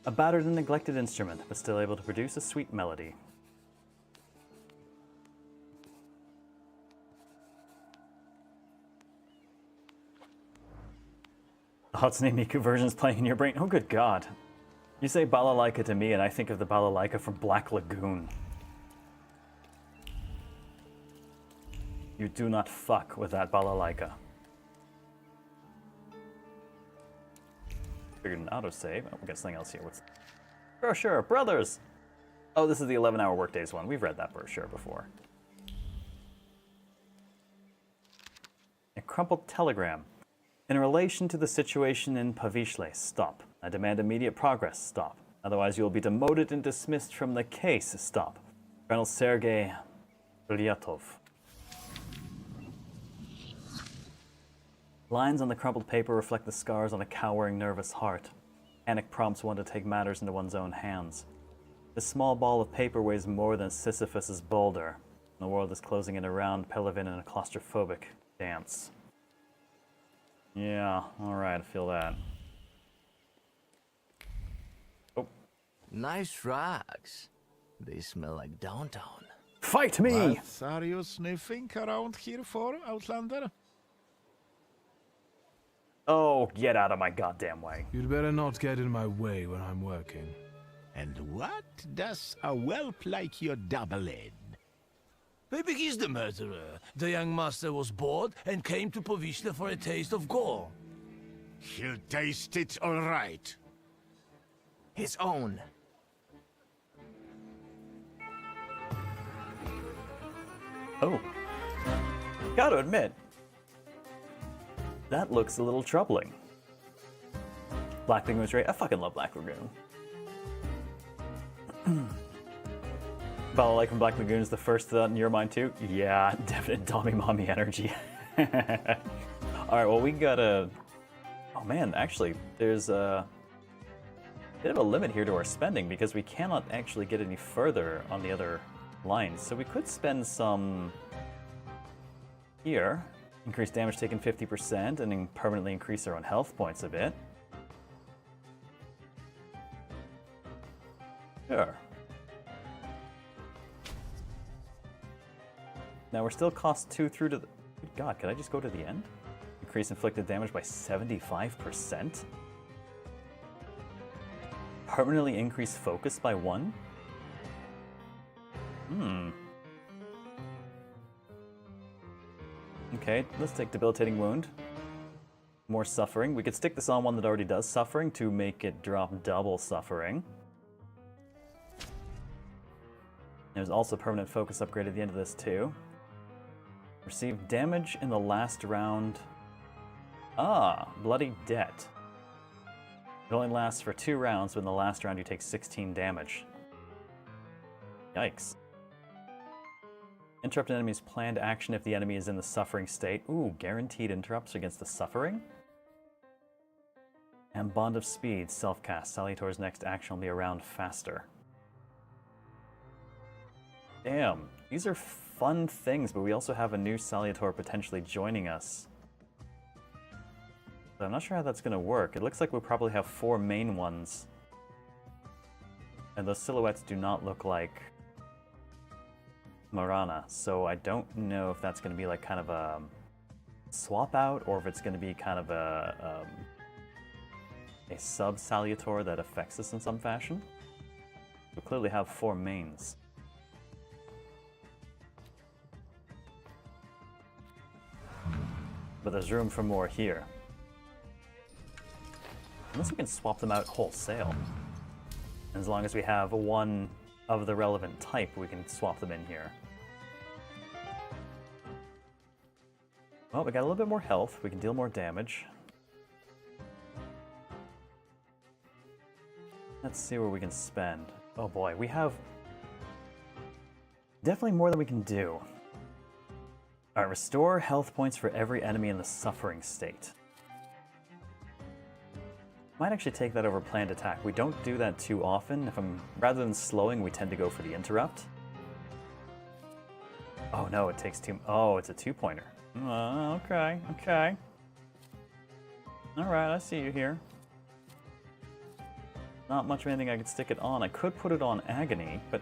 A battered and neglected instrument, but still able to produce a sweet melody. The Hatsune Miku version is playing in your brain. Oh, good God. You say balalaika to me, and I think of the balalaika from Black Lagoon. You do not fuck with that balalaika. Figured an autosave. Oh, we got something else here. What's brochure? Brothers! Oh, this is the 11-hour workdays one. We've read that brochure before. A crumpled telegram. In relation to the situation in Pavishle, stop. I demand immediate progress, stop. Otherwise you will be demoted and dismissed from the case, stop. Colonel Sergei Ryatov. Lines on the crumpled paper reflect the scars on a cowering, nervous heart. Panic prompts one to take matters into one's own hands. This small ball of paper weighs more than Sisyphus's boulder. The world is closing in around Pelavin in a claustrophobic dance. Yeah, alright, I feel that. Oh. Nice rags. They smell like downtown. Fight me! What are you sniffing around here for, Outlander? Oh, get out of my goddamn way. You'd better not get in my way when I'm working. And what does a whelp like your double-head? Maybe he's the murderer. The young master was bored and came to Pavishle for a taste of gore. He'll taste it all right. His own. Oh. Gotta admit, that looks a little troubling. Black Lagoon was great. I fucking love Black Lagoon. Balalaika from Black Lagoon is the first thought in your mind too? Yeah, definite Dommy Mommy energy. Alright, well we gotta... Oh man, actually, there's a bit of a limit here to our spending because we cannot actually get any further on the other lines. So we could spend some here. Increase damage taken 50% and then permanently increase our own health points a bit. Sure. Now we're still cost 2 through to the... Good God, could I just go to the end? Increase inflicted damage by 75%? Permanently increase focus by 1? Okay, let's take Debilitating Wound. More suffering. We could stick this on one that already does suffering to make it drop double suffering. There's also permanent focus upgrade at the end of this too. Receive damage in the last round. Ah, Bloody Debt. It only lasts for 2 rounds, but in the last round you take 16 damage. Yikes. Interrupt an enemy's planned action if the enemy is in the suffering state. Ooh, guaranteed interrupts against the suffering. And Bond of Speed, self-cast. Salutor's next action will be a round faster. Damn, these are fun things, but we also have a new Salutor potentially joining us. So I'm not sure how that's going to work. It looks like we probably have 4 main ones. And those silhouettes do not look like Marana, so I don't know if that's going to be like kind of a swap out, or if it's going to be kind of a sub-Salutor that affects us in some fashion. We clearly have 4 mains. But there's room for more here. Unless we can swap them out wholesale. And as long as we have one of the relevant type, we can swap them in here. Well, we got a little bit more health. We can deal more damage. Let's see where we can spend. Oh boy, we have definitely more than we can do. Alright, restore health points for every enemy in the suffering state. Might actually take that over planned attack. We don't do that too often. Rather than slowing, we tend to go for the interrupt. Oh no, it takes 2. Oh, it's a 2-pointer. Okay, okay. Alright, I see you here. Not much of anything I could stick it on. I could put it on Agony, but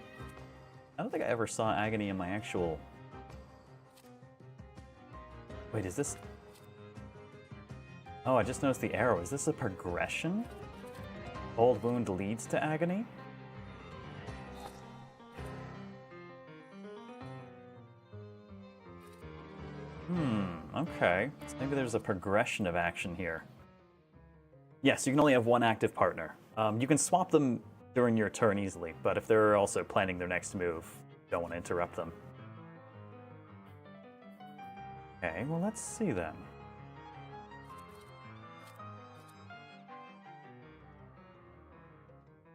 I don't think I ever saw Agony in my actual... Wait, is this... Oh, I just noticed the arrow. Is this a progression? Old wound leads to Agony? Okay. So maybe there's a progression of action here. Yes, you can only have one active partner. You can swap them during your turn easily, but if they're also planning their next move, you don't want to interrupt them. Okay, well let's see then.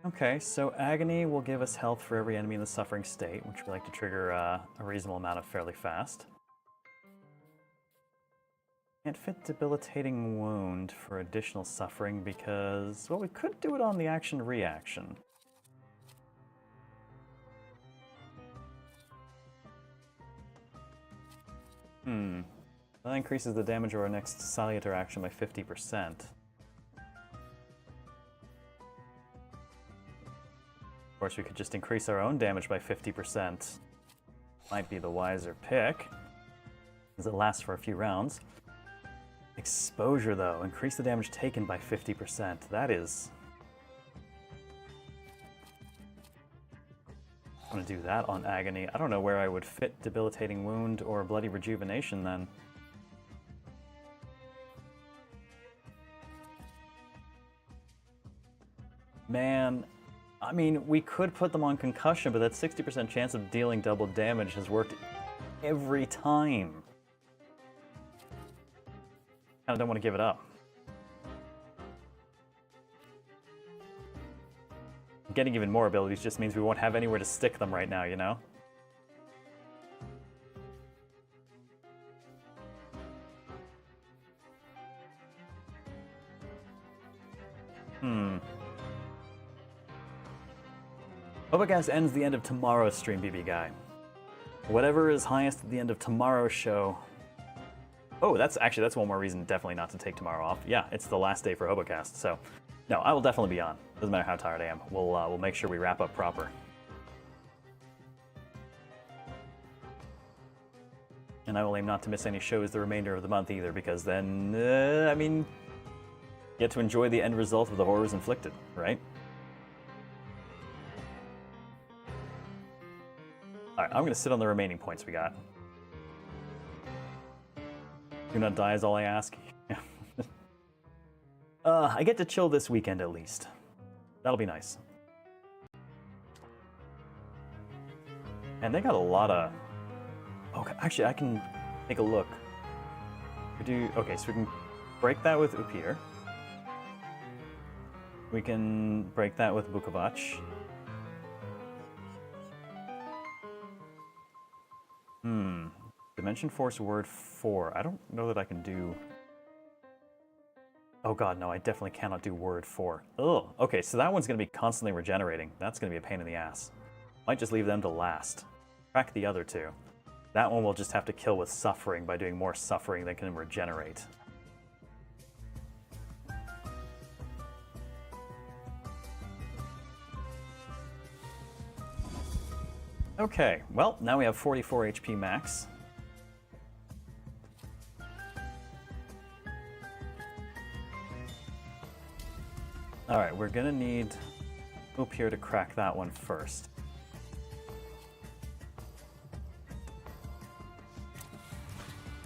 Okay, so Agony will give us health for every enemy in the suffering state, which we like to trigger a reasonable amount of fairly fast. Can't fit Debilitating Wound for additional suffering because, well, we could do it on the action-reaction. That increases the damage of our next Salutor action by 50%. Of course, we could just increase our own damage by 50%. Might be the wiser pick, as it lasts for a few rounds. Exposure, though. Increase the damage taken by 50%. That is... I'm going to do that on Agony. I don't know where I would fit Debilitating Wound or Bloody Rejuvenation, then. Man, I mean, we could put them on Concussion, but that 60% chance of dealing double damage has worked every time. I don't want to give it up. Getting even more abilities just means we won't have anywhere to stick them right now, you know? Hobocast ends the end of tomorrow's stream, BB Guy. Whatever is highest at the end of tomorrow's show. Oh, that's one more reason definitely not to take tomorrow off. Yeah, it's the last day for Hobocast, so no, I will definitely be on. Doesn't matter how tired I am. We'll make sure we wrap up proper. And I will aim not to miss any shows the remainder of the month either, because then, I mean, get to enjoy the end result of the horrors inflicted, right? Alright, I'm going to sit on the remaining points we got. Do not die is all I ask. I get to chill this weekend at least. That'll be nice. And they got a lot of... Okay, actually, I can take a look. Okay, so we can break that with Upir. We can break that with Bukovac. Dimension Force Word 4. I don't know that I can do... Oh god, no, I definitely cannot do Word 4. Ugh. Okay, so that one's going to be constantly regenerating. That's going to be a pain in the ass. Might just leave them to last. Crack the other two. That one we'll just have to kill with Suffering by doing more Suffering that can regenerate. Okay, well, now we have 44 HP max. Alright, we're gonna need Oop here to crack that one first.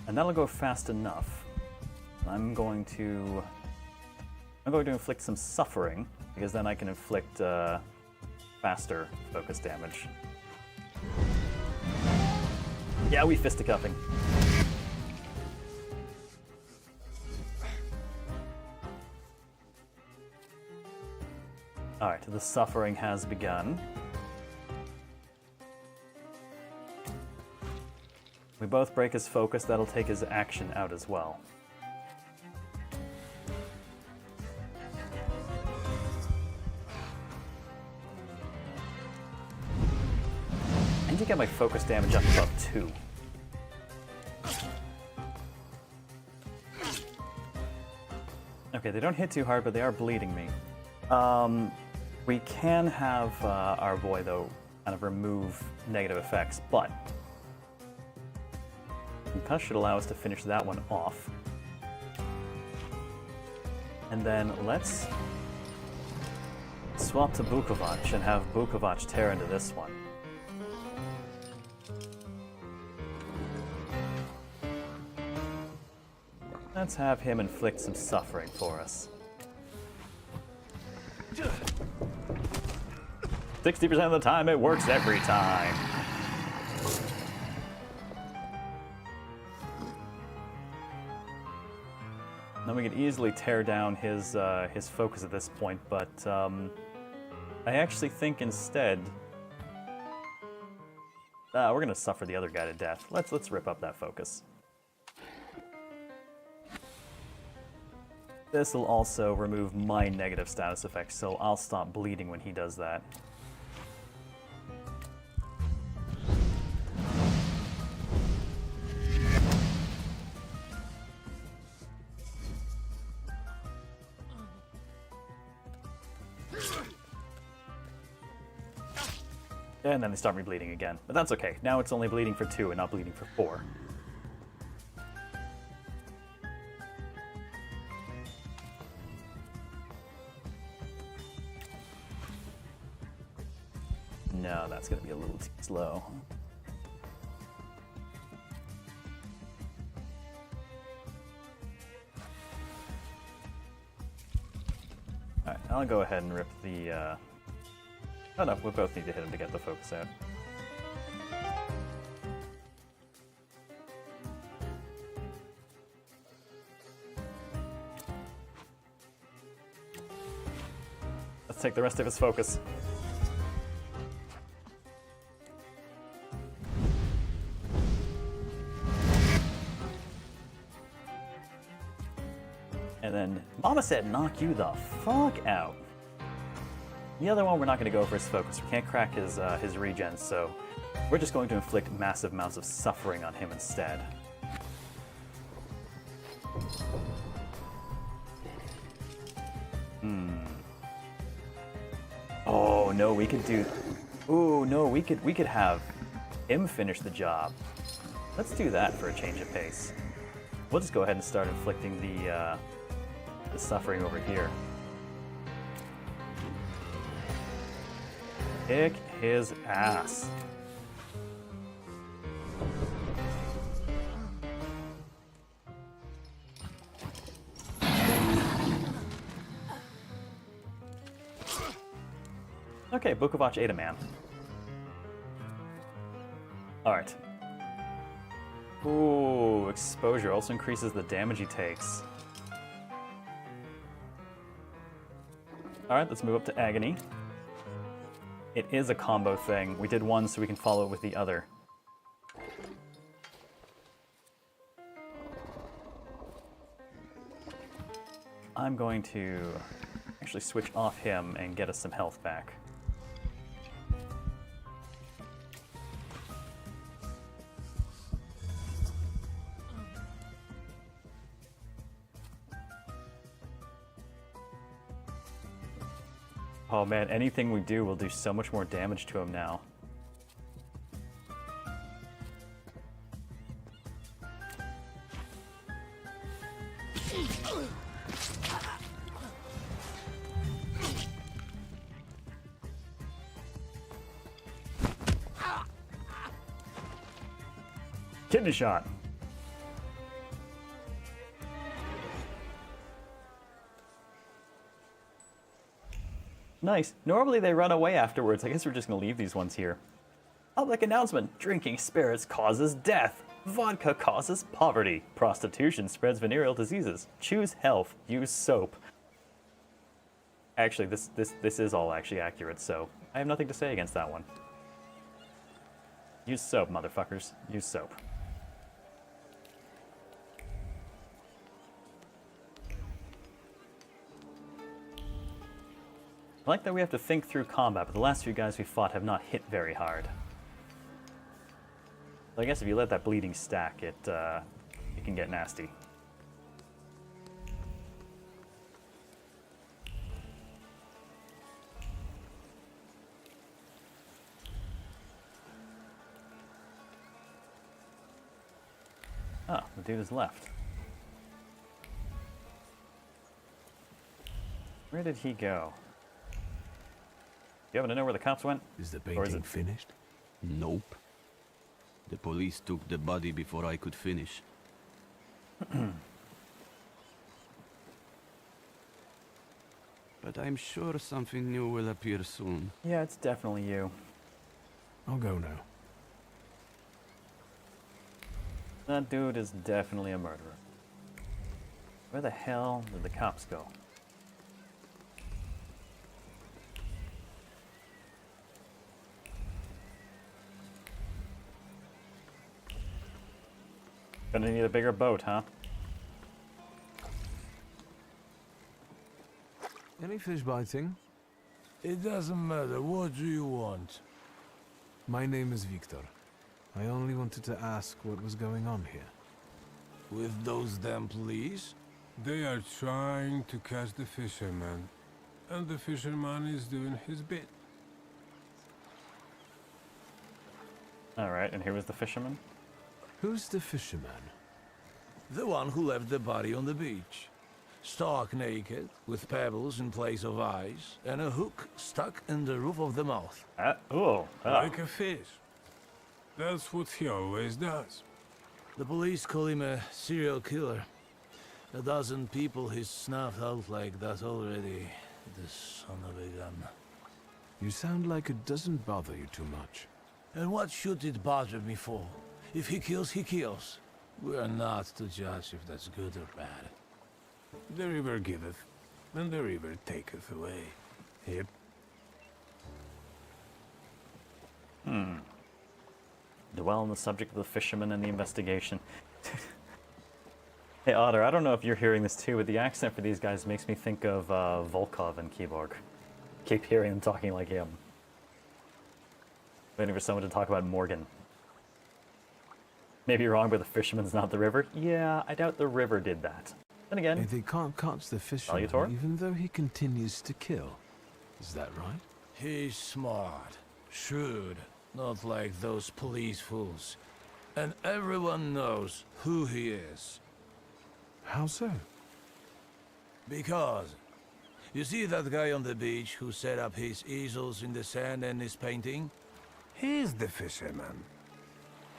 And that'll go fast enough. I'm going to inflict some suffering, because then I can inflict faster focus damage. Yeah, we fisticuffing. Alright, the suffering has begun. We both break his focus, that'll take his action out as well. I need to get my focus damage up above 2. Okay, they don't hit too hard, but they are bleeding me. We can have our boy, though, kind of remove negative effects, but Concuss should allow us to finish that one off. And then let's swap to Bukovac and have Bukovac tear into this one. Let's have him inflict some suffering for us. 60% of the time, it works every time. Then we could easily tear down his focus at this point, but I actually think instead we're gonna suffer the other guy to death. Let's rip up that focus. This will also remove my negative status effects, so I'll stop bleeding when he does that. And then they start me bleeding again. But that's okay. Now it's only bleeding for 2 and not bleeding for 4. No, that's going to be a little too slow. Alright, I'll go ahead and rip the... Oh no, we both need to hit him to get the focus out. Let's take the rest of his focus. And then, Mama said knock you the fuck out. The other one, we're not going to go for his focus. We can't crack his regen, so we're just going to inflict massive amounts of suffering on him instead. Oh no, we could do. Ooh no, we could have him finish the job. Let's do that for a change of pace. We'll just go ahead and start inflicting the suffering over here. Kick his ass. Okay, Bukovac ate a man. Alright. Ooh, exposure also increases the damage he takes. Alright, let's move up to agony. It is a combo thing. We did one so we can follow it with the other. I'm going to actually switch off him and get us some health back. Oh man, anything we do will do so much more damage to him now. Kidney shot. Nice. Normally they run away afterwards. I guess we're just gonna leave these ones here. Public announcement. Drinking spirits causes death. Vodka causes poverty. Prostitution spreads venereal diseases. Choose health. Use soap. Actually, this is all actually accurate, so I have nothing to say against that one. Use soap, motherfuckers. Use soap. I like that we have to think through combat, but the last few guys we fought have not hit very hard. So I guess if you let that bleeding stack, it can get nasty. Oh, the dude is left. Where did he go? You happen to know where the cops went? Is the painting finished? Nope. The police took the body before I could finish. But I'm sure something new will appear soon. Yeah, it's definitely you. I'll go now. That dude is definitely a murderer. Where the hell did the cops go? Gonna need a bigger boat, huh? Any fish biting? It doesn't matter. What do you want? My name is Victor. I only wanted to ask what was going on here. With those damn police? They are trying to catch the fisherman, and the fisherman is doing his bit. Alright, and here was the fisherman? Who's the fisherman? The one who left the body on the beach. Stark naked, with pebbles in place of eyes, and a hook stuck in the roof of the mouth. Like a fish. That's what he always does. The police call him a serial killer. A dozen people he's snuffed out like that already. The son of a gun. You sound like it doesn't bother you too much. And what should it bother me for? If he kills, he kills. We are not to judge if that's good or bad. The river giveth, and the river taketh away. Yep. Dwell on the subject of the fisherman and the investigation. Hey Otter, I don't know if you're hearing this too, but the accent for these guys makes me think of Volkov and Keyborg. Keep hearing them talking like him. Waiting for someone to talk about Morgan. Maybe you're wrong, but the fisherman's not the river. Yeah, I doubt the river did that. Then again, They can't catch the fisherman, Salutor? even though he continues to kill. Is that right? He's smart, shrewd, not like those police fools. And everyone knows who he is. How so? Because, you see that guy on the beach who set up his easels in the sand and is painting? He's the fisherman.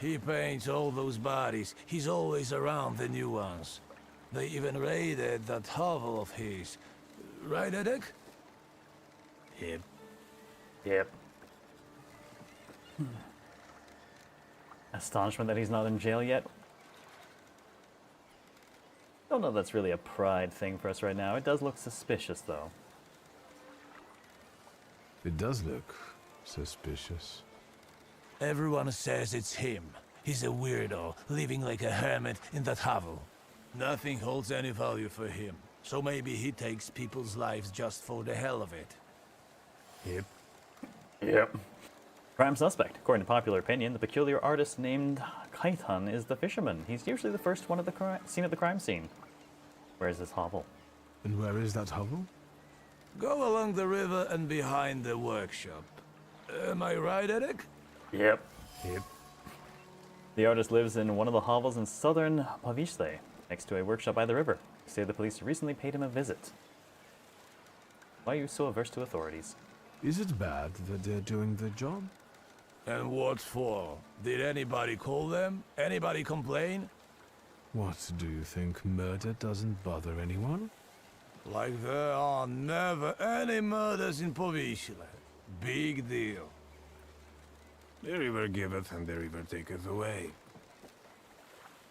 He paints all those bodies. He's always around the new ones. They even raided that hovel of his. Right, Edek? Yep. Yep. Astonishment that he's not in jail yet. Don't know if that's really a pride thing for us right now. It does look suspicious, though. It does look suspicious. Everyone says it's him. He's a weirdo, living like a hermit in that hovel. Nothing holds any value for him, so maybe he takes people's lives just for the hell of it. Yep. Yep. Prime suspect. According to popular opinion, the peculiar artist named Kaitan is the fisherman. He's usually the first one at the scene of the crime scene. Where's this hovel? And where is that hovel? Go along the river and behind the workshop. Am I right, Edek? Yep. Yep. The artist lives in one of the hovels in southern Pavisle, next to a workshop by the river. Say the police recently paid him a visit. Why are you so averse to authorities? Is it bad that they're doing their job? And what for? Did anybody call them? Anybody complain? What, do you think murder doesn't bother anyone? Like there are never any murders in Povishla. Big deal. The river giveth and the river taketh away.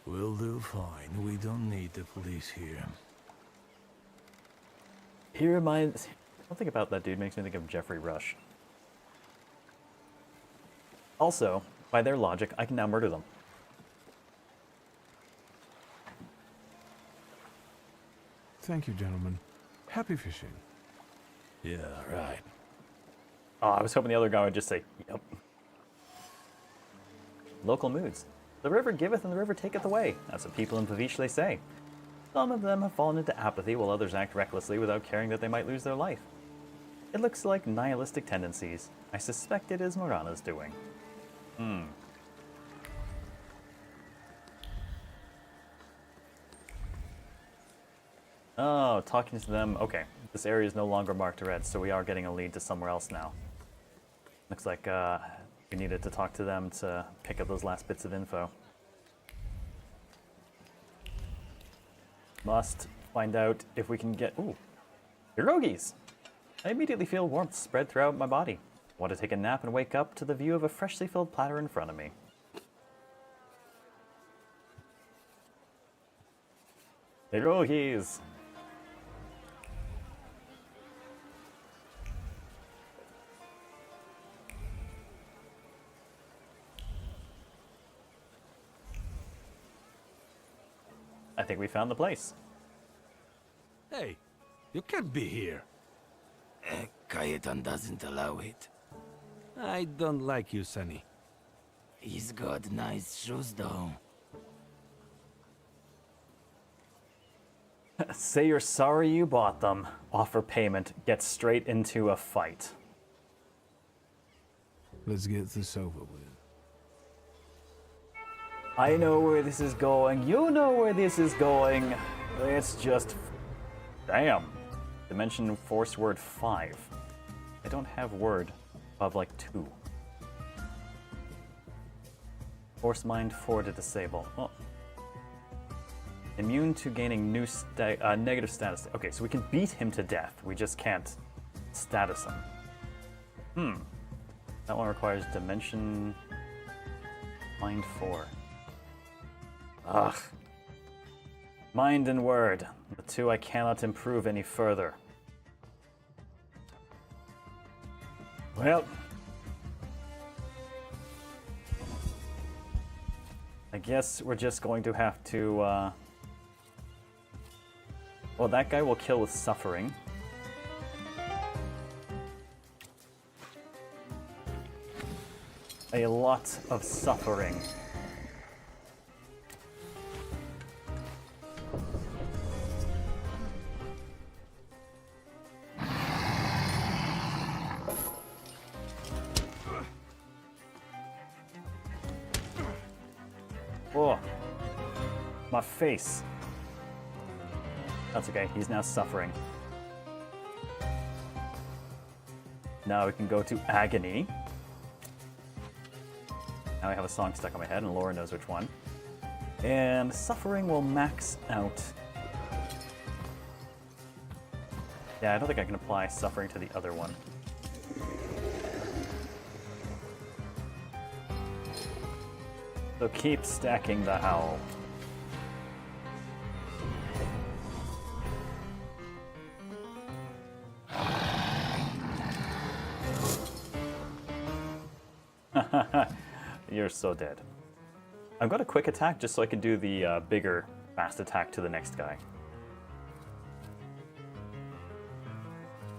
We'll do fine. We don't need the police here. He reminds... Something about that dude makes me think of Jeffrey Rush. Also, by their logic, I can now murder them. Thank you, gentlemen. Happy fishing. Yeah, right. Oh, I was hoping the other guy would just say, yep. Local moods. The river giveth and the river taketh away. That's what people in Povishla say. Some of them have fallen into apathy while others act recklessly without caring that they might lose their life. It looks like nihilistic tendencies. I suspect it is Morana's doing. Oh, talking to them. Okay, this area is no longer marked red, so we are getting a lead to somewhere else now. Looks like we needed to talk to them to pick up those last bits of info. Must find out if we can get... Ooh, pierogies! I immediately feel warmth spread throughout my body. Want to take a nap and wake up to the view of a freshly filled platter in front of me. Pierogies! I think we found the place. Hey, you can't be here. Kayetan doesn't allow it. I don't like you, Sonny. He's got nice shoes, though. Say you're sorry you bought them. Offer payment. Get straight into a fight. Let's get this over with. I know where this is going. You know where this is going. It's just... Damn. Dimension force word 5. I don't have word above like 2. Force mind 4 to disable. Oh. Immune to gaining new negative status. Okay, so we can beat him to death. We just can't status him. That one requires dimension mind 4. Ugh. Mind and word. The two I cannot improve any further. Well. I guess we're just going to have to, well, that guy will kill with suffering. A lot of suffering. Oh, my face. That's okay, he's now suffering. Now we can go to Agony. Now I have a song stuck on my head and Laura knows which one. And Suffering will max out. Yeah, I don't think I can apply Suffering to the other one. So keep stacking the Howl. You're so dead. I've got a quick attack just so I can do the bigger fast attack to the next guy.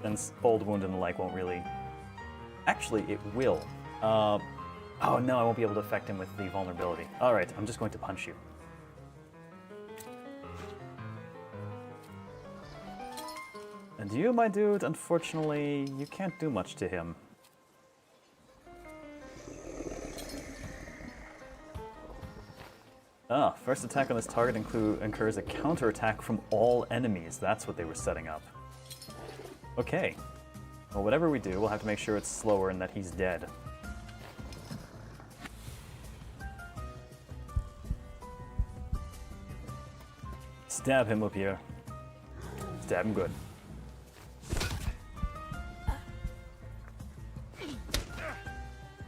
Then Bold Wound and the like won't really... Actually, it will. Oh no, I won't be able to affect him with the vulnerability. Alright, I'm just going to punch you. And you, my dude, unfortunately, you can't do much to him. First attack on this target incurs a counterattack from all enemies. That's what they were setting up. Okay. Well, whatever we do, we'll have to make sure it's slower and that he's dead. Stab him up here. Stab him good.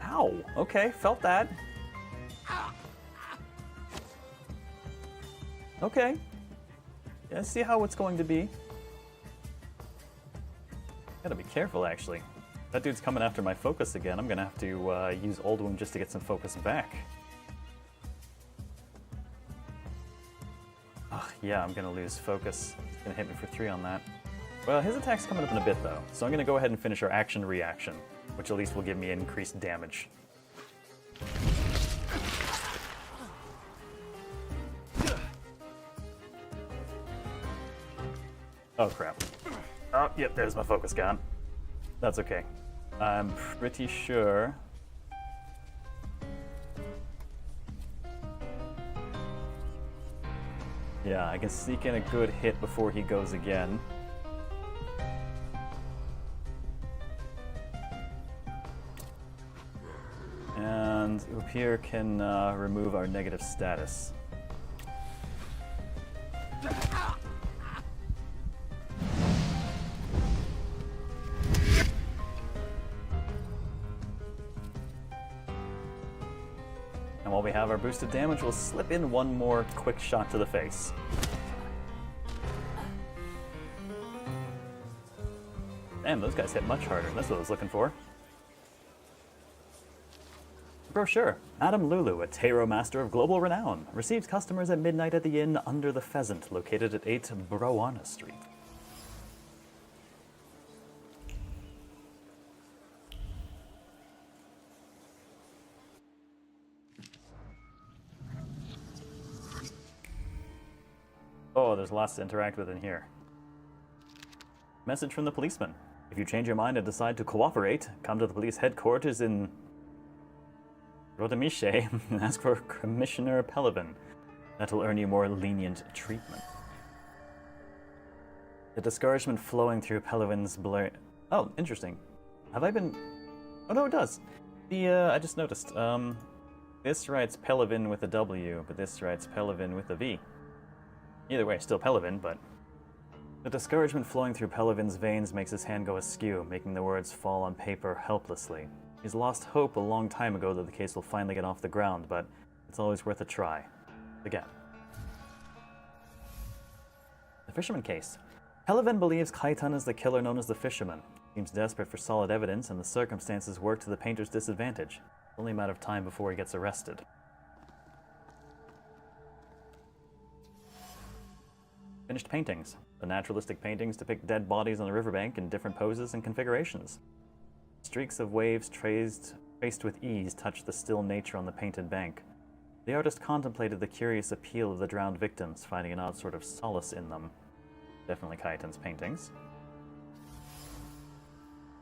Ow! Okay, felt that. Okay. Yeah, see how it's going to be. Gotta be careful, actually. That dude's coming after my focus again. I'm gonna have to use Old Wound just to get some focus back. Ugh, yeah, I'm gonna lose focus. He's gonna hit me for 3 on that. Well, his attack's coming up in a bit, though. So I'm gonna go ahead and finish our action-reaction, which at least will give me increased damage. Oh, crap. Oh, yep, there's my focus gone. That's okay. I'm pretty sure... Yeah, I can sneak in a good hit before he goes again. And Upir can remove our negative status. And while we have our boosted damage, we'll slip in one more quick shot to the face. Damn, those guys hit much harder. That's what I was looking for. Brochure. Madame Lulu, a tarot master of global renown, receives customers at midnight at the inn Under the Pheasant, located at 8 Browana Street. Oh, there's lots to interact with in here. Message from the policeman. If you change your mind and decide to cooperate, come to the police headquarters in Rodemiche and ask for Commissioner Pelevin. That'll earn you more lenient treatment. The discouragement flowing through Pelevin's blur... Oh, interesting. Have I been... Oh, no, it does. I just noticed. This writes Pelevin with a W, but this writes Pelevin with a V. Either way, still Pelevin, but... The discouragement flowing through Pelevin's veins makes his hand go askew, making the words fall on paper helplessly. He's lost hope a long time ago that the case will finally get off the ground, but it's always worth a try. Again. The Fisherman case. Pelevin believes Kaitan is the killer known as the Fisherman. Seems desperate for solid evidence, and the circumstances work to the painter's disadvantage. It's only a matter of time before he gets arrested. Finished paintings. The naturalistic paintings depict dead bodies on the riverbank in different poses and configurations. Streaks of waves traced with ease touch the still nature on the painted bank. The artist contemplated the curious appeal of the drowned victims, finding an odd sort of solace in them. Definitely Kaitan's paintings.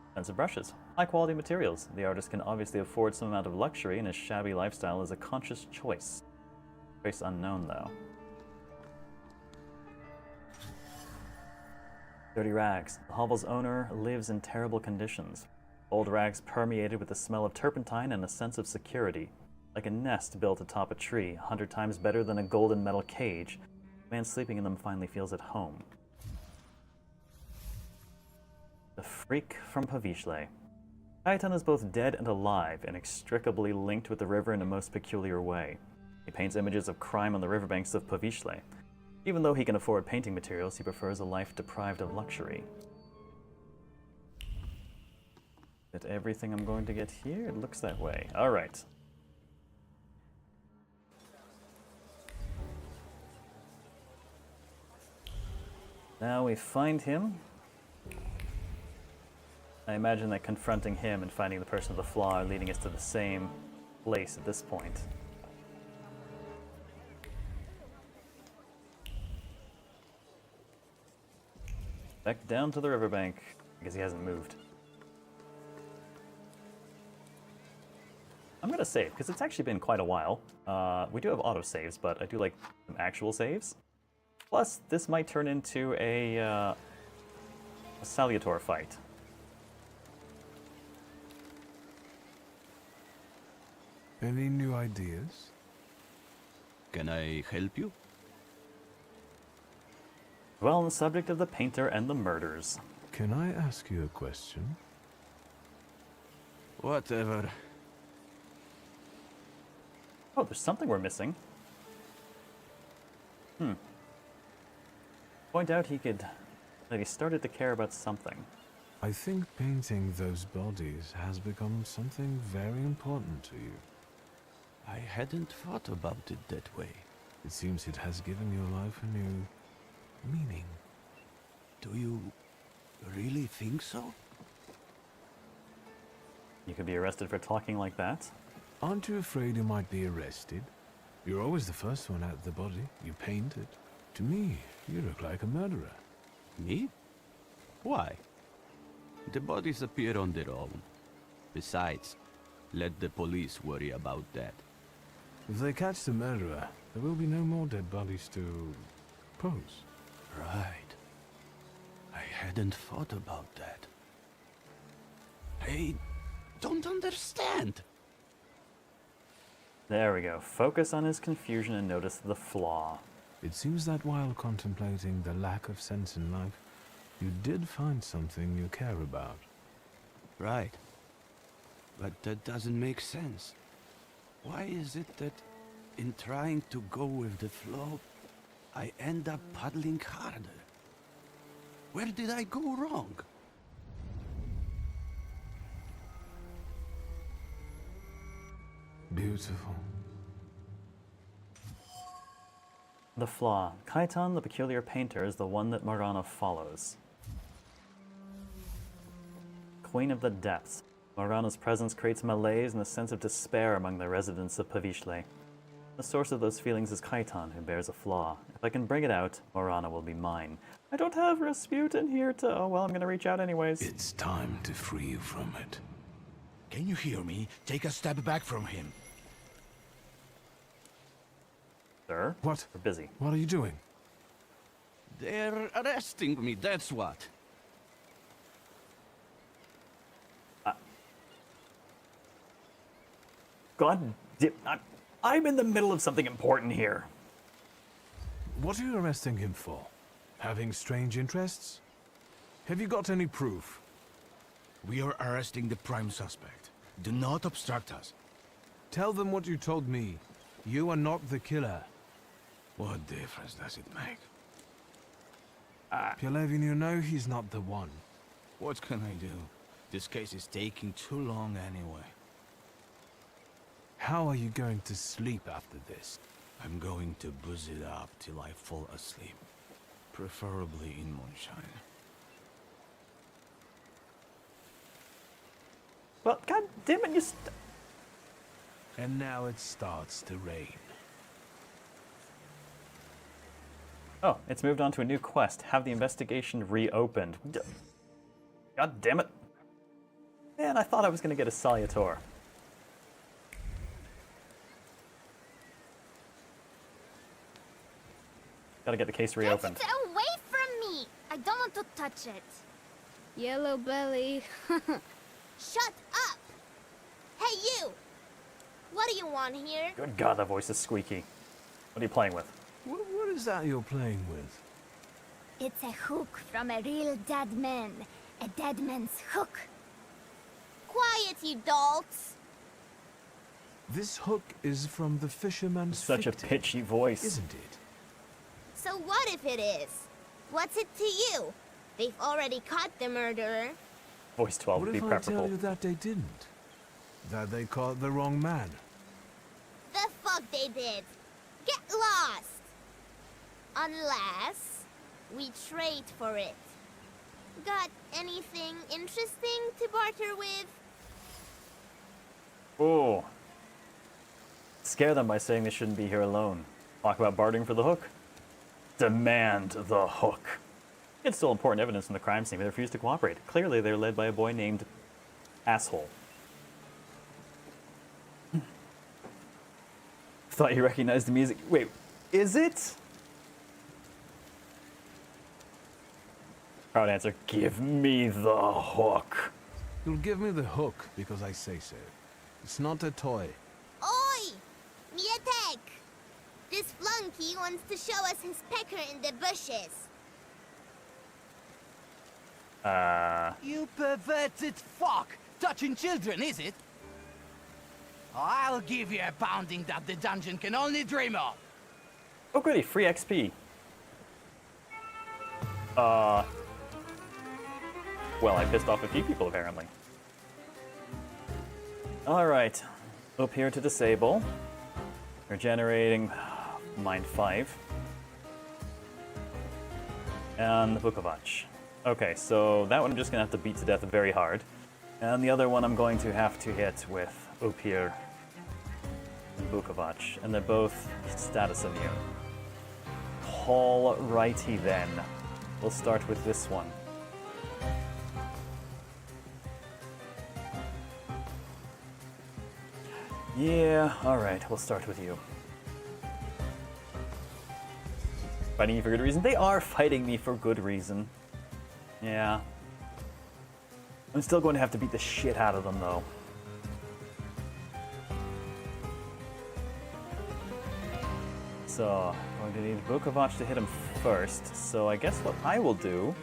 Expensive brushes. High-quality materials. The artist can obviously afford some amount of luxury, and his shabby lifestyle is a conscious choice. Choice unknown, though. Dirty rags. The hovel's owner lives in terrible conditions. Old rags permeated with the smell of turpentine and a sense of security. Like a nest built atop a tree, 100 times better than a golden metal cage. The man sleeping in them finally feels at home. The freak from Pavishle. Kaitan is both dead and alive, inextricably linked with the river in a most peculiar way. He paints images of crime on the riverbanks of Pavishle. Even though he can afford painting materials, he prefers a life deprived of luxury. Is that everything I'm going to get here? It looks that way. Alright. Now we find him. I imagine that confronting him and finding the person with the flaw are leading us to the same place at this point. Back down to the riverbank, because he hasn't moved. I'm going to save, because it's actually been quite a while. We do have autosaves, but I do like some actual saves. Plus, this might turn into a Salutor fight. Any new ideas? Can I help you? Well, on the subject of the painter and the murders. Can I ask you a question? Whatever. Oh, there's something we're missing. Point out that he started to care about something. I think painting those bodies has become something very important to you. I hadn't thought about it that way. It seems it has given your life a new meaning. Do you really think so? You could be arrested for talking like that. Aren't you afraid you might be arrested? You're always the first one out the body. You painted. To me, you look like a murderer. Me? Why? The bodies appear on their own. Besides, let the police worry about that. If they catch the murderer, there will be no more dead bodies to pose. Right. I hadn't thought about that. I don't understand. There we go. Focus on his confusion and notice the flaw. It seems that while contemplating the lack of sense in life, you did find something you care about. Right. But that doesn't make sense. Why is it that in trying to go with the flow, I end up paddling harder? Where did I go wrong? Beautiful. The flaw. Kaitan, the peculiar painter, is the one that Marana follows. Queen of the Depths. Marana's presence creates malaise and a sense of despair among the residents of Pavishle. The source of those feelings is Kaitan, who bears a flaw. If I can bring it out, Marana will be mine. I don't have Rasputin here to... Oh, well, I'm gonna reach out anyways. It's time to free you from it. Can you hear me? Take a step back from him. Sir? What? We're busy. What are you doing? They're arresting me, that's what. God damn... I'm in the middle of something important here. What are you arresting him for? Having strange interests? Have you got any proof? We are arresting the prime suspect. Do not obstruct us. Tell them what you told me. You are not the killer. What difference does it make? Pielevin, you know he's not the one. What can I do? This case is taking too long anyway. How are you going to sleep after this? I'm going to booze it up till I fall asleep. Preferably in moonshine. Well, god damn it, you And now it starts to rain. Oh, it's moved on to a new quest. Have the investigation reopened. God damn it. Man, I thought I was going to get a Salutor. Gotta get the case reopened. Get it away from me! I don't want to touch it. Yellow belly. Shut up! Hey, you! What do you want here? Good God, that voice is squeaky. What are you playing with? What is that you're playing with? It's a hook from a real dead man. A dead man's hook. Quiet, you dolts! This hook is from the fisherman's Such a fictive, pitchy voice. isn't it? So what if it is? What's it to you? They've already caught the murderer. Voice 12 What would be if I preferable. tell you that they didn't? That they caught the wrong man? The fuck they did. Get lost. Unless we trade for it. Got anything interesting to barter with? Oh. Scare them by saying they shouldn't be here alone. Talk about bartering for the hook. Demand the hook. It's still important evidence from the crime scene, but they refuse to cooperate. Clearly, they're led by a boy named Asshole. Thought you recognized the music. Wait, is it? Crowd answer, give me the hook. You'll give me the hook because I say so. It's not a toy. Oi! Mietek! This flunky wants to show us his pecker in the bushes. You perverted fuck! Touching children, is it? I'll give you a pounding that the dungeon can only dream of. Oh goody, free XP. Well, I pissed off a few people apparently. Alright, up here to disable. Regenerating Mind 5. And the Book of Watch. Okay, so that one I'm just gonna have to beat to death very hard. And the other one I'm going to have to hit with Upir and Book of Watch. And they're both status immune. Alrighty then. We'll start with this one. Yeah, alright, we'll start with you. Fighting you for good reason? They are fighting me for good reason. Yeah. I'm still going to have to beat the shit out of them, though. So, I'm going to need Book of Watch to hit him first. So I guess what I will do...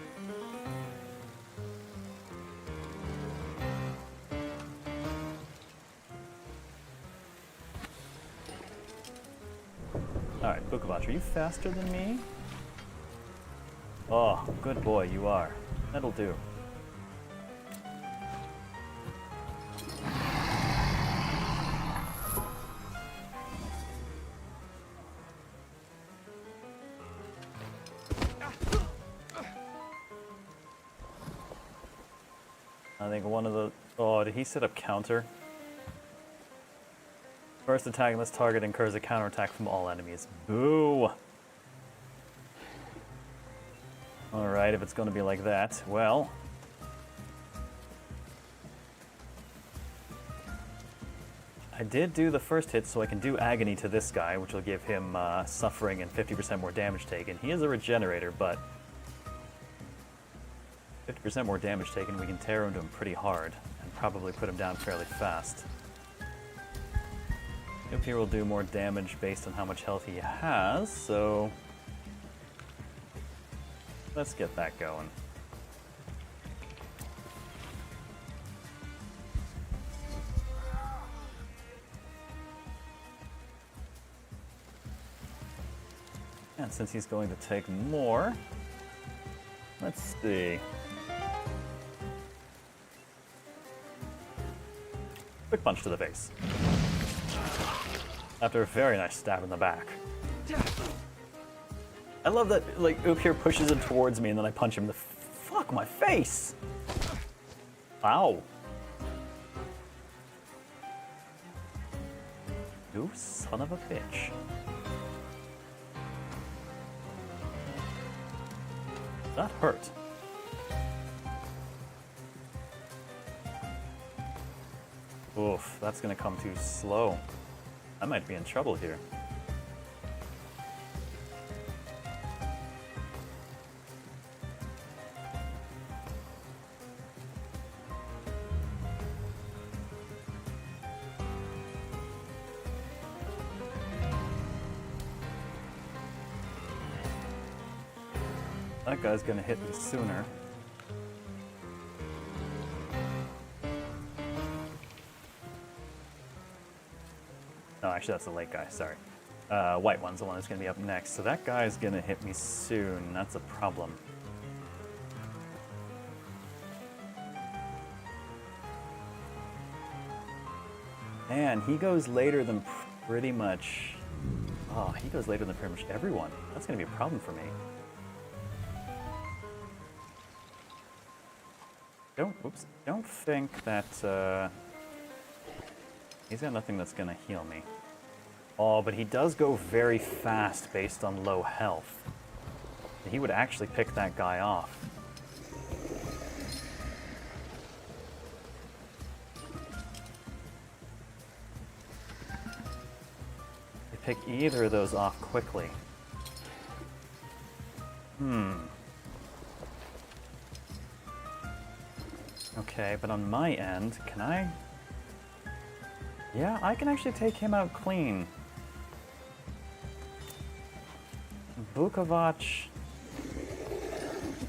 Alright, Book of Watch, are you faster than me? Oh, good boy, you are. That'll do. I think one of the... Oh, did he set up counter? First attack on this target incurs a counterattack from all enemies. Boo! Alright, if it's going to be like that, well... I did do the first hit, so I can do Agony to this guy, which will give him suffering and 50% more damage taken. He is a regenerator, but... 50% more damage taken, we can tear into him pretty hard, and probably put him down fairly fast. Up here will do more damage based on how much health he has, so... Let's get that going. And since he's going to take more, let's see. Quick punch to the face. After a very nice stab in the back. I love that, like, Upir pushes him towards me and then I punch him in the fuck, my face! Ow. You son of a bitch. That hurt. Oof, that's gonna come too slow. I might be in trouble here. That guy's gonna hit me sooner. No, actually that's the late guy, sorry. White one's the one that's gonna be up next. So that guy's gonna hit me soon. That's a problem. And he goes later than pretty much... Oh, he goes later than pretty much everyone. That's gonna be a problem for me. Don't think that, he's got nothing that's gonna heal me. Oh, but he does go very fast based on low health. He would actually pick that guy off. He pick either of those off quickly. Okay, but on my end, can I? Yeah, I can actually take him out clean. Vukovac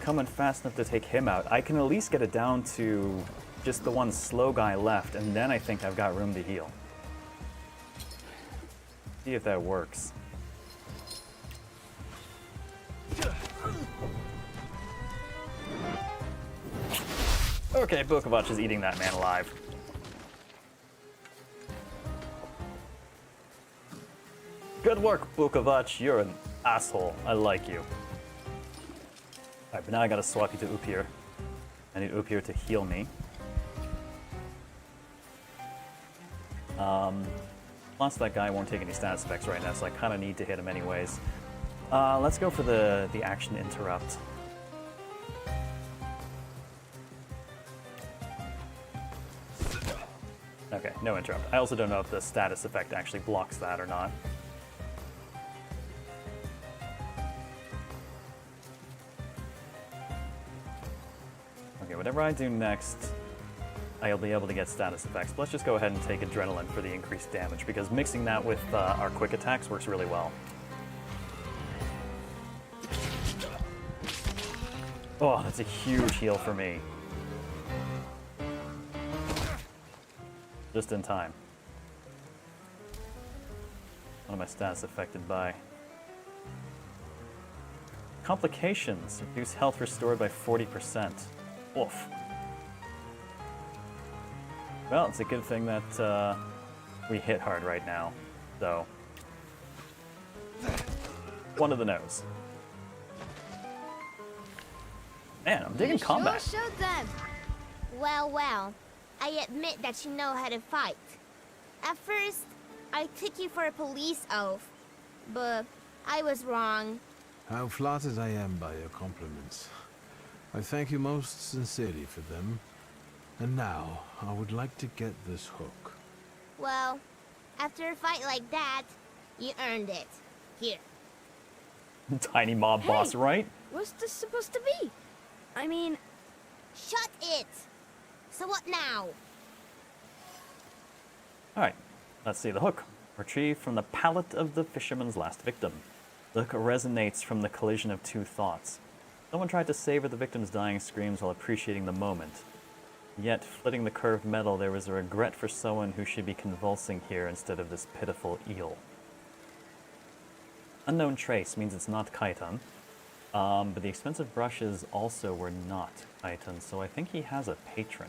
coming fast enough to take him out. I can at least get it down to just the one slow guy left, and then I think I've got room to heal. See if that works. Okay, Vukovac is eating that man alive. Good work, Vukovac. You're an asshole. I like you. Alright, but now I gotta swap you to Upir. I need Upir to heal me. Plus that guy won't take any status effects right now, so I kinda need to hit him anyways. Let's go for the action interrupt. Okay, no interrupt. I also don't know if the status effect actually blocks that or not. Okay, whatever I do next, I'll be able to get status effects. But let's just go ahead and take Adrenaline for the increased damage, because mixing that with our quick attacks works really well. Oh, that's a huge heal for me. Just in time. What am I stats affected by? Complications. Reduce health restored by 40%. Oof. Well, it's a good thing that we hit hard right now, so. One of the nose. Man, I'm digging combat. Sure showed them. Well, well. I admit that you know how to fight. At first, I took you for a police oath, but I was wrong. How flattered I am by your compliments. I thank you most sincerely for them. And now, I would like to get this hook. Well, after a fight like that, you earned it. Here. Tiny mob boss, right? What's this supposed to be? I mean... Shut it! So what now? Alright, let's see the hook. Retrieved from the palate of the fisherman's last victim. The hook resonates from the collision of two thoughts. Someone tried to savor the victim's dying screams while appreciating the moment. Yet, flitting the curved metal, there was a regret for someone who should be convulsing here instead of this pitiful eel. Unknown trace means it's not chiton. But the expensive brushes also were not chiton, so I think he has a patron.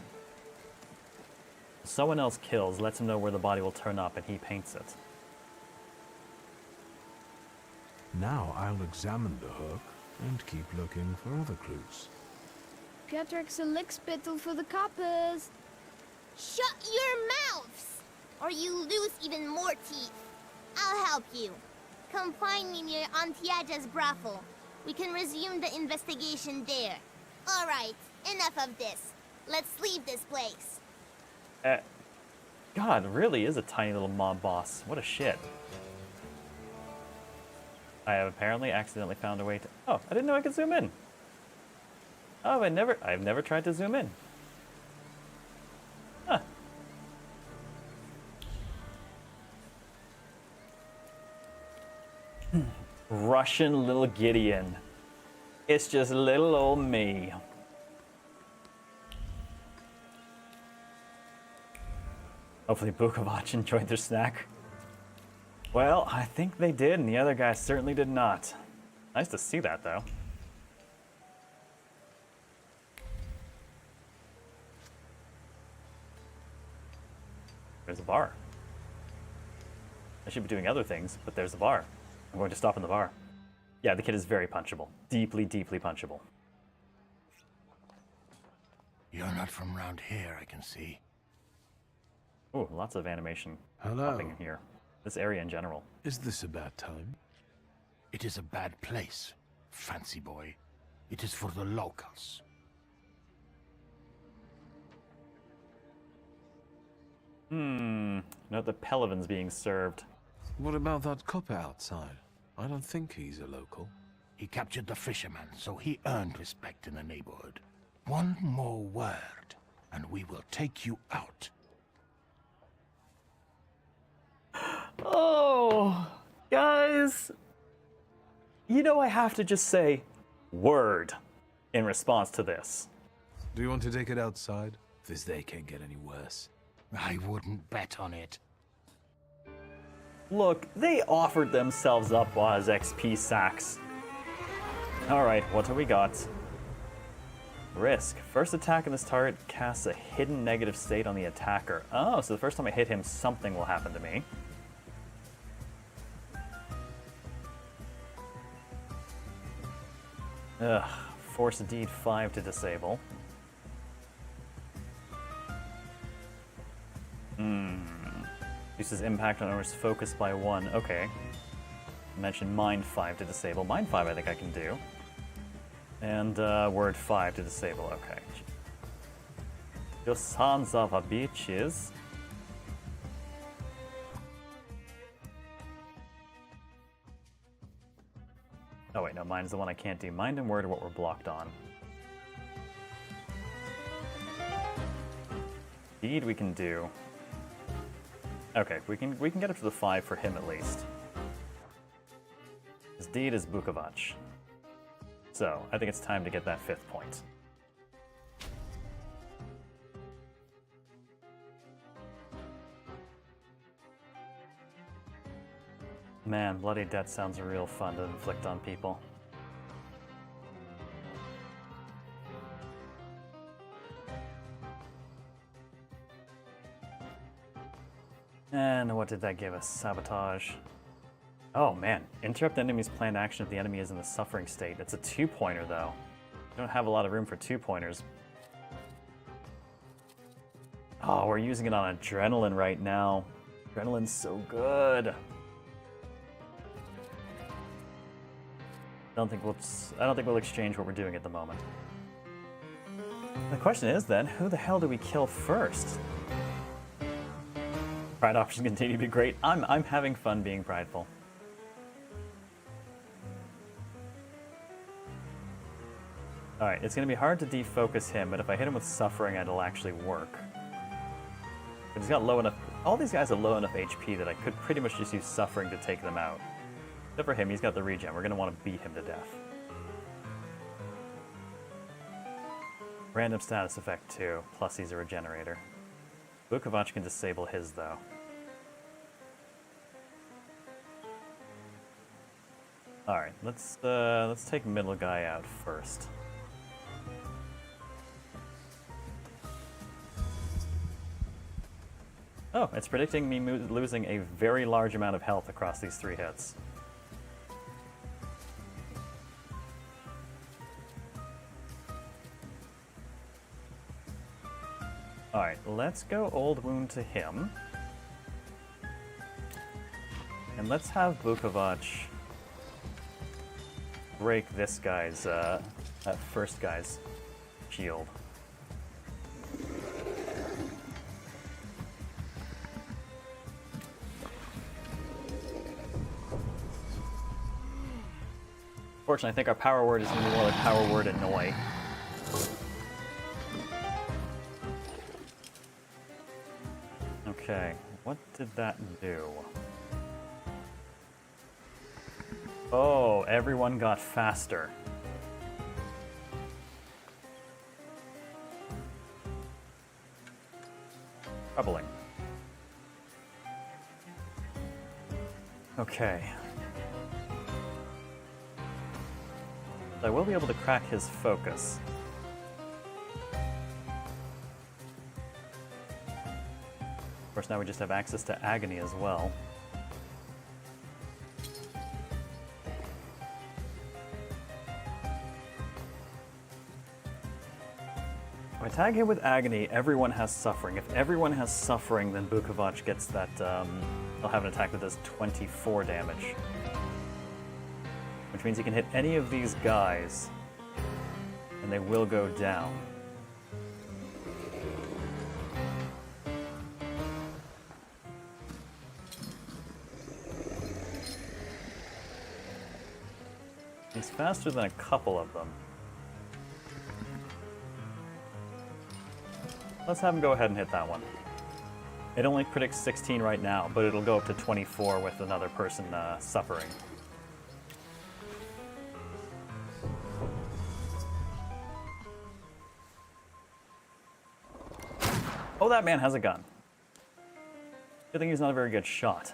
Someone else kills, lets him know where the body will turn up, and he paints it. Now I'll examine the hook and keep looking for other clues. Piotr's a lick spittle for the coppers. Shut your mouths, or you lose even more teeth. I'll help you. Come find me near Antiaja's brothel. We can resume the investigation there. All right, enough of this. Let's leave this place. God, really is a tiny little mob boss. What a shit. I have apparently accidentally found a way to... Oh, I didn't know I could zoom in. Oh, I've never tried to zoom in. Huh. Russian little Gideon. It's just little old me. Hopefully Vukovac enjoyed their snack. Well, I think they did, and the other guy certainly did not. Nice to see that, though. There's a bar. I should be doing other things, but there's a bar. I'm going to stop in the bar. Yeah, the kid is very punchable. Deeply, deeply punchable. You're not from around here, I can see. Oh, lots of animation Hello. popping in here. This area in general. Is this a bad time? It is a bad place, fancy boy. It is for the locals. Note the Pelivan's being served. What about that copper outside? I don't think he's a local. He captured the fisherman, so he earned respect in the neighborhood. One more word, and we will take you out. Oh, guys. You know I have to just say word in response to this. Do you want to take it outside? This day can't get any worse. I wouldn't bet on it. Look, they offered themselves up as XP sacks. Alright, what do we got? Risk. First attack on this target casts a hidden negative state on the attacker. Oh, so the first time I hit him, something will happen to me. Ugh. Force Deed 5 to disable. Reduces impact on owner's focus by 1. Okay. Mention Mind 5 to disable. Mind 5 I think I can do. And Word 5 to disable. Okay. Your sons of a bitches. Oh wait, no, Mind's the one I can't do. Mind and Word are what we're blocked on. Deed we can do. Okay, we can get up to the 5 for him at least. His deed is Bukovac. So, I think it's time to get that 5th point. Man, Bloody Death sounds real fun to inflict on people. And what did that give us? Sabotage. Oh man, interrupt the enemy's planned action if the enemy is in the suffering state. It's a 2-pointer though. We don't have a lot of room for 2-pointers. Oh, we're using it on Adrenaline right now. Adrenaline's so good. I don't think we'll exchange what we're doing at the moment. The question is then, who the hell do we kill first? Pride options continue to be great. I'm having fun being prideful. Alright, it's going to be hard to defocus him, but if I hit him with Suffering, it'll actually work. But he's got low enough... All these guys have low enough HP that I could pretty much just use Suffering to take them out. Except for him, he's got the regen. We're going to want to beat him to death. Random status effect too, plus he's a regenerator. Bukovac can disable his though. Alright, let's take middle guy out first. Oh, it's predicting me losing a very large amount of health across these 3 hits. Alright, let's go Old Wound to him. And let's have Bukovac break this guy's, that first guy's shield. Fortunately, I think our power word is going to be more like power word annoy. Okay, what did that do? Oh, everyone got faster. Troubling. Okay. I will be able to crack his focus. Of course, now we just have access to Agony as well. If I tag him with Agony, everyone has Suffering. If everyone has Suffering, then Bukovac gets that, he'll have an attack that does 24 damage. Which means he can hit any of these guys, and they will go down. faster than a couple of them. Let's have him go ahead and hit that one. It only predicts 16 right now, but it'll go up to 24 with another person suffering. Oh, that man has a gun. Good thing he's not a very good shot.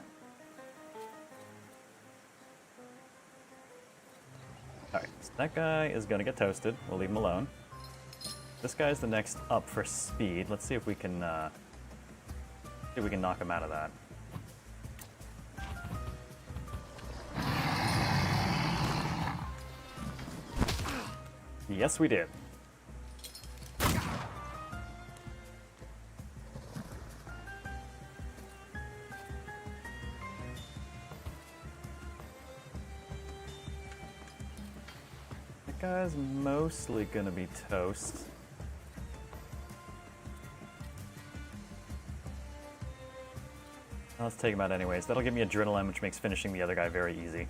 Alright, so that guy is gonna get toasted. We'll leave him alone. This guy's the next up for speed. Let's see if we can knock him out of that. Yes, we did. That guy's mostly gonna be toast. Let's take him out anyways. That'll give me adrenaline, which makes finishing the other guy very easy.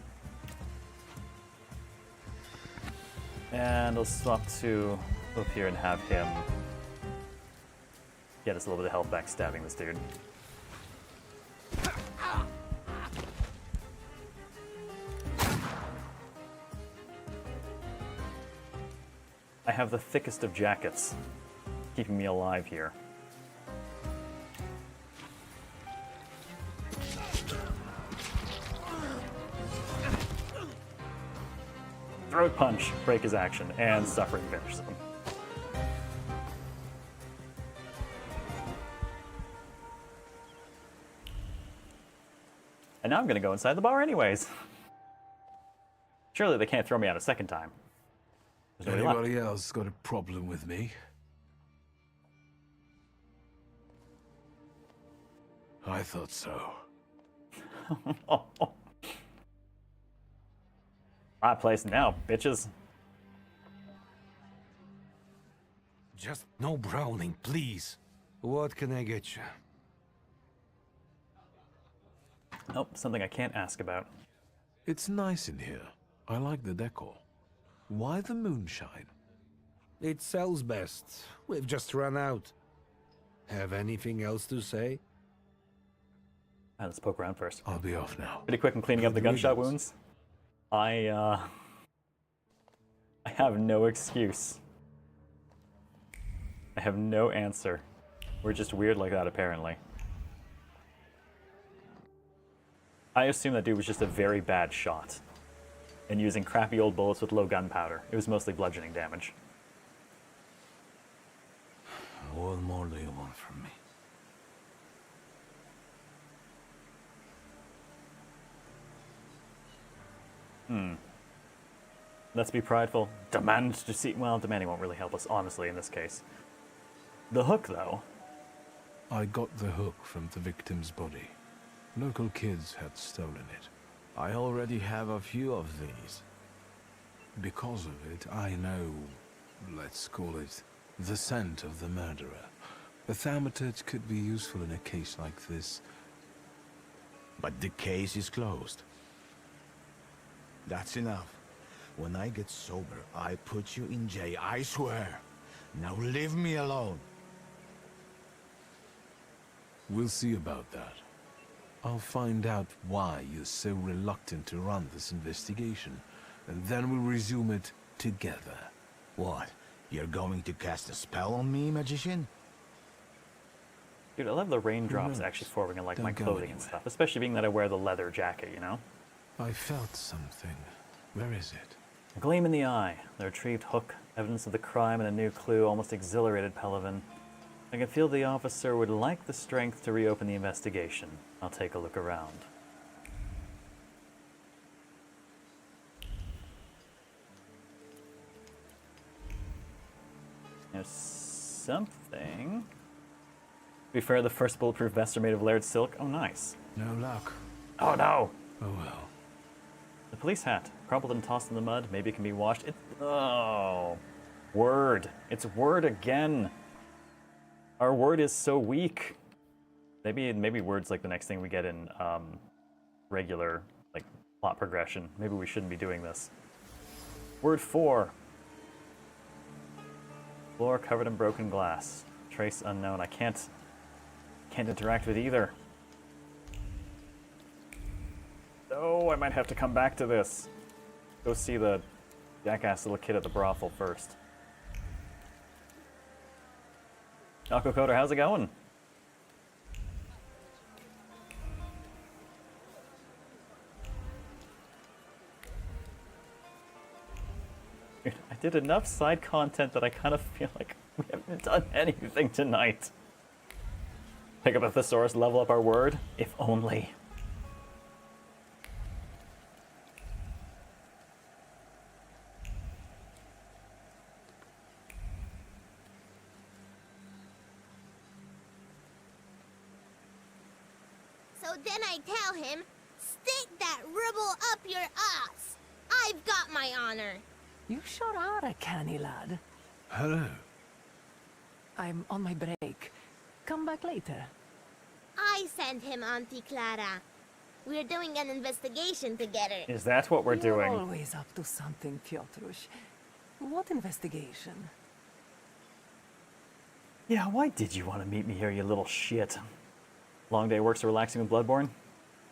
And I'll swap to up here and have him get us a little bit of health back stabbing this dude. I have the thickest of jackets keeping me alive here. Throat punch, break his action, and suffering finishes him. And now I'm gonna go inside the bar anyways. Surely they can't throw me out a second time. There's nobody left. Anybody else got a problem with me? I thought so. Right place now, bitches. Just no brawling, please. What can I get you? Nope, something I can't ask about. It's nice in here. I like the decor. Why the moonshine? It sells best. We've just run out. Have anything else to say? Let's poke around first. I'll be off now. Pretty quick in cleaning up the gunshot wounds. I have no excuse. I have no answer. We're just weird like that, apparently. I assume that dude was just a very bad shot. And using crappy old bullets with low gunpowder. It was mostly bludgeoning damage. What more do you want from me? Let's be prideful. Demand to see. Well, demanding won't really help us, honestly, in this case. The hook, though. I got the hook from the victim's body. Local kids had stolen it. I already have a few of these. Because of it, I know, let's call it, the scent of the murderer. A thaumaturge could be useful in a case like this. But the case is closed. That's enough. When I get sober, I put you in jail, I swear. Now leave me alone. We'll see about that. I'll find out why you're so reluctant to run this investigation, and then we'll resume it together. What? You're going to cast a spell on me, magician? Dude, I love the raindrops actually forming on like my clothing and stuff, especially being that I wear the leather jacket, you know? I felt something. Where is it? A gleam in the eye. The retrieved hook, evidence of the crime and a new clue almost exhilarated Pelivan. I can feel the officer would like the strength to reopen the investigation. I'll take a look around. There's something. To be fair, the first bulletproof vests are made of layered silk. Oh, nice. No luck. Oh, no. Oh, well. The police hat. Crumpled and tossed in the mud. Maybe it can be washed. Oh. Word. It's word again. Our word is so weak. Maybe word's like the next thing we get in regular like plot progression. Maybe we shouldn't be doing this. Word 4. Floor covered in broken glass. Trace unknown. I can't interact with either. Oh, I might have to come back to this. Go see the jackass little kid at the brothel first. Alco Coder, how's it going? Dude, I did enough side content that I kind of feel like we haven't done anything tonight. Pick up a thesaurus, level up our word, if only. So then I tell him, stick that rubble up your ass. I've got my honor. You sure are a canny lad. Hello. I'm on my break. Come back later. I sent him, Auntie Clara. We're doing an investigation together. Is that what we're You're doing? always up to something, Piotrush. What investigation? Yeah, why did you want to meet me here, you little shit? Long day works are relaxing with Bloodborne?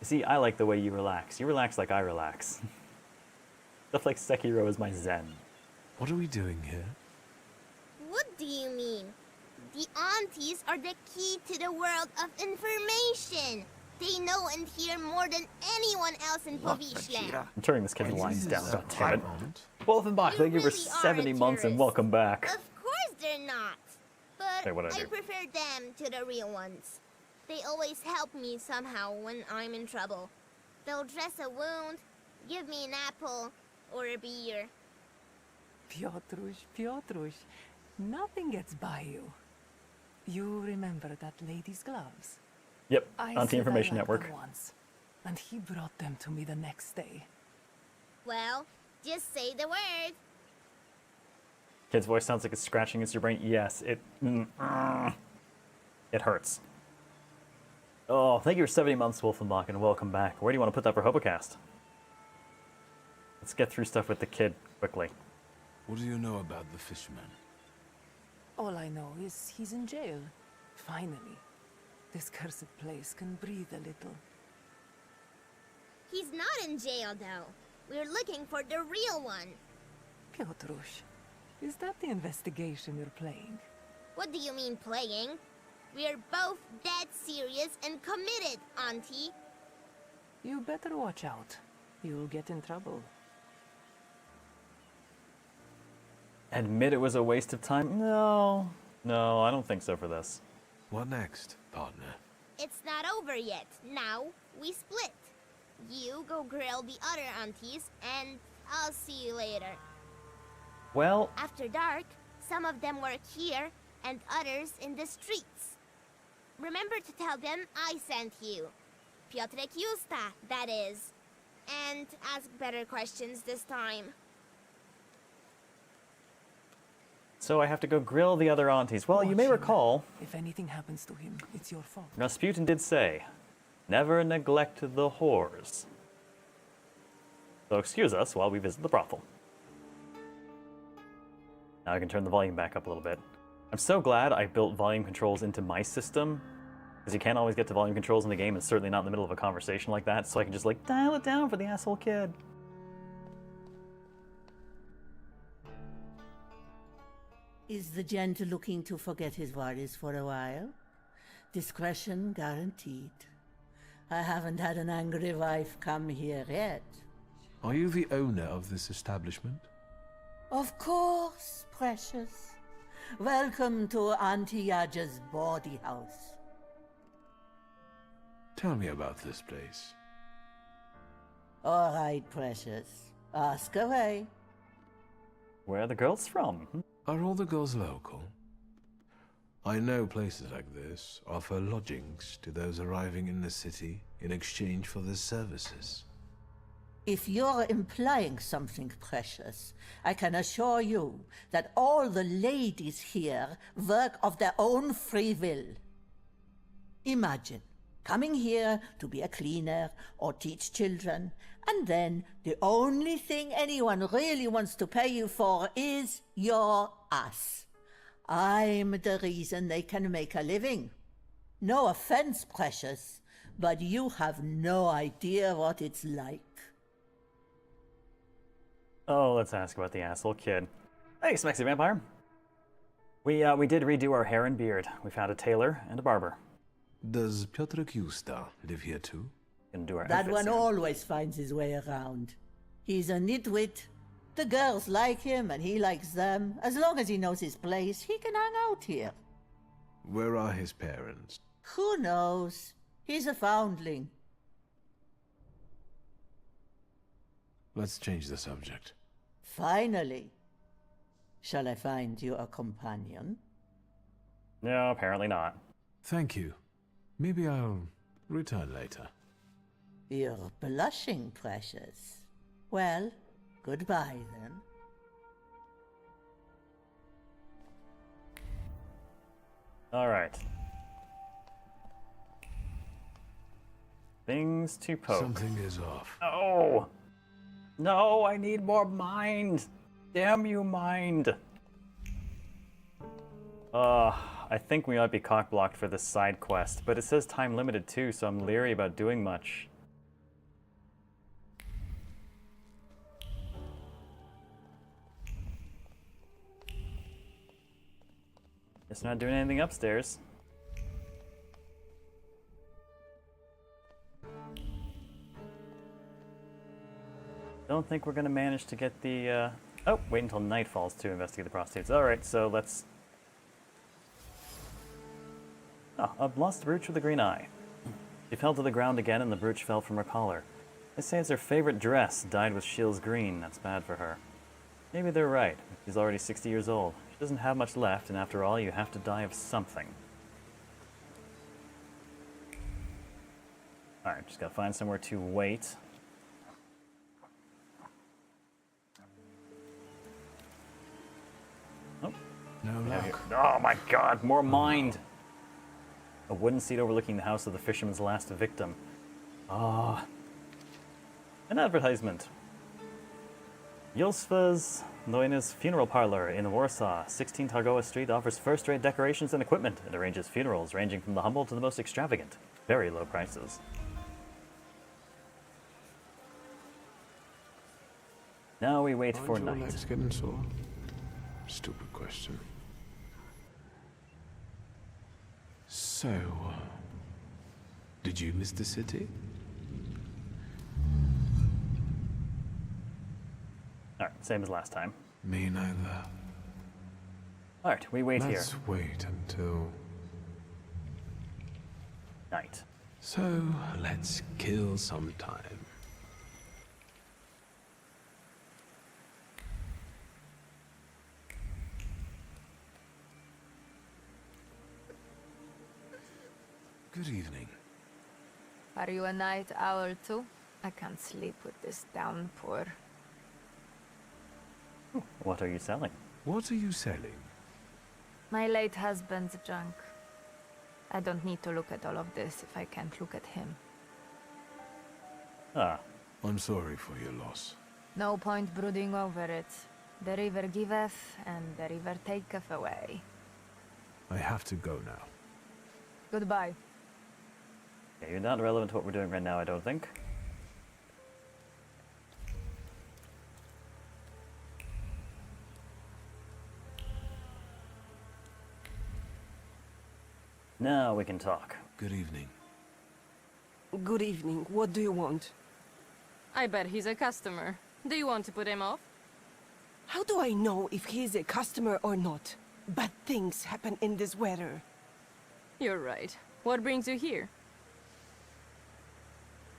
You see, I like the way you relax. You relax like I relax. Stuff like Sekiro is my zen. What are we doing here? What do you mean? The aunties are the key to the world of information. They know and hear more than anyone else in Povishland. I'm turning this kid's lines down, goddammit. Wolfenbach, thank you for 70 months and welcome back. Of course they're not. But Hey, what'd I I do? prefer them to the real ones. They always help me somehow when I'm in trouble. They'll dress a wound, give me an apple, or a beer. Piotrush, nothing gets by you. You remember that lady's gloves? Yep, I Anti-Information said I liked Network. them once, and he brought them to me the next day. Well, just say the word. Kid's voice sounds like it's scratching against your brain. Yes, it hurts. Oh, thank you for 70 months, Wolfenbach, and welcome back. Where do you want to put that for Hobocast? Let's get through stuff with the kid quickly. What do you know about the fisherman? All I know is he's in jail. Finally. This cursed place can breathe a little. He's not in jail, though. We're looking for the real one. Piotrush, is that the investigation you're playing? What do you mean playing? We're both dead serious and committed, Auntie. You better watch out. You'll get in trouble. Admit it was a waste of time? No, I don't think so for this. What next, partner? It's not over yet. Now, we split. You go grill the other aunties, and I'll see you later. Well, After dark, some of them work here, and others in the streets. Remember to tell them I sent you. Piotrek Justa, that is. And ask better questions this time. so I have to go grill the other aunties. Well, you may recall, If anything happens to him, it's your fault. Rasputin did say, never neglect the whores. So excuse us while we visit the brothel. Now I can turn the volume back up a little bit. I'm so glad I built volume controls into my system, because you can't always get to volume controls in the game, and certainly not in the middle of a conversation like that, so I can just like dial it down for the asshole kid. Is the gent looking to forget his worries for a while? Discretion guaranteed. I haven't had an angry wife come here yet. Are you the owner of this establishment? Of course, precious. Welcome to Auntie Yaja's bawdy house. Tell me about this place. All right, precious. Ask away. Where are the girls from? Are all the girls local? I know places like this offer lodgings to those arriving in the city in exchange for their services. If you're implying something, precious, I can assure you that all the ladies here work of their own free will. Imagine, coming here to be a cleaner or teach children, and then the only thing anyone really wants to pay you for is your ass. I'm the reason they can make a living. No offense, precious, but you have no idea what it's like. Oh, let's ask about the asshole kid. Hey, Smexy Vampire. We did redo our hair and beard. We found a tailor and a barber. Does Piotr Justa live here too? Can do our That outfits one soon. always finds his way around. He's a nitwit. The girls like him and he likes them. As long as he knows his place, he can hang out here. Where are his parents? Who knows? He's a foundling. Let's change the subject. Finally. Shall I find you a companion? No, apparently not. Thank you. Maybe I'll return later. You're blushing, precious. Well, goodbye then. All right. Things to poke. Something is off. Oh! No, I need more mind! Damn you, mind! I think we might be cock-blocked for this side quest, but it says time limited too, so I'm leery about doing much. Guess we're not doing anything upstairs. Don't think we're gonna manage to get the, Oh, wait until night falls to investigate the prostitutes. Alright, so let's... Oh, a lost brooch with a green eye. She fell to the ground again and the brooch fell from her collar. They say it's her favorite dress, dyed with Shields green. That's bad for her. Maybe they're right. She's already 60 years old. She doesn't have much left, and after all, you have to die of something. Alright, just gotta find somewhere to wait. Oh. No luck. Oh my god, more mind! A wooden seat overlooking the house of the fisherman's last victim. Ah. An advertisement. Josva's Noina's Funeral Parlor in Warsaw, 16 Targowa Street, offers first-rate decorations and equipment and arranges funerals ranging from the humble to the most extravagant. Very low prices. Now we wait for night. Legs getting sore? Stupid question. So, did you miss the city? Alright, same as last time. Me neither. Alright, we wait here. Let's wait until night. So, let's kill some time. Good evening. Are you a night owl too? I can't sleep with this downpour. What are you selling? What are you selling? My late husband's junk. I don't need to look at all of this if I can't look at him. Ah. I'm sorry for your loss. No point brooding over it. The river giveth, and the river taketh away. I have to go now. Goodbye. Okay, you're not relevant to what we're doing right now, I don't think. Now we can talk. Good evening. Good evening. What do you want? I bet he's a customer. Do you want to put him off? How do I know if he is a customer or not? Bad things happen in this weather. You're right. What brings you here?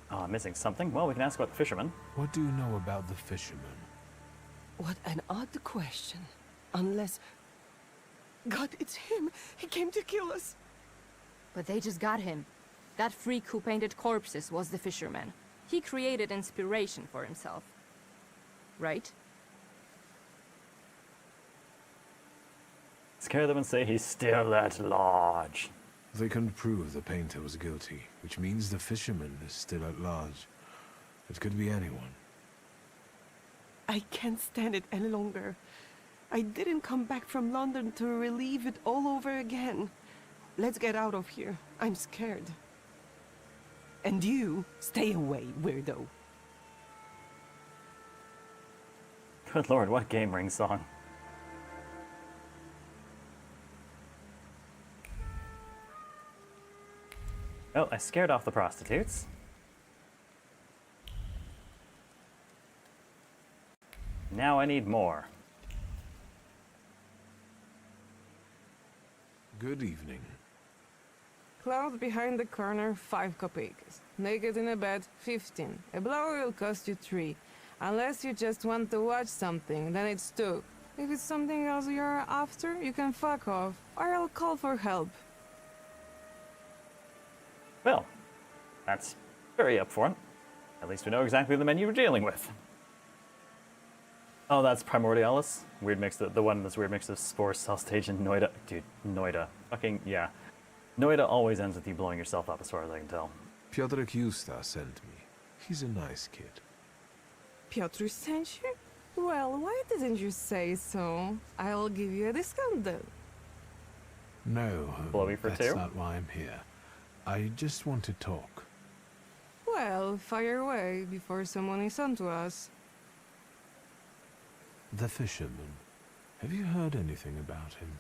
Oh, I'm missing something. Well, we can ask about the fisherman. What do you know about the fisherman? What an odd question. Unless... God, it's him! He came to kill us! But they just got him. That freak who painted corpses was the fisherman. He created inspiration for himself. Right? Scare them and say he's still at large. They couldn't prove the painter was guilty, which means the fisherman is still at large. It could be anyone. I can't stand it any longer. I didn't come back from London to relive it all over again. Let's get out of here. I'm scared. And you, stay away, weirdo. Good lord, what game ring song. Well, I scared off the prostitutes. Now I need more. Good evening. Cloud behind the corner, 5 kopecks. Naked in a bed, 15. A blower will cost you 3. Unless you just want to watch something, then it's 2. If it's something else you're after, you can fuck off, or I'll call for help. Well, that's very upfront. At least we know exactly the menu we're dealing with. Oh, that's Primordialis? Weird mix, the one that's weird mix of Spore, Cell Stage, and Noida. Dude, Noida. Fucking, yeah. Noida always ends with you blowing yourself up, as far as I can tell. Piotr Kusta sent me. He's a nice kid. Piotr sent you? Well, why didn't you say so? I'll give you a discount then. No, Blowy for that's 2? not why I'm here. I just want to talk. Well, fire away before someone is onto us. The fisherman. Have you heard anything about him?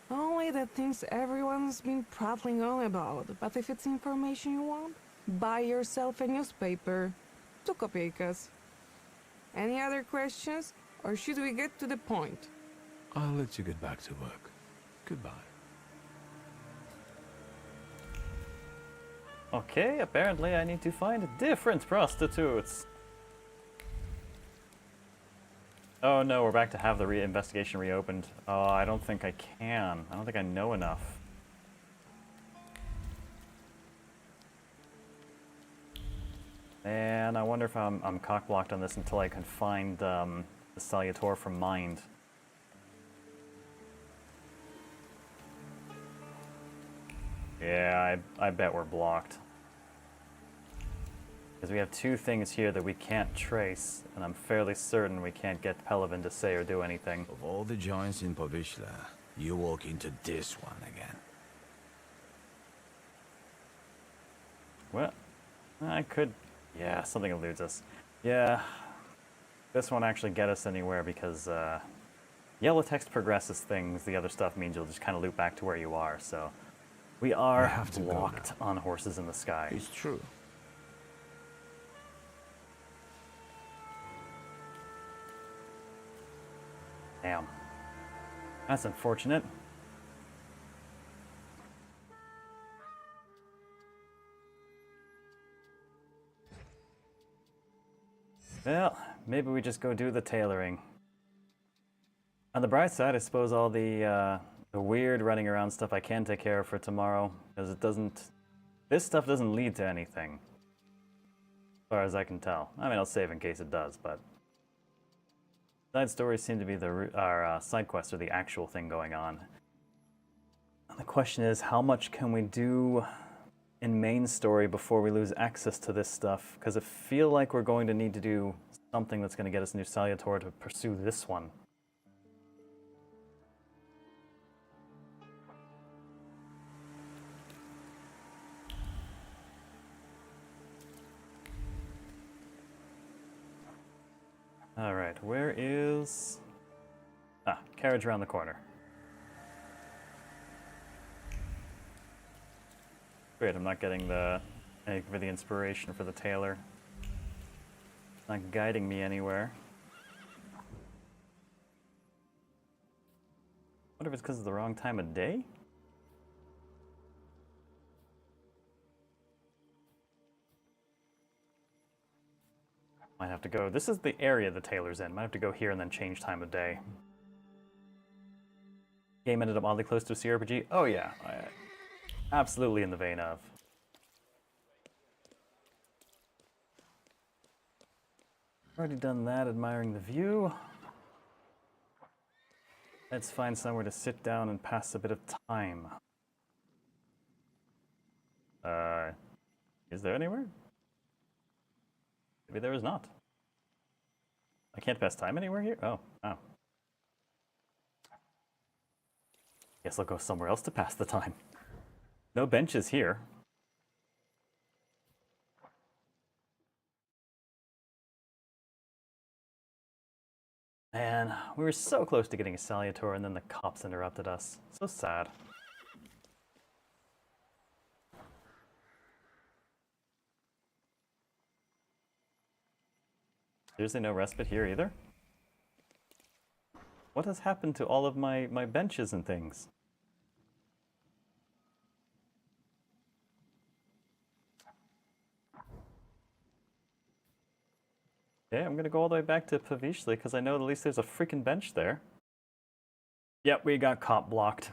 Only the things everyone's been prattling on about. But if it's information you want, buy yourself a newspaper. 2 kopeckas. Any other questions? Or should we get to the point? I'll let you get back to work. Goodbye. Okay, apparently I need to find different prostitutes. Oh no, we're back to have the investigation reopened. Oh, I don't think I can. I don't think I know enough. And I wonder if I'm cock-blocked on this until I can find the Salutor from Mind. Yeah, I bet we're blocked. Because we have 2 things here that we can't trace, and I'm fairly certain we can't get Pelivan to say or do anything. Of all the joints in Povishla, you walk into this one again. Well, I could... Yeah, something eludes us. Yeah, this won't actually get us anywhere because yellow text progresses things. The other stuff means you'll just kind of loop back to where you are, so... We are blocked on Horses in the Sky. It's true. Damn. That's unfortunate. Well, maybe we just go do the tailoring. On the bright side, I suppose all the weird running around stuff I can take care of for tomorrow, because it doesn't... This stuff doesn't lead to anything, as far as I can tell. I mean, I'll save in case it does, but... Side stories seem to be our side quests are the actual thing going on. And the question is, how much can we do in main story before we lose access to this stuff? Because I feel like we're going to need to do something that's going to get us new Salutor to pursue this one. Alright, where is... Ah, carriage around the corner. Great, I'm not getting any for the inspiration for the tailor. Not guiding me anywhere. Wonder if it's because of the wrong time of day? Might have to go. This is the area the tailor's in. Might have to go here and then change time of day. Game ended up oddly close to a CRPG. Oh yeah, absolutely in the vein of. Already done that, admiring the view. Let's find somewhere to sit down and pass a bit of time. Is there anywhere? Maybe there is not. I can't pass time anywhere here? Oh, wow. Guess I'll go somewhere else to pass the time. No benches here. Man, we were so close to getting a Salutor and then the cops interrupted us. So sad. Seriously, no respite here either? What has happened to all of my benches and things? Okay, I'm gonna go all the way back to Pavishli because I know at least there's a freaking bench there. Yep, we got cop blocked.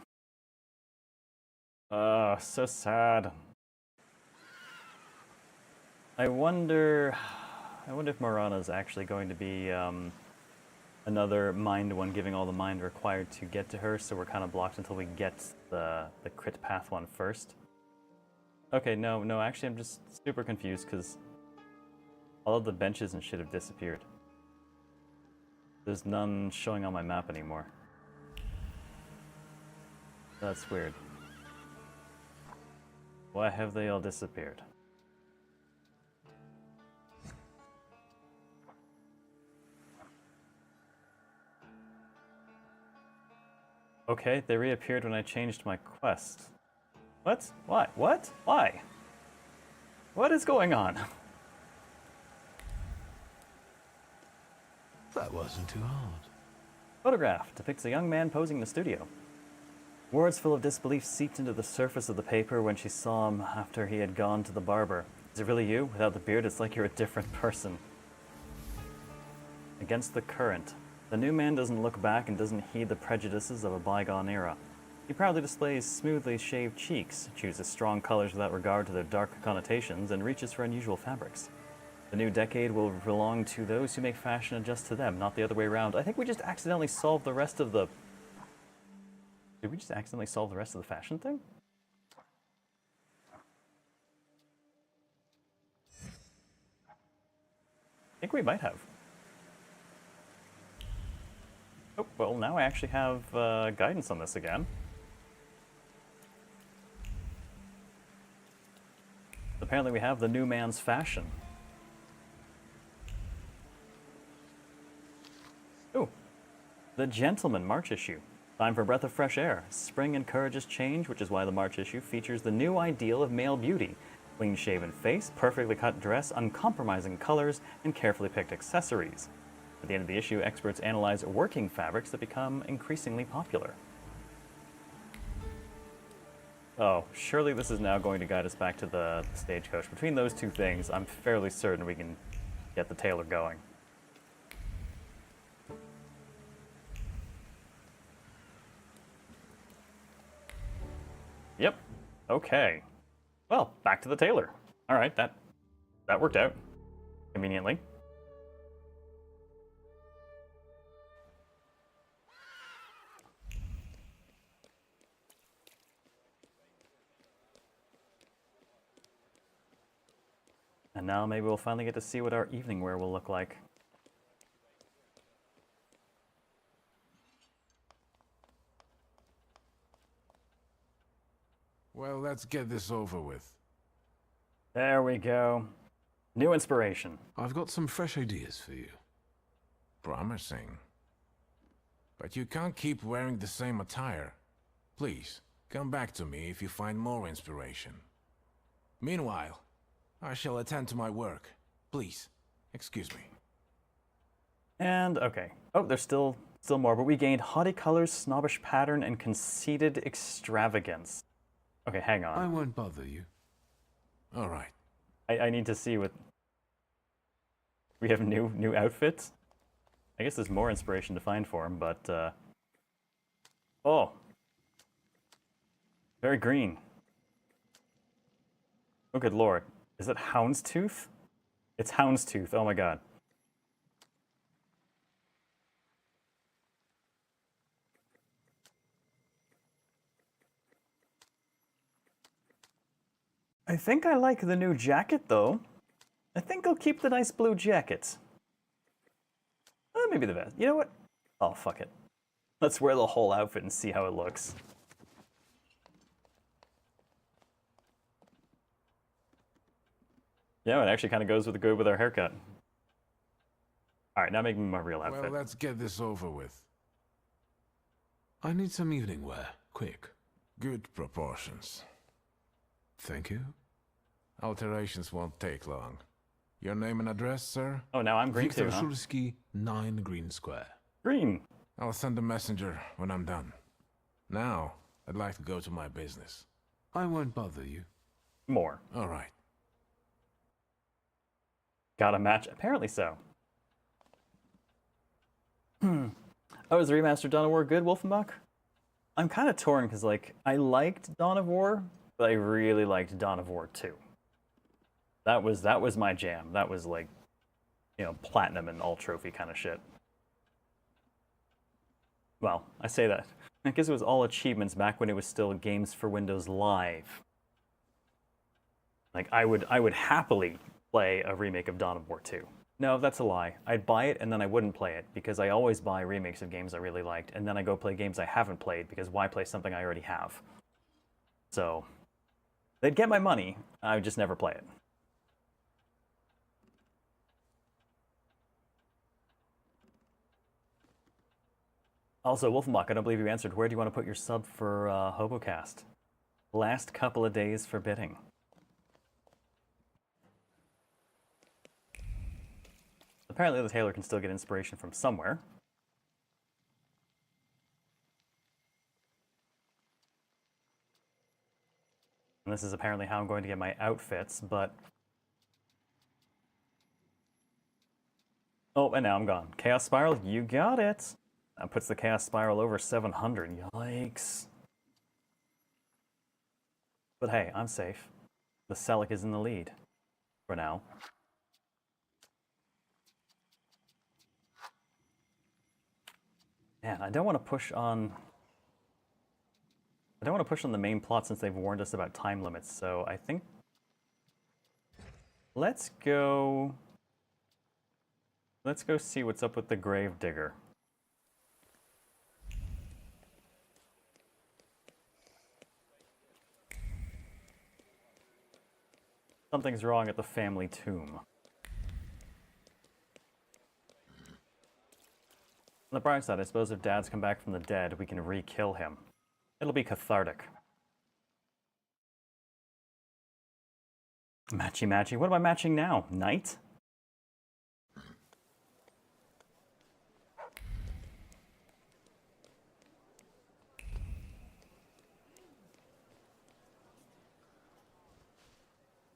So sad. I wonder if Morana's actually going to be another mind one, giving all the mind required to get to her, so we're kind of blocked until we get the crit path one first. Okay, no, actually I'm just super confused because all of the benches and shit have disappeared. There's none showing on my map anymore. That's weird. Why have they all disappeared? Okay, they reappeared when I changed my quest. What? Why? What? Why? What is going on? That wasn't too hard. Photograph depicts a young man posing in the studio. Words full of disbelief seeped into the surface of the paper when she saw him after he had gone to the barber. Is it really you? Without the beard, it's like you're a different person. Against the current. The new man doesn't look back and doesn't heed the prejudices of a bygone era. He proudly displays smoothly shaved cheeks, chooses strong colors without regard to their dark connotations, and reaches for unusual fabrics. The new decade will belong to those who make fashion adjust to them, not the other way around. I think we just accidentally solved the rest of the... Did we just accidentally solve the rest of the fashion thing? I think we might have. Oh, well, now I actually have guidance on this again. Apparently we have the new man's fashion. Oh, the Gentleman March issue. Time for a breath of fresh air. Spring encourages change, which is why the March issue features the new ideal of male beauty. Clean-shaven face, perfectly cut dress, uncompromising colors, and carefully picked accessories. At the end of the issue, experts analyze working fabrics that become increasingly popular. Oh, surely this is now going to guide us back to the stagecoach. Between those two things, I'm fairly certain we can get the tailor going. Yep. Okay. Well, back to the tailor. All right, that worked out conveniently. And now maybe we'll finally get to see what our evening wear will look like. Well, let's get this over with. There we go. New inspiration. I've got some fresh ideas for you. Promising. But you can't keep wearing the same attire. Please, come back to me if you find more inspiration. Meanwhile, I shall attend to my work. Please, excuse me. And, okay. Oh, there's still more, but we gained haughty colors, snobbish pattern, and conceited extravagance. Okay, hang on. I won't bother you. All right. I need to see what... We have new outfits? I guess there's more inspiration to find for him, but, Oh! Very green. Oh, good lord. Is it Houndstooth? It's Houndstooth, oh my god. I think I like the new jacket, though. I think I'll keep the nice blue jacket. Maybe the vest. You know what? Oh, fuck it. Let's wear the whole outfit and see how it looks. Yeah, it actually kind of goes good with our haircut. All right, now make me my real outfit. Well, let's get this over with. I need some evening wear, quick. Good proportions. Thank you. Alterations won't take long. Your name and address, sir? Oh, now I'm green Victor too, huh? Shulsky, 9 Green Square. Green. I'll send a messenger when I'm done. Now, I'd like to go to my business. I won't bother you. More. All right. Got a match? Apparently so. Oh, is the remastered Dawn of War good, Wolfenbach? I'm kind of torn because, like, I liked Dawn of War, but I really liked Dawn of War 2. That was my jam. That was like, you know, platinum and all trophy kind of shit. Well, I say that. I guess it was all achievements back when it was still Games for Windows Live. Like, I would happily play a remake of Dawn of War 2. No, that's a lie. I'd buy it and then I wouldn't play it because I always buy remakes of games I really liked and then I go play games I haven't played because why play something I already have? So, they'd get my money, I would just never play it. Also, Wolfenbach, I don't believe you answered. Where do you want to put your sub for Hobocast? Last couple of days for bidding. Apparently the tailor can still get inspiration from somewhere. And this is apparently how I'm going to get my outfits, but... Oh, and now I'm gone. Chaos Spiral, you got it! That puts the Chaos Spiral over 700. Yikes. But hey, I'm safe. The Selleck is in the lead. For now. Man, I don't want to push on... I don't want to push on the main plot since they've warned us about time limits, so I think... Let's go see what's up with the Gravedigger. Something's wrong at the family tomb. On the bright side, I suppose if Dad's come back from the dead, we can re-kill him. It'll be cathartic. Matchy matchy. What am I matching now? Knight?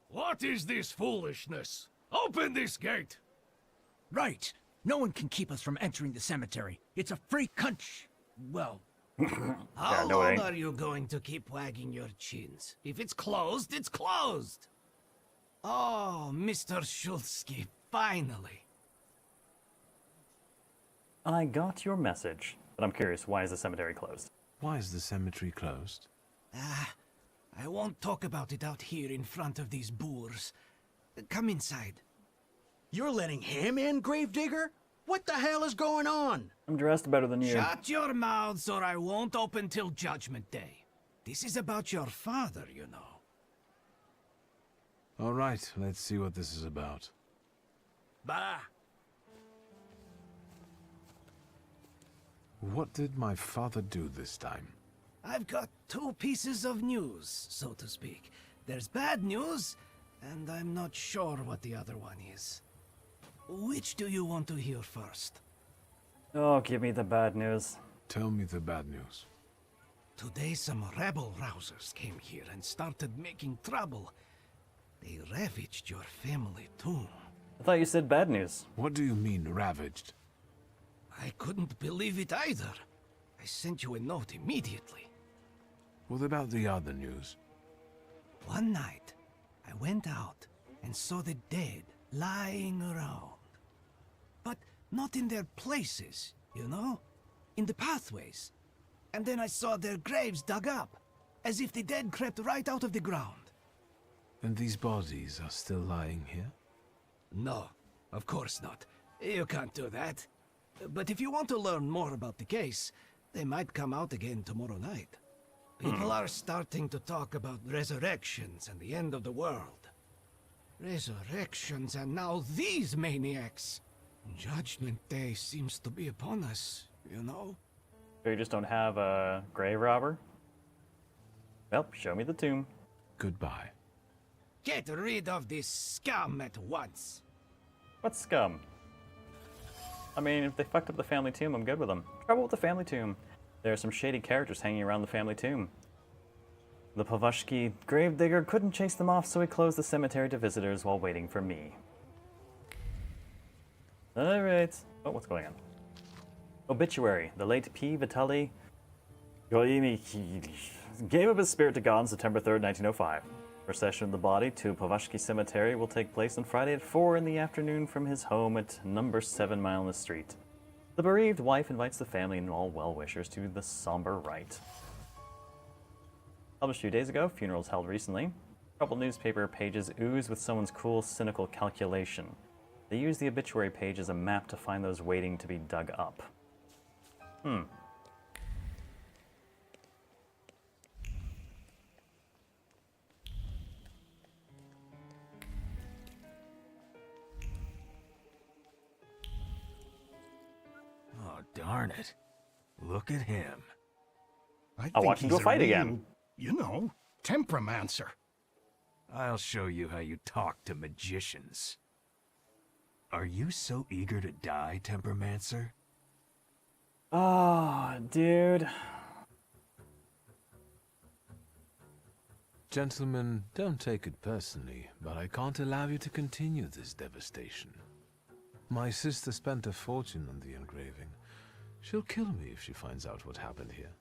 What is this foolishness? Open this gate! Right. No one can keep us from entering the cemetery. It's a free country. Well, How long are you going to keep wagging your chins? If it's closed, it's closed! Oh, Mr. Shulsky, finally. I got your message, but I'm curious, why is the cemetery closed? Why is the cemetery closed? I won't talk about it out here in front of these boors. Come inside. You're letting him in, Gravedigger? What the hell is going on? I'm dressed better than you. Shut your mouths or I won't open till Judgment Day. This is about your father, you know. All right, let's see what this is about. Bah! What did my father do this time? I've got two pieces of news, so to speak. There's bad news, and I'm not sure what the other one is. Which do you want to hear first? Oh, give me the bad news. Tell me the bad news. Today some rebel rousers came here and started making trouble. They ravaged your family tomb. I thought you said bad news. What do you mean, ravaged? I couldn't believe it either. I sent you a note immediately. What about the other news? One night, I went out and saw the dead lying around. But not in their places, you know? In the pathways. And then I saw their graves dug up, as if the dead crept right out of the ground. And these bodies are still lying here? No, of course not. You can't do that. But if you want to learn more about the case, they might come out again tomorrow night. People are starting to talk about resurrections and the end of the world. Resurrections and now these maniacs. Judgment Day seems to be upon us, you know? So you just don't have a grave robber? Well, show me the tomb. Goodbye. Get rid of this scum at once. What scum? I mean, if they fucked up the family tomb, I'm good with them. Trouble with the family tomb. There are some shady characters hanging around the family tomb. The Pavashki gravedigger couldn't chase them off, so he closed the cemetery to visitors while waiting for me. Alright. Oh, what's going on? Obituary. The late P. Vitaly gave up his spirit to God on September 3rd, 1905. Procession of the body to Pavashki Cemetery will take place on Friday at 4 in the afternoon from his home at number 7 Mile in the Street. The bereaved wife invites the family and all well-wishers to the somber rite. Published a few days ago, funerals held recently. A couple newspaper pages ooze with someone's cool, cynical calculation. They use the obituary page as a map to find those waiting to be dug up. Oh, darn it. Look at him. I'll watch him do a fight again. You know, temperamencer. I'll show you how you talk to magicians. Are you so eager to die, Tempermancer? Oh, dude. Gentlemen, don't take it personally, but I can't allow you to continue this devastation. My sister spent a fortune on the engraving. She'll kill me if she finds out what happened here.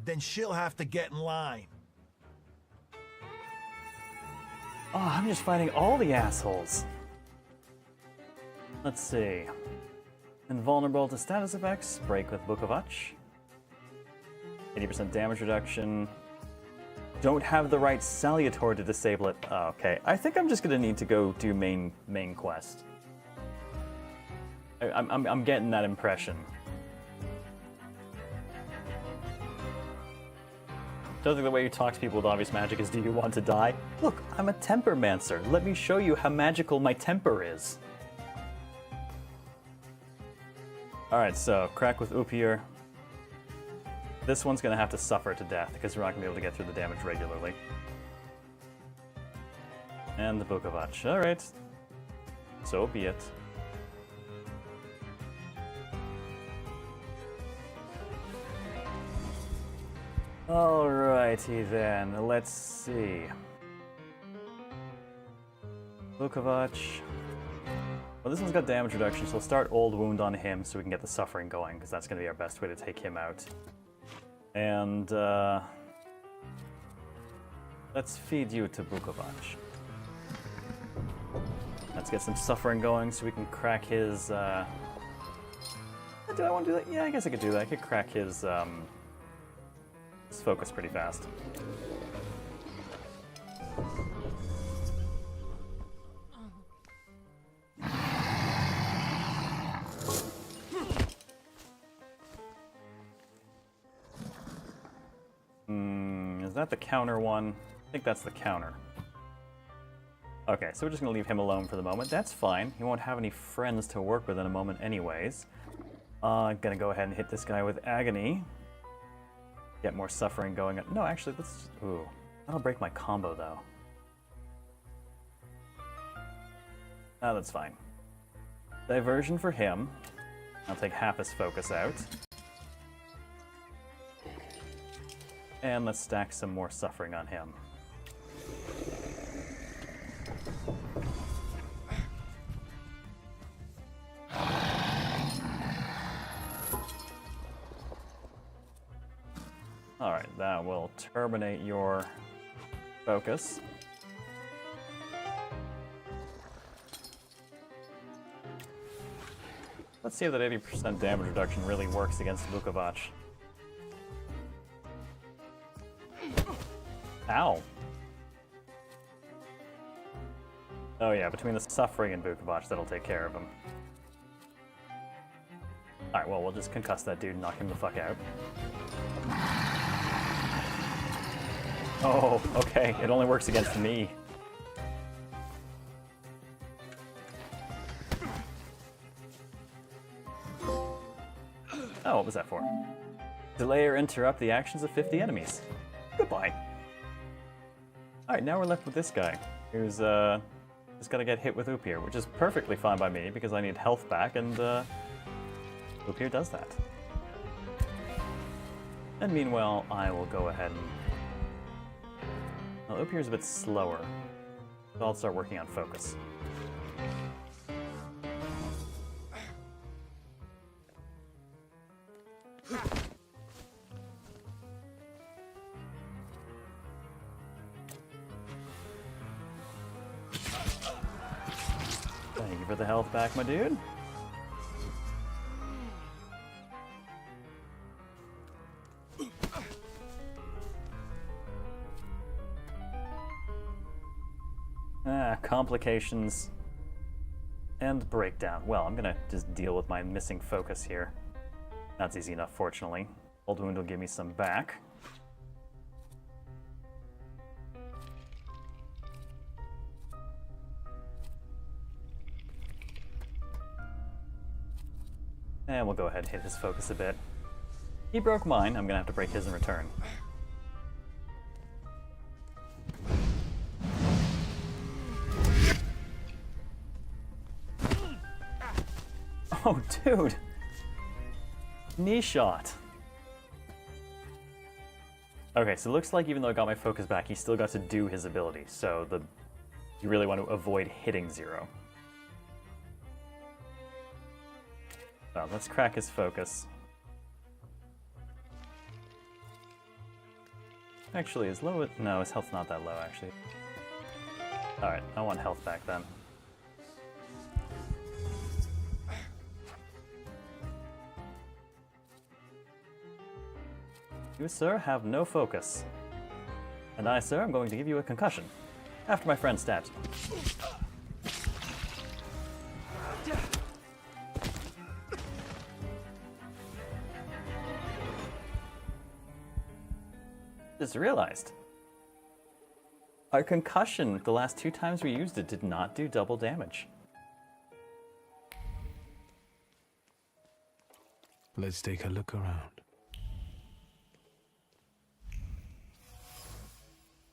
Then she'll have to get in line. Oh, I'm just fighting all the assholes. Let's see. Invulnerable to status effects, break with Bukovac. 80% damage reduction. Don't have the right Salutor to disable it. Oh, okay, I think I'm just gonna need to go do main quest. I'm getting that impression. Don't think the way you talk to people with obvious magic is, do you want to die? Look, I'm a Tempermancer. Let me show you how magical my temper is. Alright, so crack with Upier. This one's gonna have to suffer to death because we're not gonna be able to get through the damage regularly. And the Bukovac. Alright. So be it. Alrighty then, let's see. Bukovac. Well, this one's got damage reduction, so we'll start Old Wound on him so we can get the suffering going, because that's going to be our best way to take him out. And, let's feed you to Bukovac. Let's get some suffering going so we can crack his, do I want to do that? Yeah, I guess I could do that. I could crack his focus pretty fast. Is that the counter one? I think that's the counter. Okay, so we're just gonna leave him alone for the moment. That's fine. He won't have any friends to work with in a moment anyways. I'm gonna go ahead and hit this guy with Agony. Get more suffering going. No, actually, let's... Ooh. That'll break my combo, though. Oh, that's fine. Diversion for him. I'll take half his focus out. And let's stack some more suffering on him. Alright, that will terminate your focus. Let's see if that 80% damage reduction really works against Bukovac. Ow. Oh yeah, between the suffering and Vukovac, that'll take care of him. Alright, well, we'll just concuss that dude and knock him the fuck out. Oh, okay, it only works against me. Oh, what was that for? Delay or interrupt the actions of 50 enemies. Goodbye. Alright, now we're left with this guy, who's just gotta get hit with Upir, which is perfectly fine by me because I need health back, and Upir does that. And meanwhile, I will go ahead and... Well, Upir's a bit slower, so I'll start working on focus. Thank you for the health back, my dude. Complications and breakdown. Well, I'm gonna just deal with my missing focus here. That's easy enough, fortunately. Old wound will give me some back. And we'll go ahead and hit his focus a bit. He broke mine, I'm gonna have to break his in return. Oh, dude! Knee shot. Okay, so it looks like even though I got my focus back, he still got to do his ability, so you really want to avoid hitting Zero. Well, let's crack his focus. Actually, no, his health's not that low, actually. Alright, I want health back then. You, sir, have no focus. And I, sir, am going to give you a concussion. After my friend stabs you. Just realized. Our concussion, the last 2 times we used it, did not do double damage. Let's take a look around.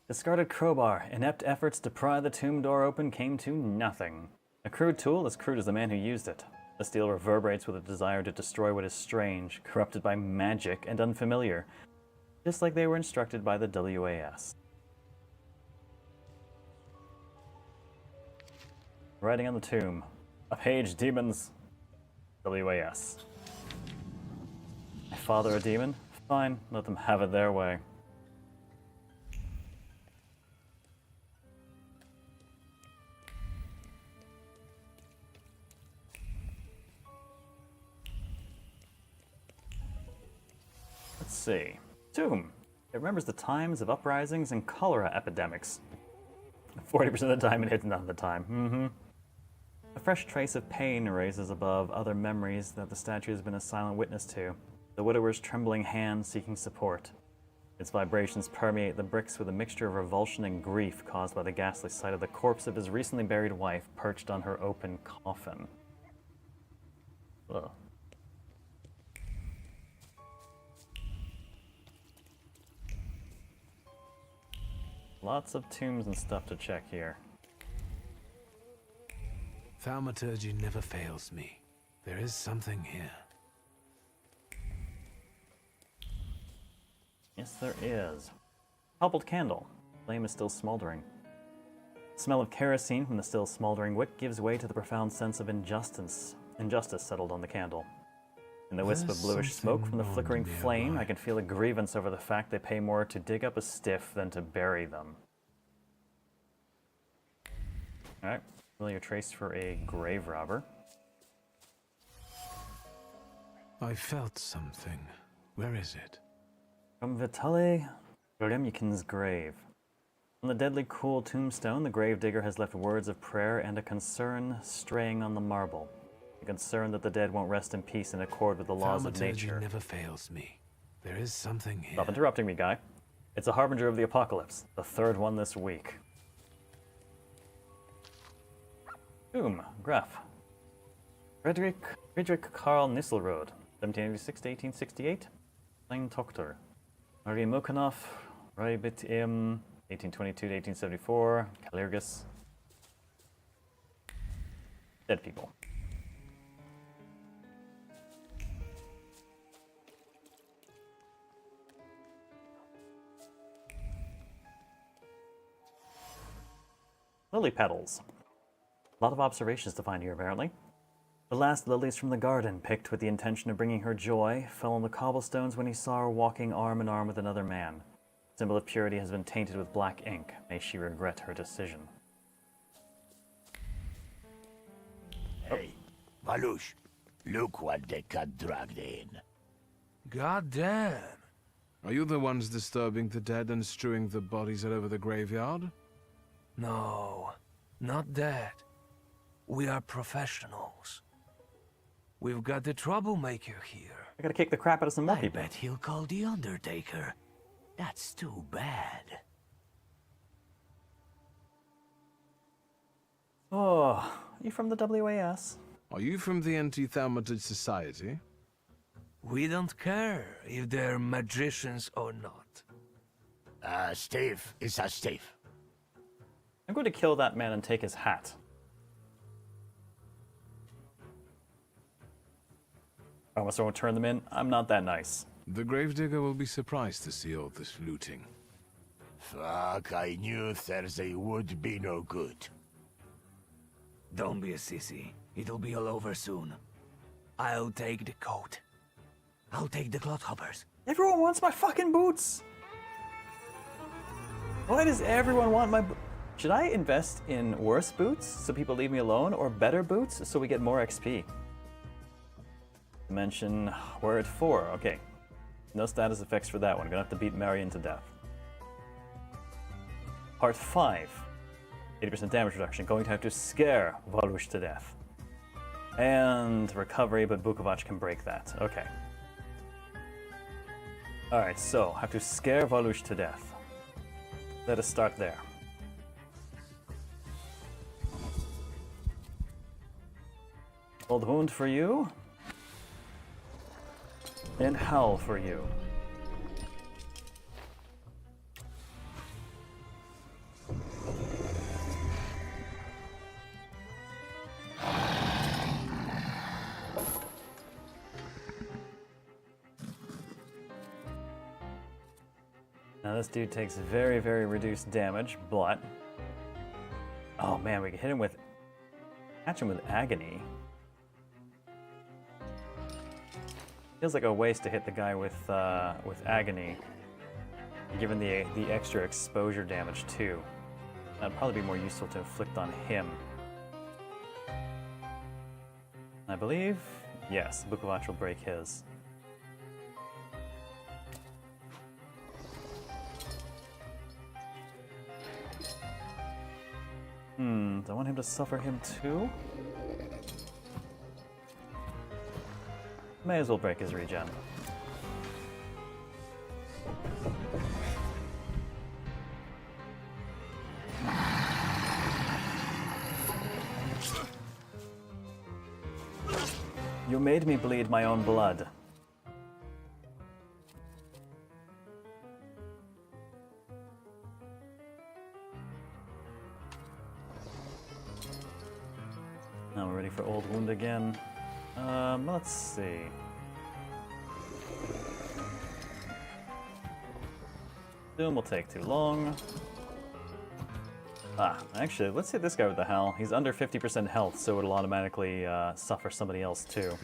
Discarded crowbar. Inept efforts to pry the tomb door open came to nothing. A crude tool, as crude as the man who used it. The steel reverberates with a desire to destroy what is strange, corrupted by magic, and unfamiliar. Just like they were instructed by the WAS. Writing on the tomb. A page, demons. WAS. My father a demon? Fine, let them have it their way. Let's see. Tomb. It remembers the times of uprisings and cholera epidemics. 40% of the time it hits none of the time. A fresh trace of pain raises above other memories that the statue has been a silent witness to. The widower's trembling hand seeking support. Its vibrations permeate the bricks with a mixture of revulsion and grief caused by the ghastly sight of the corpse of his recently buried wife perched on her open coffin. Ugh. Lots of tombs and stuff to check here. Thaumaturge never fails me. There is something here. Yes, there is. Toppled candle. Flame is still smoldering. The smell of kerosene from the still smoldering wick gives way to the profound sense of injustice settled on the candle. In the wisp of bluish smoke from the flickering flame, I can feel a grievance over the fact they pay more to dig up a stiff than to bury them. Alright, familiar trace for a grave robber. I felt something. Where is it? From Vitaly Gremykin's grave. On the deadly cool tombstone, the gravedigger has left words of prayer and a concern straying on the marble. A concern that the dead won't rest in peace in accord with the laws of Thaumaturge nature. never fails me. There is something here. Stop interrupting me, guy. It's a harbinger of the apocalypse. The third one this week. Graf. Friedrich Karl Nisselrode, 1786 to 1868. Sein Tochter. Marie Mukhanov, Raibit Im, 1822 to 1874. Kalirgis. Dead people. Lily petals. A lot of observations to find here, apparently. The last lilies from the garden, picked with the intention of bringing her joy, fell on the cobblestones when he saw her walking arm in arm with another man. The symbol of purity has been tainted with black ink. May she regret her decision. Hey, Valush, look what they got dragged in. God damn. Are you the ones disturbing the dead and strewing the bodies all over the graveyard? No, not that. We are professionals. We've got the troublemaker here. I gotta kick the crap out of some more people. I bet he'll call the Undertaker. That's too bad. Oh, are you from the WAS? Are you from the Anti-Thaumaturge Society? We don't care if they're magicians or not. Steve is a Steve. I'm going to kill that man and take his hat. I almost won't turn them in. I'm not that nice. The gravedigger will be surprised to see all this looting. Fuck, I knew Thursday would be no good. Don't be a sissy. It'll be all over soon. I'll take the coat. I'll take the clodhoppers. Everyone wants my fucking boots! Why does everyone want my boots? Should I invest in worse boots so people leave me alone, or better boots so we get more XP? Mention, we're at 4, okay. No status effects for that one, gonna have to beat Marion to death. Part 5, 80% damage reduction, going to have to scare Volush to death. And recovery, but Bukovac can break that, okay. Alright, so, have to scare Volush to death. Let us start there. Old wound for you. And howl for you. Now this dude takes very, very reduced damage, but... Oh man, we can hit him with... Catch him with agony. Feels like a waste to hit the guy with agony, given the extra exposure damage too. That'd probably be more useful to inflict on him. I believe, yes, Bukovac will break his. Do I want him to suffer him too? May as well break his regen. You made me bleed my own blood. Now we're ready for Old Wound again. Let's see. Doom will take too long. Actually, let's hit this guy with the howl. He's under 50% health, so it'll automatically suffer somebody else too.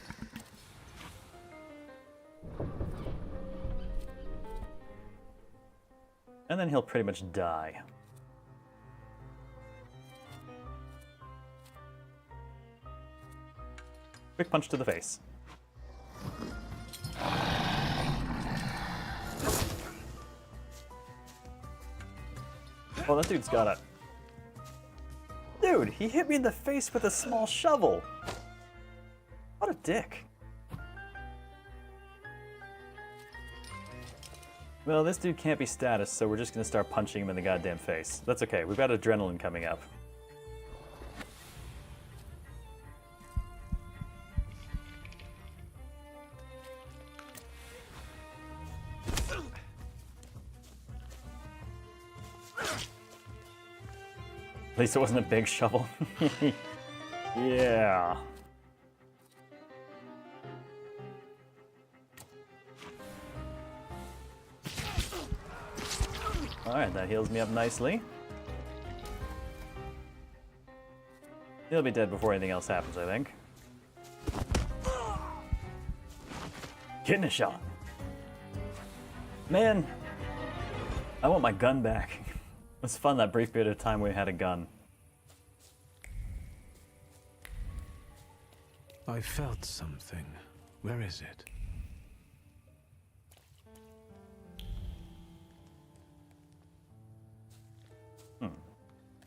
And then he'll pretty much die. Quick punch to the face. Oh, that dude's got a... Dude, he hit me in the face with a small shovel. What a dick. Well, this dude can't be status, so we're just gonna start punching him in the goddamn face. That's okay, we've got adrenaline coming up. At least it wasn't a big shovel. Yeah. Alright, that heals me up nicely. He'll be dead before anything else happens, I think. Getting a shot. Man, I want my gun back. It was fun that brief period of time we had a gun. I felt something. Where is it?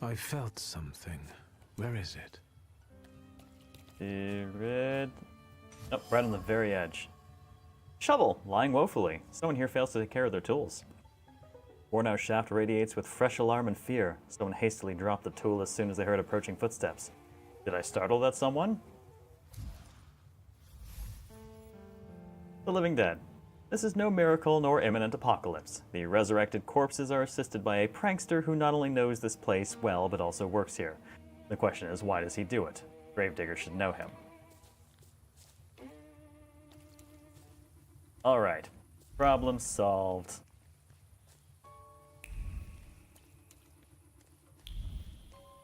I felt something. Where is it? Red. Oh, right on the very edge. Shovel, lying woefully. Someone here fails to take care of their tools. Worn-out shaft radiates with fresh alarm and fear. Someone hastily dropped the tool as soon as they heard approaching footsteps. Did I startle that someone? The living dead. This is no miracle nor imminent apocalypse. The resurrected corpses are assisted by a prankster who not only knows this place well, but also works here. The question is, why does he do it? Gravedigger should know him. Alright. Problem solved.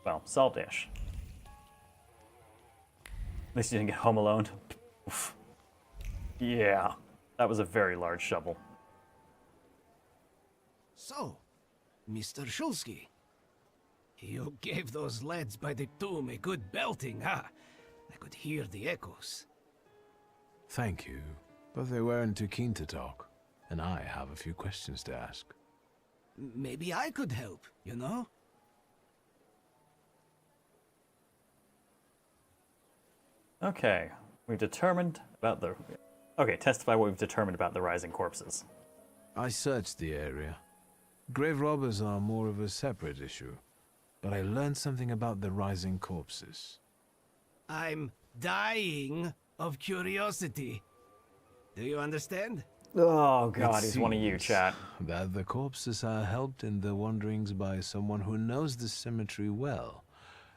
Well, solved-ish. At least you didn't get home alone. Oof. Yeah, that was a very large shovel. So, Mr. Shulsky, you gave those lads by the tomb a good belting, huh? I could hear the echoes. Thank you, but they weren't too keen to talk, and I have a few questions to ask. Maybe I could help, you know? Okay, we've determined about the... Okay, testify what we've determined about the rising corpses. I searched the area. Grave robbers are more of a separate issue, but I learned something about the rising corpses. I'm dying of curiosity. Do you understand? Oh god, he's one of you, chat. That the corpses are helped in their wanderings by someone who knows the cemetery well,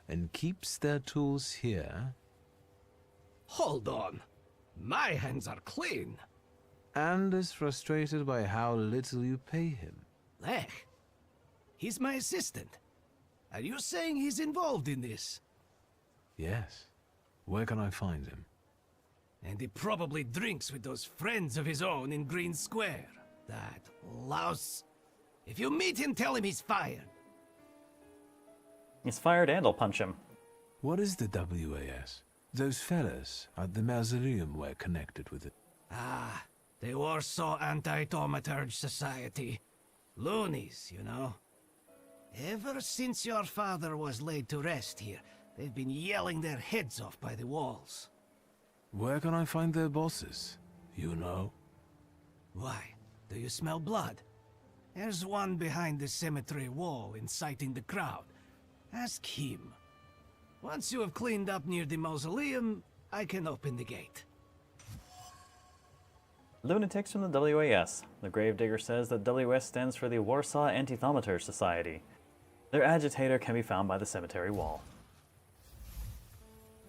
and keeps their tools here. Hold on. My hands are clean. And is frustrated by how little you pay him. Lech, he's my assistant. Are you saying he's involved in this? Yes. Where can I find him? And he probably drinks with those friends of his own in Green Square. That louse. If you meet him, tell him he's fired. He's fired and I'll punch him. What is the WAS? Those fellas at the mausoleum were connected with it. Ah, the Warsaw Anti-Thaumaturge Society. Loonies, you know. Ever since your father was laid to rest here, they've been yelling their heads off by the walls. Where can I find their bosses? You know? Why? Do you smell blood? There's one behind the cemetery wall inciting the crowd. Ask him. Once you have cleaned up near the mausoleum, I can open the gate. Lunatics from the WAS. The Gravedigger says that WAS stands for the Warsaw Anti-Thaumaturge Society. Their agitator can be found by the cemetery wall.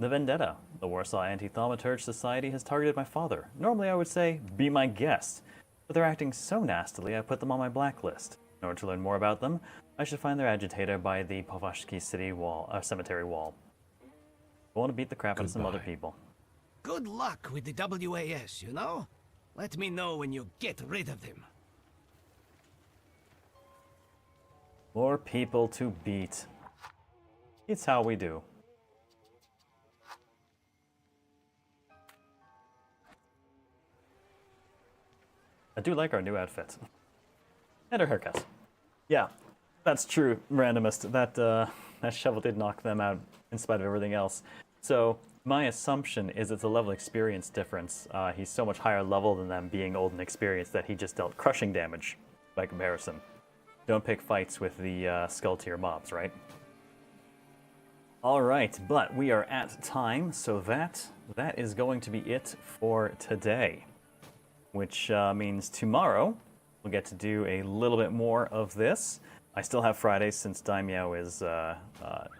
The Vendetta. The Warsaw Anti-Thaumaturge Society has targeted my father. Normally I would say, be my guest. But they're acting so nastily I put them on my blacklist. In order to learn more about them, I should find their agitator by the Powashki city wall, cemetery wall. I want to beat the crap out of some other people. Good luck with the WAS, you know? Let me know when you get rid of them. More people to beat. It's how we do. I do like our new outfit. And our haircut. Yeah. That's true, randomist. That shovel did knock them out in spite of everything else. So my assumption is it's a level experience difference. He's so much higher level than them, being old and experienced, that he just dealt crushing damage by comparison. Don't pick fights with the skull tier mobs, right? All right, but we are at time, so that is going to be it for today, which means tomorrow we'll get to do a little bit more of this. I still have Fridays since Daimyo is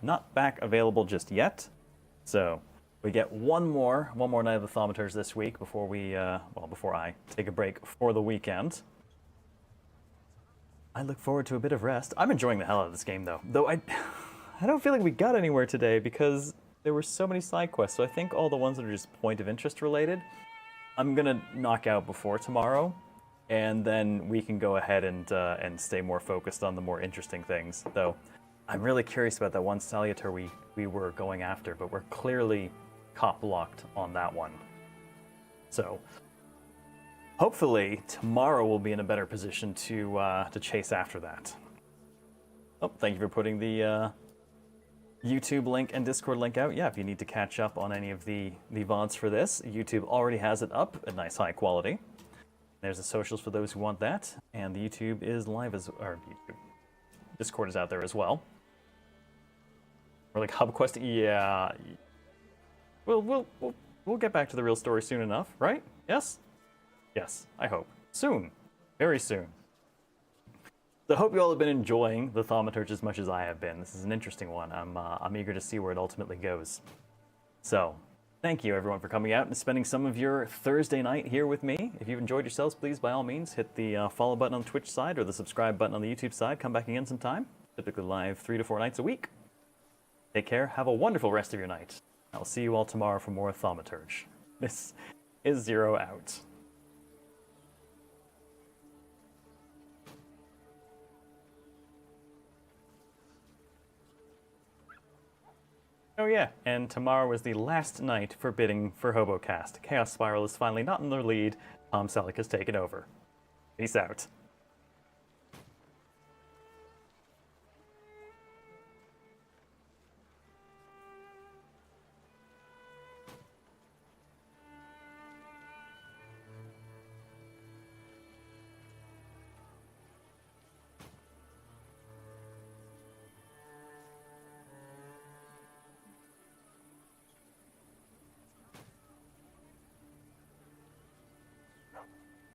not back available just yet, so we get one more night of the Thaumaturge this week before before I take a break for the weekend. I look forward to a bit of rest. I'm enjoying the hell out of this game, though I don't feel like we got anywhere today because there were so many side quests. So I think all the ones that are just point of interest related, I'm gonna knock out before tomorrow, and then we can go ahead and stay more focused on the more interesting things. Though I'm really curious about that one Salutor we were going after, but we're clearly cop locked on that one. So hopefully tomorrow we'll be in a better position to chase after that. Oh, thank you for putting the YouTube link and Discord link out. Yeah, if you need to catch up on any of the VODs for this, YouTube already has it up at nice high quality. There's the socials for those who want that, and the YouTube is live Discord is out there as well. Or like hub quest, yeah. We'll get back to the real story soon enough, right? Yes? Yes, I hope. Soon. Very soon. So I hope you all have been enjoying the Thaumaturge as much as I have been. This is an interesting one. I'm eager to see where it ultimately goes. So, thank you everyone for coming out and spending some of your Thursday night here with me. If you've enjoyed yourselves, please by all means hit the follow button on the Twitch side or the subscribe button on the YouTube side. Come back again sometime. Typically live 3 to 4 nights a week. Take care. Have a wonderful rest of your night. I'll see you all tomorrow for more Thaumaturge. This is Zero out. Oh yeah, and tomorrow is the last night for bidding for HoboCast. Chaos Spiral is finally not in the lead. Tom Selleck has taken over. Peace out.